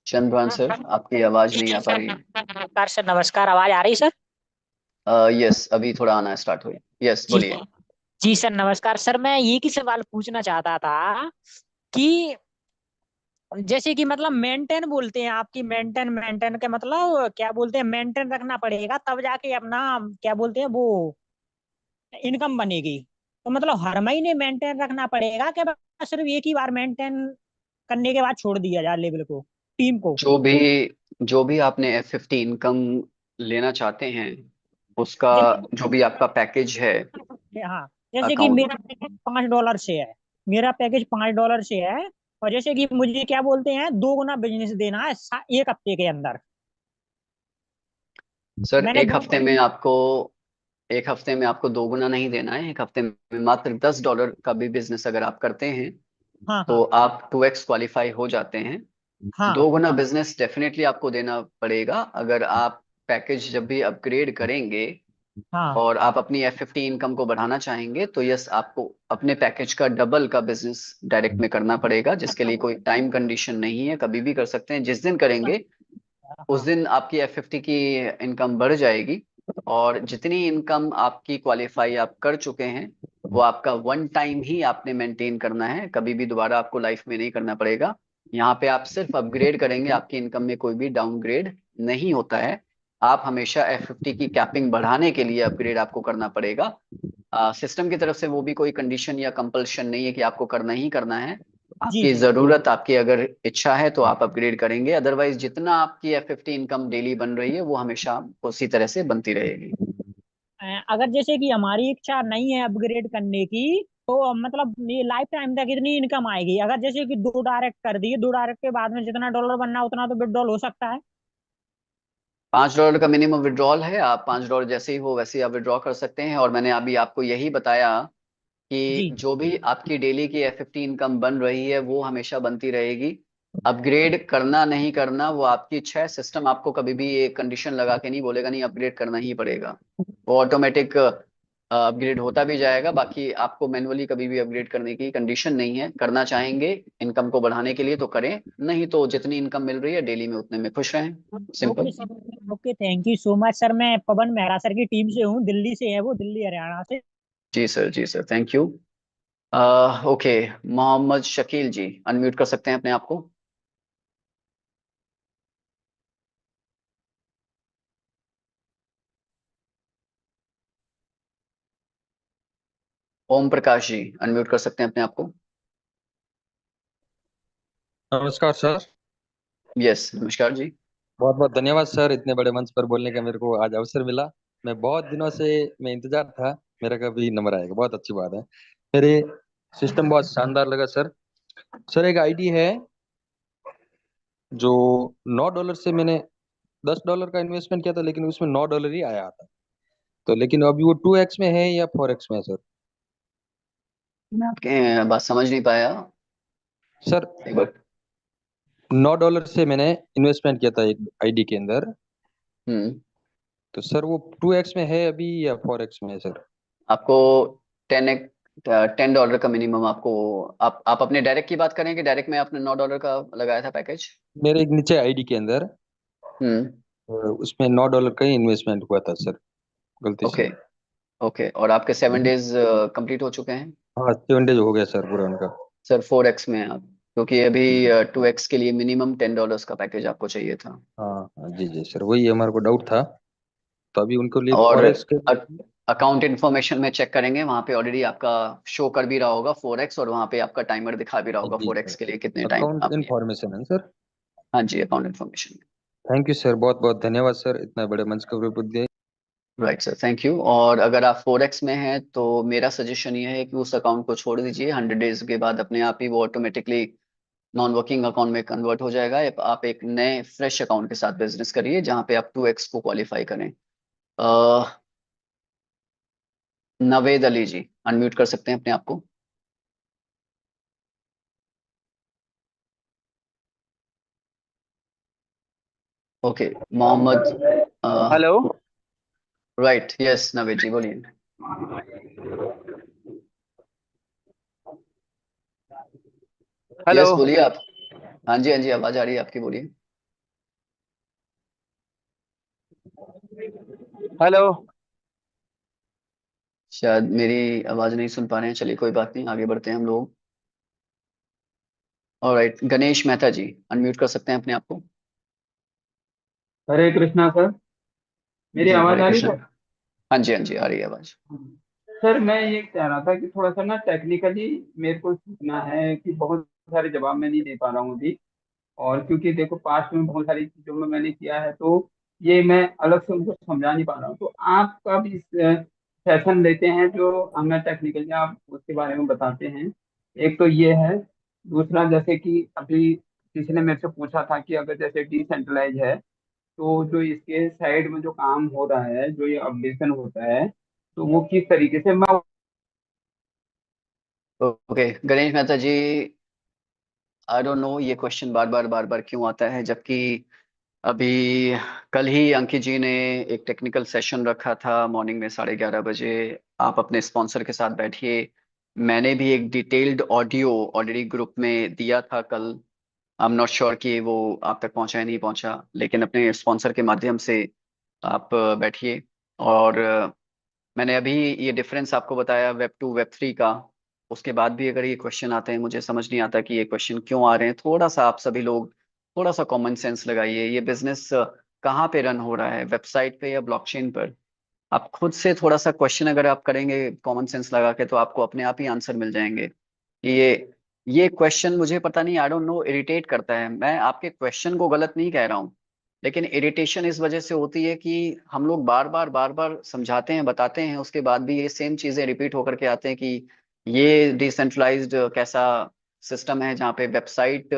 चंद्रभान सर, आपकी आवाज नहीं आ पा रही है। नमस्कार सर, नमस्कार। आवाज आ रही सर? यस, अभी थोड़ा आना स्टार्ट हुई। यस, जी बोलिए। जी सर, नमस्कार सर। मैं ये की सवाल पूछना चाहता था कि जैसे कि मतलब मेंटेन बोलते हैं, आपकी मेंटेन मेंटेन के मतलब क्या बोलते हैं, मेंटेन रखना पड़ेगा तब जाके अपना क्या बोलते हैं वो इनकम बनेगी। तो मतलब हर महीने मेंटेन रखना पड़ेगा कि बस सिर्फ एक ही बार मेंटेन करने के बाद छोड़ दिया जाए लेवल को, टीम को? जो भी आपने F50 इनकम लेना चाहते हैं, उसका जो भी आपका पैकेज है हाँ, जैसे कि अकाउंट। मेरा पैकेज $5 से है। मेरा पैकेज $5 से है। और जैसे कि मुझे क्या बोलते हैं, 2 गुना बिजनेस देना है एक हफ्ते के अंदर। सर, मैंने एक हफ्ते में आपको 2 गुना नहीं देना है। एक हफ्ते में मात्र $10 का भी बिजनेस अगर आप करते हैं हाँ तो हाँ आप 2x क्वालिफाई हो जाते हैं। हाँ 2 गुना बिजनेस डेफिनेटली आपको देना पड़ेगा अगर आप पैकेज जब भी अपग्रेड करेंगे हाँ और आप अपनी F50 इनकम को बढ़ाना चाहेंगे तो यस, आपको अपने पैकेज का डबल का बिजनेस डायरेक्ट में करना पड़ेगा, जिसके लिए कोई टाइम कंडीशन नहीं है। कभी भी कर सकते हैं, जिस दिन करेंगे उस हाँ। दिन आपकी F50 की इनकम बढ़ जाएगी। और जितनी इनकम आपकी क्वालिफाई आप कर चुके हैं वो आपका वन टाइम ही आपने मेंटेन करना है, कभी भी दोबारा आपको लाइफ में नहीं करना पड़ेगा। यहाँ पे आप सिर्फ अपग्रेड करेंगे, आपकी इनकम में कोई भी डाउनग्रेड नहीं होता है। आप हमेशा F50 की कैपिंग बढ़ाने के लिए अपग्रेड आपको करना पड़ेगा। सिस्टम की तरफ से वो भी कोई कंडीशन या कंपल्शन नहीं है कि आपको करना ही करना है। जी आपकी जी। जरूरत, आपकी अगर इच्छा है तो आप अपग्रेड करेंगे, अदरवाइज जितना आपकी F50 इनकम डेली बन रही है वो हमेशा उसी तरह से बनती रहेगी। अगर जैसे कि हमारी इच्छा नहीं है अपग्रेड करने की, तो मतलब ये लाइफ टाइम तक इतनी इनकम आएगी? अगर जैसे कि 2 डायरेक्ट कर दिए, 2 डायरेक्ट के बाद में जितना डॉलर बनना है उतना तो विड्रॉल हो सकता है? $5 का मिनिमम विड्रॉल है। आप $5 जैसे ही हो वैसे ही आप विड्रॉ कर सकते हैं। और मैंने अभी आपको यही बताया कि जी जो भी आपकी डेली की F50 इनकम बन रही है वो हमेशा बनती रहेगी। अपग्रेड करना नहीं करना वो आपकी इच्छा है। सिस्टम आपको कभी भी ये कंडीशन लगा के नहीं बोलेगा नहीं अपग्रेड करना ही पड़ेगा। वो ऑटोमेटिक अपग्रेड होता भी जाएगा। बाकी आपको मैनुअली कभी भी अपग्रेड करने की कंडीशन नहीं है। करना चाहेंगे इनकम को बढ़ाने के लिए तो करें, नहीं तो जितनी इनकम मिल रही है डेली में उतने में खुश रहें। Okay simple. Sir, okay, thank you so much sir. मैं पवन मेहरा सर की टीम से हूँ, दिल्ली से है वो, दिल्ली हरियाणा से। जी सर, जी sir, thank you. Okay, Mohammad Shakeel ji, unmute कर सकते हैं अपने आप को। ओम प्रकाश जी, अनम्यूट कर सकते हैं अपने आप को। नमस्कार सर। यस, नमस्कार जी। बहुत बहुत धन्यवाद सर, इतने बड़े मंच पर बोलने का मेरे को आज अवसर मिला। मैं बहुत दिनों से मैं इंतजार था मेरा कभी नंबर आएगा, बहुत अच्छी बात है। मेरे सिस्टम बहुत शानदार लगा सर। सर एक आईडी है जो $9 से मैंने $10 का इन्वेस्टमेंट किया था, लेकिन उसमें $9 ही आया था। तो लेकिन अभी वो 2x में है या 4x में है सर? मैं आपके बात समझ नहीं पाया, सर एक बार। $9 से मैंने इन्वेस्टमेंट किया था एक आईडी के अंदर। हम्म। तो सर वो 2x में है अभी या 4x में है सर? आपको टेन $10 का मिनिमम आपको, आप अपने डायरेक्ट की बात करेंगे। डायरेक्ट में आपने $9 का लगाया था पैकेज। मेरे एक नीचे आईडी के अंदर हम्म। उसमें $9 का ही इन्वेस्टमेंट हुआ था सर, गलती से। Okay, okay. और आपके 7 डेज कंप्लीट हो चुके हैं? हाँ 7 days हो गया सर पूरा उनका। सर 4x में हैं आप, क्योंकि अभी 2x के लिए मिनिमम $10 का पैकेज आपको चाहिए था। हाँ हाँ जी जी सर, वही हमारे को डाउट था। तो अभी उनको लिए और 4x के। अकाउंट इन्फॉर्मेशन में चेक करेंगे, वहां पे ऑलरेडी आपका शो कर भी रहा होगा 4x, और वहां पे आपका टाइमर दिखा भी रहा होगा जी 4x सर, के लिए कितने टाइम अकाउंट आपके। इन्फॉर्मेशन है सर। हाँ जी, account information. Thank you sir, बहुत बहुत धन्यवाद सर, इतना बड़े मंच के ऊपर राइट सर, थैंक यू। और अगर आप फोरेक्स में हैं तो मेरा सजेशन ये है कि उस अकाउंट को छोड़ दीजिए। 100 डेज के बाद अपने आप ही वो ऑटोमेटिकली नॉन वर्किंग अकाउंट में कन्वर्ट हो जाएगा। आप एक नए फ्रेश अकाउंट के साथ बिजनेस करिए जहां पे आप 2x को क्वालिफाई करें। नवेद अली जी, अनम्यूट कर सकते हैं अपने आप को। Okay, Mohammad. Hello. Right, yes Naved ji बोलिए। हेलो। यस बोलिए आप। हाँ जी हाँ जी, आवाज आ रही है आपकी, बोलिए। हेलो। शायद मेरी आवाज नहीं सुन पा रहे हैं, चलिए कोई बात नहीं, आगे बढ़ते हैं हम लोग। ऑलराइट, गणेश मेहता जी, अनम्यूट कर सकते हैं अपने आप को। हरे कृष्णा सर, मेरी जी आवाज हरे आ रही कृष्ण। सर? हाँ जी हाँ जी, आ रही है आवाज। सर मैं ये कह रहा था कि थोड़ा सा ना टेक्निकली मेरे को सीखना है कि बहुत सारे जवाब मैं नहीं दे पा रहा हूँ अभी। और क्योंकि देखो पास्ट में बहुत सारी चीजों में मैंने किया है, तो ये मैं अलग से उनको समझा नहीं पा रहा हूँ। तो आप कब इस सेशन लेते हैं जो हमें टेक्निकली आप उसके बारे में बताते हैं? एक तो ये है। दूसरा, जैसे कि अभी किसी ने मेरे से पूछा था कि अगर जैसे डिसेंट्रलाइज है तो जो इसके साइड में जो काम हो रहा है, जो ये अपडेशन होता है, तो वो किस तरीके से मैं। Okay Ganesh Mehta ji, I don't know ये क्वेश्चन बार बार क्यों आता है, जबकि अभी कल ही अंकित जी ने एक टेक्निकल सेशन रखा था मॉर्निंग में 11:30 बजे। आप अपने स्पॉन्सर के साथ बैठिए। मैंने भी एक डिटेल्ड ऑडियो ऑलरेडी ग्रुप में दिया था कल। आई एम नॉट श्योर कि वो आप तक पहुंचा या नहीं पहुंचा, लेकिन अपने स्पॉन्सर के माध्यम से आप बैठिए। और मैंने अभी ये डिफरेंस आपको बताया वेब 2 वेब 3 का। उसके बाद भी अगर ये क्वेश्चन आते हैं, मुझे समझ नहीं आता कि ये क्वेश्चन क्यों आ रहे हैं। थोड़ा सा आप सभी लोग थोड़ा सा कॉमन सेंस लगाइए। ये बिजनेस कहाँ पे रन हो रहा है, वेबसाइट पे या ब्लॉकचेन पर? आप खुद से थोड़ा सा क्वेश्चन अगर आप करेंगे कॉमन सेंस लगा के, तो आपको अपने आप ही आंसर मिल जाएंगे। ये क्वेश्चन मुझे पता नहीं, आई डोंट नो, इरिटेट करता है। मैं आपके क्वेश्चन को गलत नहीं कह रहा हूँ, लेकिन इरिटेशन इस वजह से होती है कि हम लोग बार बार समझाते हैं, बताते हैं, उसके बाद भी ये सेम चीजें रिपीट होकर के आते हैं कि ये डिसेंट्रलाइज्ड कैसा सिस्टम है जहाँ पे वेबसाइट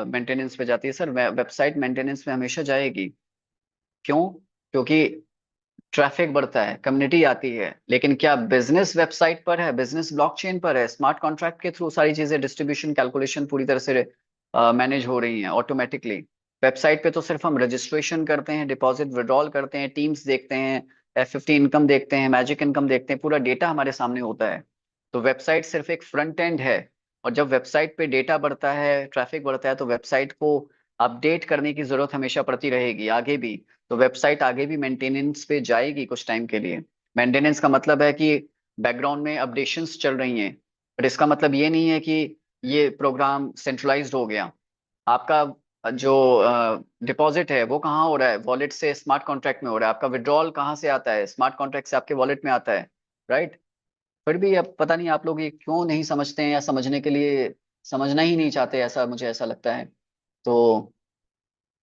मेंटेनेंस पे जाती है। सर वेबसाइट मेंटेनेंस में हमेशा जाएगी। क्यों? क्योंकि ट्रैफिक बढ़ता है, कम्युनिटी आती है। लेकिन क्या बिजनेस वेबसाइट पर है, बिजनेस ब्लॉकचेन पर है, स्मार्ट कॉन्ट्रैक्ट के थ्रू सारी चीजें, डिस्ट्रीब्यूशन कैलकुलेशन पूरी तरह से मैनेज हो रही हैं ऑटोमेटिकली। वेबसाइट पे तो सिर्फ हम रजिस्ट्रेशन करते हैं, डिपॉजिट विड्रॉल करते हैं, टीम्स देखते हैं, F50 इनकम देखते हैं, मैजिक इनकम देखते हैं, पूरा डेटा हमारे सामने होता है। तो वेबसाइट सिर्फ एक फ्रंट एंड है। और जब वेबसाइट पे डेटा बढ़ता है, ट्रैफिक बढ़ता है, तो वेबसाइट को अपडेट करने की जरूरत हमेशा पड़ती रहेगी आगे भी। तो वेबसाइट आगे भी मेंटेनेंस पे जाएगी कुछ टाइम के लिए। मेंटेनेंस का मतलब है कि बैकग्राउंड में अपडेशंस चल रही हैं, बट इसका मतलब ये नहीं है कि ये प्रोग्राम सेंट्रलाइज्ड हो गया। आपका जो डिपॉजिट है वो कहाँ हो रहा है? वॉलेट से स्मार्ट कॉन्ट्रैक्ट में हो रहा है। आपका विड्रॉल कहाँ से आता है? स्मार्ट कॉन्ट्रैक्ट से आपके वॉलेट में आता है, राइट? फिर भी अब पता नहीं आप लोग ये क्यों नहीं समझते हैं, या समझने के लिए समझना ही नहीं चाहते, ऐसा मुझे ऐसा लगता है। तो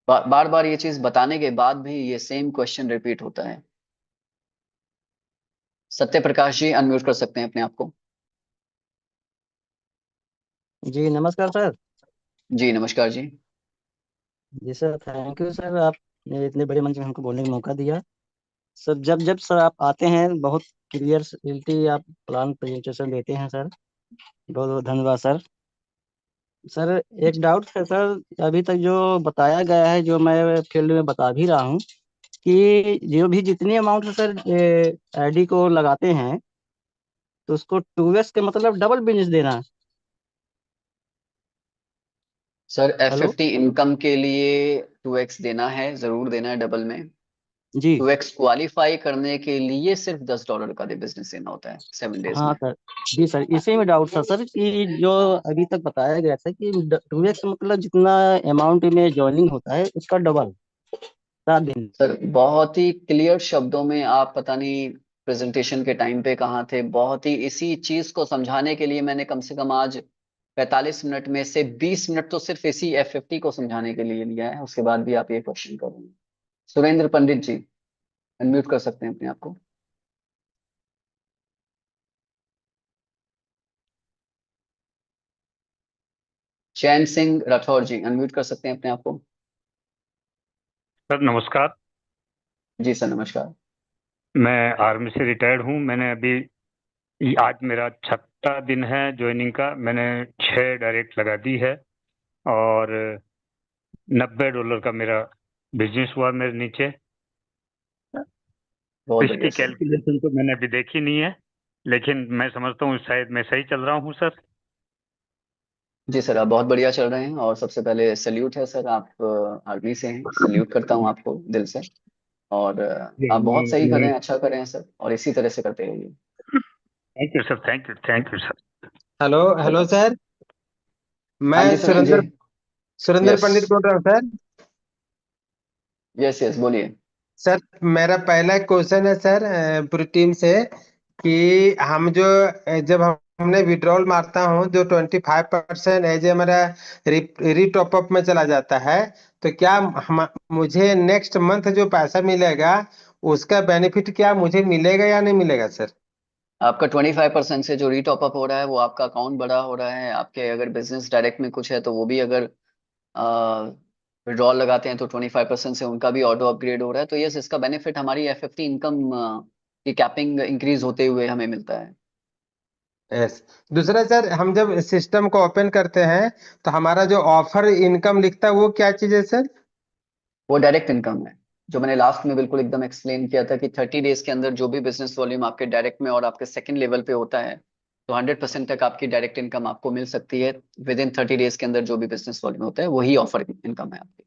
बार बार ये चीज बताने के बाद भी ये सेम क्वेश्चन रिपीट होता है। सत्य प्रकाश जी, अनम्यूट कर सकते हैं अपने आप को। जी नमस्कार सर। जी नमस्कार जी। जी सर, थैंक यू सर, आपने इतने बड़े मंच में हमको बोलने का मौका दिया। सर जब जब सर आप आते हैं बहुत क्लियरली आप प्लान प्रेजेंटेशन देते हैं सर। बहुत बहुत धन्यवाद सर। सर एक डाउट है सर, अभी तक जो बताया गया है, जो मैं फील्ड में बता भी रहा हूँ कि जो भी जितनी अमाउंट सर आईडी को लगाते हैं तो उसको 2x के मतलब डबल बिजनेस देना है। Sir hello. F50 इनकम के लिए 2x देना है, जरूर देना है डबल में। जी। 2x क्वालिफाई करने के लिए सिर्फ $10 का बिजनेस देना होता है 7 डेज हाँ में। सर। जी सर, इसी में डाउट था सर कि जो अभी तक बताया गया था कि 2x मतलब जितना अमाउंट में ज्वाइनिंग होता है उसका डबल 7 दिन। सर बहुत ही क्लियर शब्दों में, आप पता नहीं प्रेजेंटेशन के टाइम पे कहाँ थे। बहुत ही इसी चीज को समझाने के लिए मैंने कम से कम आज 45 मिनट में से 20 मिनट तो सिर्फ इसी F50 को समझाने के लिए लिया है। उसके बाद भी आप ये क्वेश्चन करेंगे। सुरेंद्र पंडित जी, अनम्यूट कर सकते हैं अपने आप को। चैन सिंह राठौर जी, अनम्यूट कर सकते हैं अपने आप को। सर नमस्कार। जी सर नमस्कार। मैं आर्मी से रिटायर्ड हूँ। मैंने अभी आज मेरा 6वां दिन है ज्वाइनिंग का। मैंने 6 डायरेक्ट लगा दी है और $90 का मेरा बिजनेस हुआ मेरे नीचे। बहुत इसकी बढ़िया सर। कैलकुलेशन तो मैंने अभी देखी नहीं है, लेकिन मैं समझता हूँ शायद मैं सही चल रहा हूँ सर। जी सर, आप बहुत बढ़िया चल रहे हैं और सबसे पहले सल्यूट है सर, आप आर्मी से हैं, सल्यूट करता हूँ आपको दिल से। और आप बहुत सही कर रहे हैं, अच्छा कर रहे हैं सर, और इसी तरह से करते रहिए। Thank you sir, thank you, thank you sir. Hello hello sir, हाँ मैं जी सुनील जी। सुरेंद्र यस पंडित बोल रहा हूँ सर। यस यस, बोलिए। सर मेरा पहला क्वेश्चन है सर पूरी टीम से कि हम जो जब हमने विड्रॉल मारता हूँ जो 25% एज हमारा री टॉप अप में चला जाता है, तो क्या मुझे नेक्स्ट मंथ जो पैसा मिलेगा उसका बेनिफिट क्या मुझे मिलेगा या नहीं मिलेगा सर? आपका 25% से जो रीटॉप अप हो रहा है वो आपका अकाउंट बड़ा हो रहा है। आपके अगर बिजनेस डायरेक्ट में कुछ है तो वो भी अगर विड्रॉल लगाते हैं तो 25% से उनका भी ऑटो अपग्रेड हो रहा है। तो यस, इसका बेनिफिट हमारी एफएफटी इनकम की कैपिंग इंक्रीज होते हुए हमें मिलता है। यस। दूसरा सर, हम जब सिस्टम को ओपन करते हैं तो हमारा जो ऑफर इनकम लिखता है वो क्या चीज है सर? वो डायरेक्ट इनकम है, जो मैंने लास्ट में बिल्कुल एकदम एक्सप्लेन किया था कि 30 डेज के अंदर जो भी बिजनेस वॉल्यूम आपके डायरेक्ट में और आपके सेकंड लेवल पे होता है तो 100% तक आपकी डायरेक्ट इनकम आपको मिल सकती है। विद इन 30 डेज के अंदर जो भी बिजनेस वॉल्यूम होता है वही ऑफर इनकम है आपकी।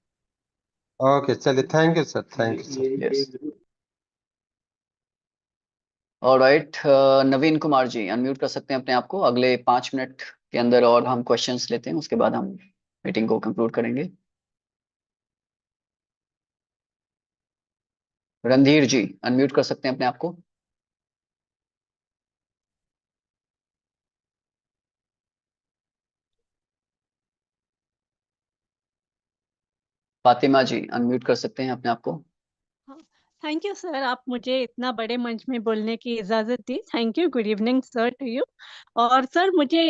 ओके चलिए, thank you sir, thank you sir. Yes. Alright, Naveen Kumar ji unmute कर सकते हैं अपने आप को। अगले 5 मिनट के अंदर और हम क्वेश्चंस लेते हैं, उसके बाद हम मीटिंग को कंक्लूड करेंगे। रणधीर जी अनम्यूट कर सकते हैं अपने आप को। फातिमा जी अनम्यूट कर सकते हैं अपने आप को। थैंक यू सर, आप मुझे इतना बड़े मंच में बोलने की इजाज़त दी। Thank you, good evening sir to you. और सर मुझे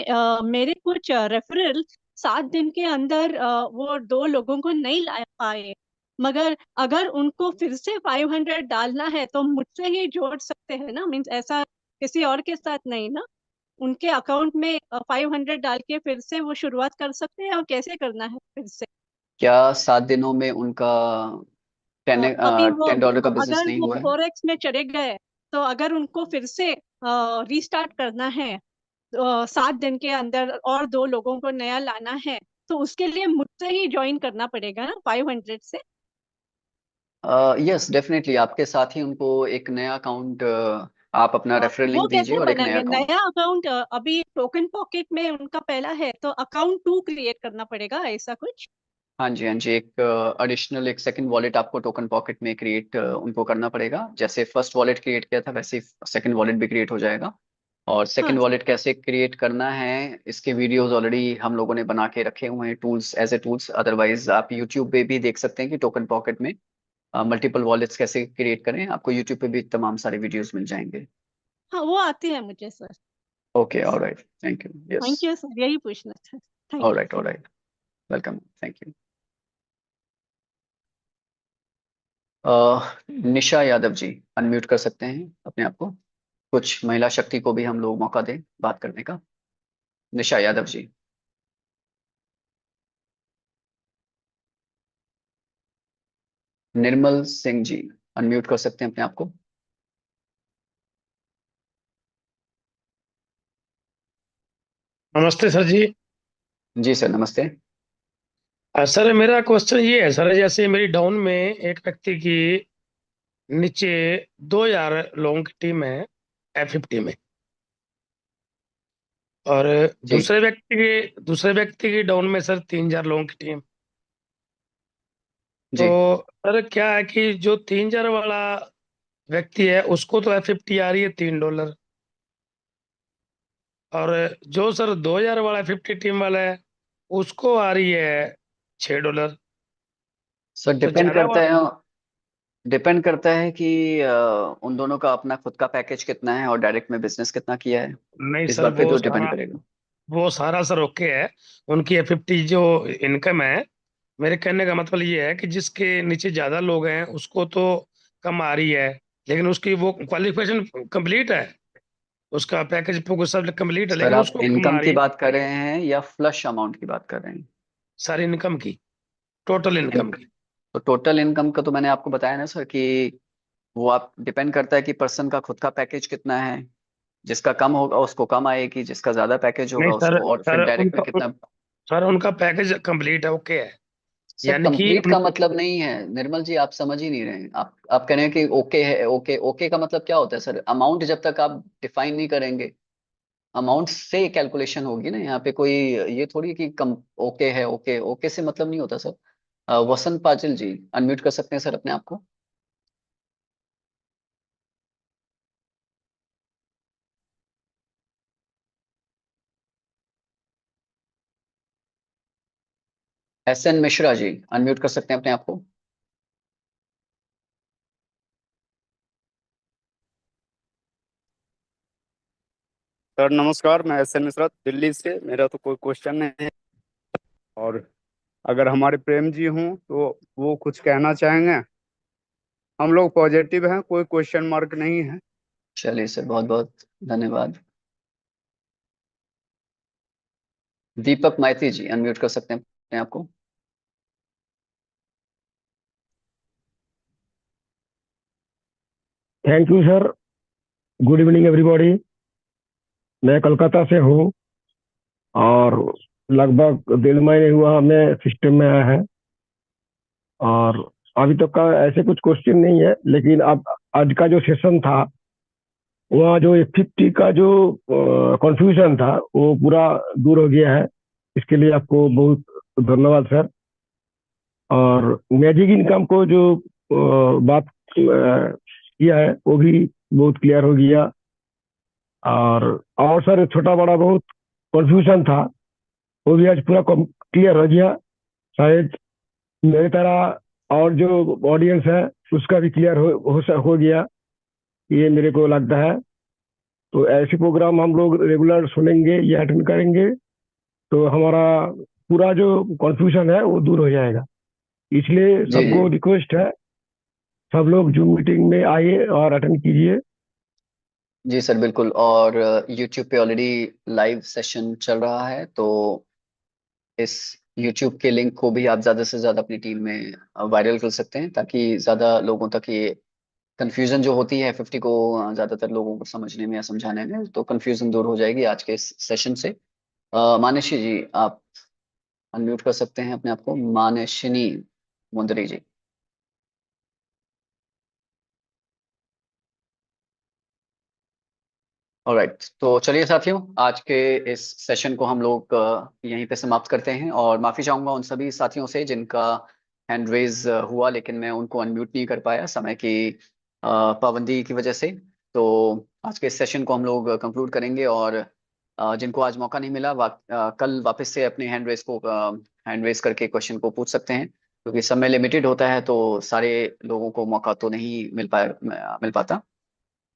मेरे कुछ रेफरल 7 दिन के अंदर वो 2 लोगों को नहीं ला पाए, मगर अगर उनको फिर से 500 डालना है तो मुझसे ही जोड़ सकते हैं ना? मीन्स ऐसा किसी और के साथ नहीं ना? उनके अकाउंट में 500 डाल के फिर से वो शुरुआत कर सकते हैं, और कैसे करना है फिर से? क्या 7 दिनों में उनका अभी वो $10 का बिजनेस अगर नहीं वो हुआ है? फोरेक्स में चले गए तो अगर उनको फिर से रीस्टार्ट करना है 7 दिन के अंदर और 2 लोगों को नया लाना है, तो उसके लिए मुझसे ही ज्वाइन करना पड़ेगा ना 500 से? यस डेफिनेटली, आपके साथ ही उनको एक नया अकाउंट, आप अपना रेफरल वो लिंक दीजिए कैसे और एक नया बनाएंगे अकाउंट। नया अकाउंट? अभी टोकन पॉकेट में उनका पहला है तो अकाउंट 2 क्रिएट करना पड़ेगा, ऐसा कुछ? हाँ जी हाँ जी, एक एडिशनल एक सेकंड वॉलेट आपको टोकन पॉकेट में क्रिएट उनको करना पड़ेगा। जैसे फर्स्ट वॉलेट क्रिएट किया था वैसे ही सेकंड वॉलेट भी क्रिएट हो जाएगा। और हाँ सेकंड वॉलेट कैसे क्रिएट करना है इसके वीडियोस ऑलरेडी हम लोगों ने बना के रखे हुए हैं, tools as a tools. Otherwise आप यूट्यूब पे भी देख सकते हैं कि टोकन पॉकेट में मल्टीपल वॉलेट्स कैसे क्रिएट करें। आपको यूट्यूब पे भी तमाम सारे वीडियोस मिल जाएंगे। हाँ, वो आती है मुझे sir. Okay alright, thank you. Yes thank you sir, यही पूछना था। Thank you. Alright alright, welcome, thank you. Nisha Yadav ji unmute कर सकते हैं अपने आप को। कुछ महिला शक्ति को भी हम लोग मौका दें बात करने का। निशा यादव जी। निर्मल सिंह जी अनम्यूट कर सकते हैं अपने आप को। नमस्ते सर जी। जी सर नमस्ते। सर मेरा क्वेश्चन ये है सर, जैसे मेरी डाउन में एक व्यक्ति की नीचे 2000 लोगों की टीम है F50 में, और जी दूसरे व्यक्ति की डाउन में सर 3000 लोगों की टीम। तो जी। सर क्या है कि जो 3000 वाला व्यक्ति है उसको तो F50 आ रही है $3, और जो सर 2000 वाला 50 टीम वाला है उसको आ रही है $6। सर तो डिपेंड ज्यादा करता है, डिपेंड करता है कि उन दोनों का अपना खुद का पैकेज कितना है और डायरेक्ट में बिजनेस कितना किया है, नहीं इस सर, बात पे तो डिपेंड करेगा। वो सारा सर ओके है। उनकी F50 जो इनकम है, मेरे कहने का मतलब ये है कि जिसके नीचे ज्यादा लोग हैं उसको तो कम आ रही है, लेकिन उसकी वो क्वालिफिकेशन कंप्लीट है, उसका पैकेज सब कंप्लीट है, सर लेकिन आप उसको कम आ इनकम रही की है। बात कर रहे हैं या फ्लश अमाउंट की बात कर रहे हैं? सर इनकम की, टोटल इनकम की। तो टोटल इनकम का तो मैंने आपको बताया ना सर कि वो आप डिपेंड करता है कि पर्सन का खुद का पैकेज कितना है। जिसका कम होगा उसको कम आएगी, जिसका ज्यादा पैकेज नहीं होगा सर, उसको, और फिर डायरेक्ट में कितना। सर उनका पैकेज कंप्लीट है, ओके है, सर यानी कि कंप्लीट का मतलब नहीं है निर्मल जी, आप समझ ही नहीं रहे हैं। आप कह रहे हैं कि ओके है। ओके ओके का मतलब क्या होता है सर? अमाउंट जब तक आप डिफाइन नहीं करेंगे, अमाउंट से कैलकुलेशन होगी ना यहाँ पे। कोई ये थोड़ी कि कम ओके है। ओके ओके से मतलब नहीं होता सर। वसंत पाटिल जी अनम्यूट कर सकते हैं सर अपने आप को? SN मिश्रा जी अनम्यूट कर सकते हैं अपने आप को? सर नमस्कार, मैं SN मिश्रा दिल्ली से। मेरा तो कोई क्वेश्चन नहीं है, और अगर हमारे प्रेम जी हों तो वो कुछ कहना चाहेंगे। हम लोग पॉजिटिव हैं, कोई क्वेश्चन मार्क नहीं है। चलिए सर, बहुत बहुत धन्यवाद। दीपक माइती जी अनम्यूट कर सकते हैं अपने आप को? Thank you sir. Good evening everybody. मैं कोलकाता से हूँ और लगभग 1.5 महीने हुआ हमें सिस्टम में आया है, और अभी तक का ऐसे कुछ क्वेश्चन नहीं है, लेकिन अब आज का जो सेशन था वहाँ जो F50 का जो कंफ्यूजन था वो पूरा दूर हो गया है। इसके लिए आपको बहुत धन्यवाद सर। और मैजिक इनकम को जो बात किया है वो भी बहुत क्लियर हो गया। और सर छोटा बड़ा बहुत कंफ्यूजन था वो भी आज पूरा क्लियर हो गया। शायद मेरी तरह और जो ऑडियंस है उसका भी क्लियर हो गया, ये मेरे को लगता है। तो ऐसे प्रोग्राम हम लोग रेगुलर सुनेंगे या अटेंड करेंगे तो हमारा पूरा जो कंफ्यूजन है वो दूर हो जाएगा। इसलिए जी सबको जी रिक्वेस्ट है, सब लोग जूम मीटिंग में आइए और अटेंड कीजिए। जी सर, बिल्कुल। और YouTube पे ऑलरेडी लाइव सेशन चल रहा है, तो इस YouTube के लिंक को भी आप ज़्यादा से ज़्यादा अपनी टीम में वायरल कर सकते हैं, ताकि ज़्यादा लोगों तक ये कन्फ्यूजन जो होती है 50 को ज़्यादातर लोगों को समझने में या समझाने में, तो कन्फ्यूजन दूर हो जाएगी आज के इस सेशन से। मानसी जी आप अनम्यूट कर सकते हैं अपने आप को, मानसिनी मुंदरी जी। ऑलराइट, तो चलिए साथियों, आज के इस सेशन को हम लोग यहीं पे समाप्त करते हैं। और माफी चाहूंगा उन सभी साथियों से जिनका हैंड रेज हुआ, लेकिन मैं उनको अनम्यूट नहीं कर पाया समय की पाबंदी की वजह से। तो आज के इस सेशन को हम लोग कंक्लूड करेंगे, और जिनको आज मौका नहीं मिला कल वापस से अपने हैंड रेज करके क्वेश्चन को पूछ सकते हैं, क्योंकि समय लिमिटेड होता है तो सारे लोगों को मौका तो नहीं मिल पाता।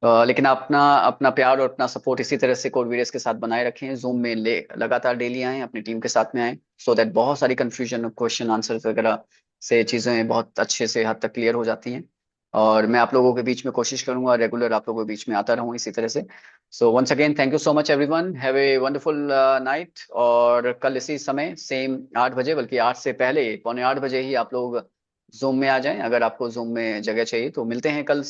लेकिन अपना अपना प्यार और अपना सपोर्ट इसी तरह से कोड वीडियोस के साथ बनाए रखें। जूम में लगातार डेली आएं, अपनी टीम के साथ में आएं, सो दैट बहुत सारी कंफ्यूजन, क्वेश्चन आंसर वगैरह से चीज़ें बहुत अच्छे से हद तक क्लियर हो जाती हैं। और मैं आप लोगों के बीच में कोशिश करूंगा रेगुलर आप लोगों के बीच में आता रहूं इसी तरह से। So once again thank you so much everyone, have a wonderful night. और कल इसी समय सेम 8 बजे, बल्कि 8 से पहले 7:45 बजे ही आप लोग जूम में आ जाएं। अगर आपको जूम में जगह चाहिए तो मिलते हैं कल।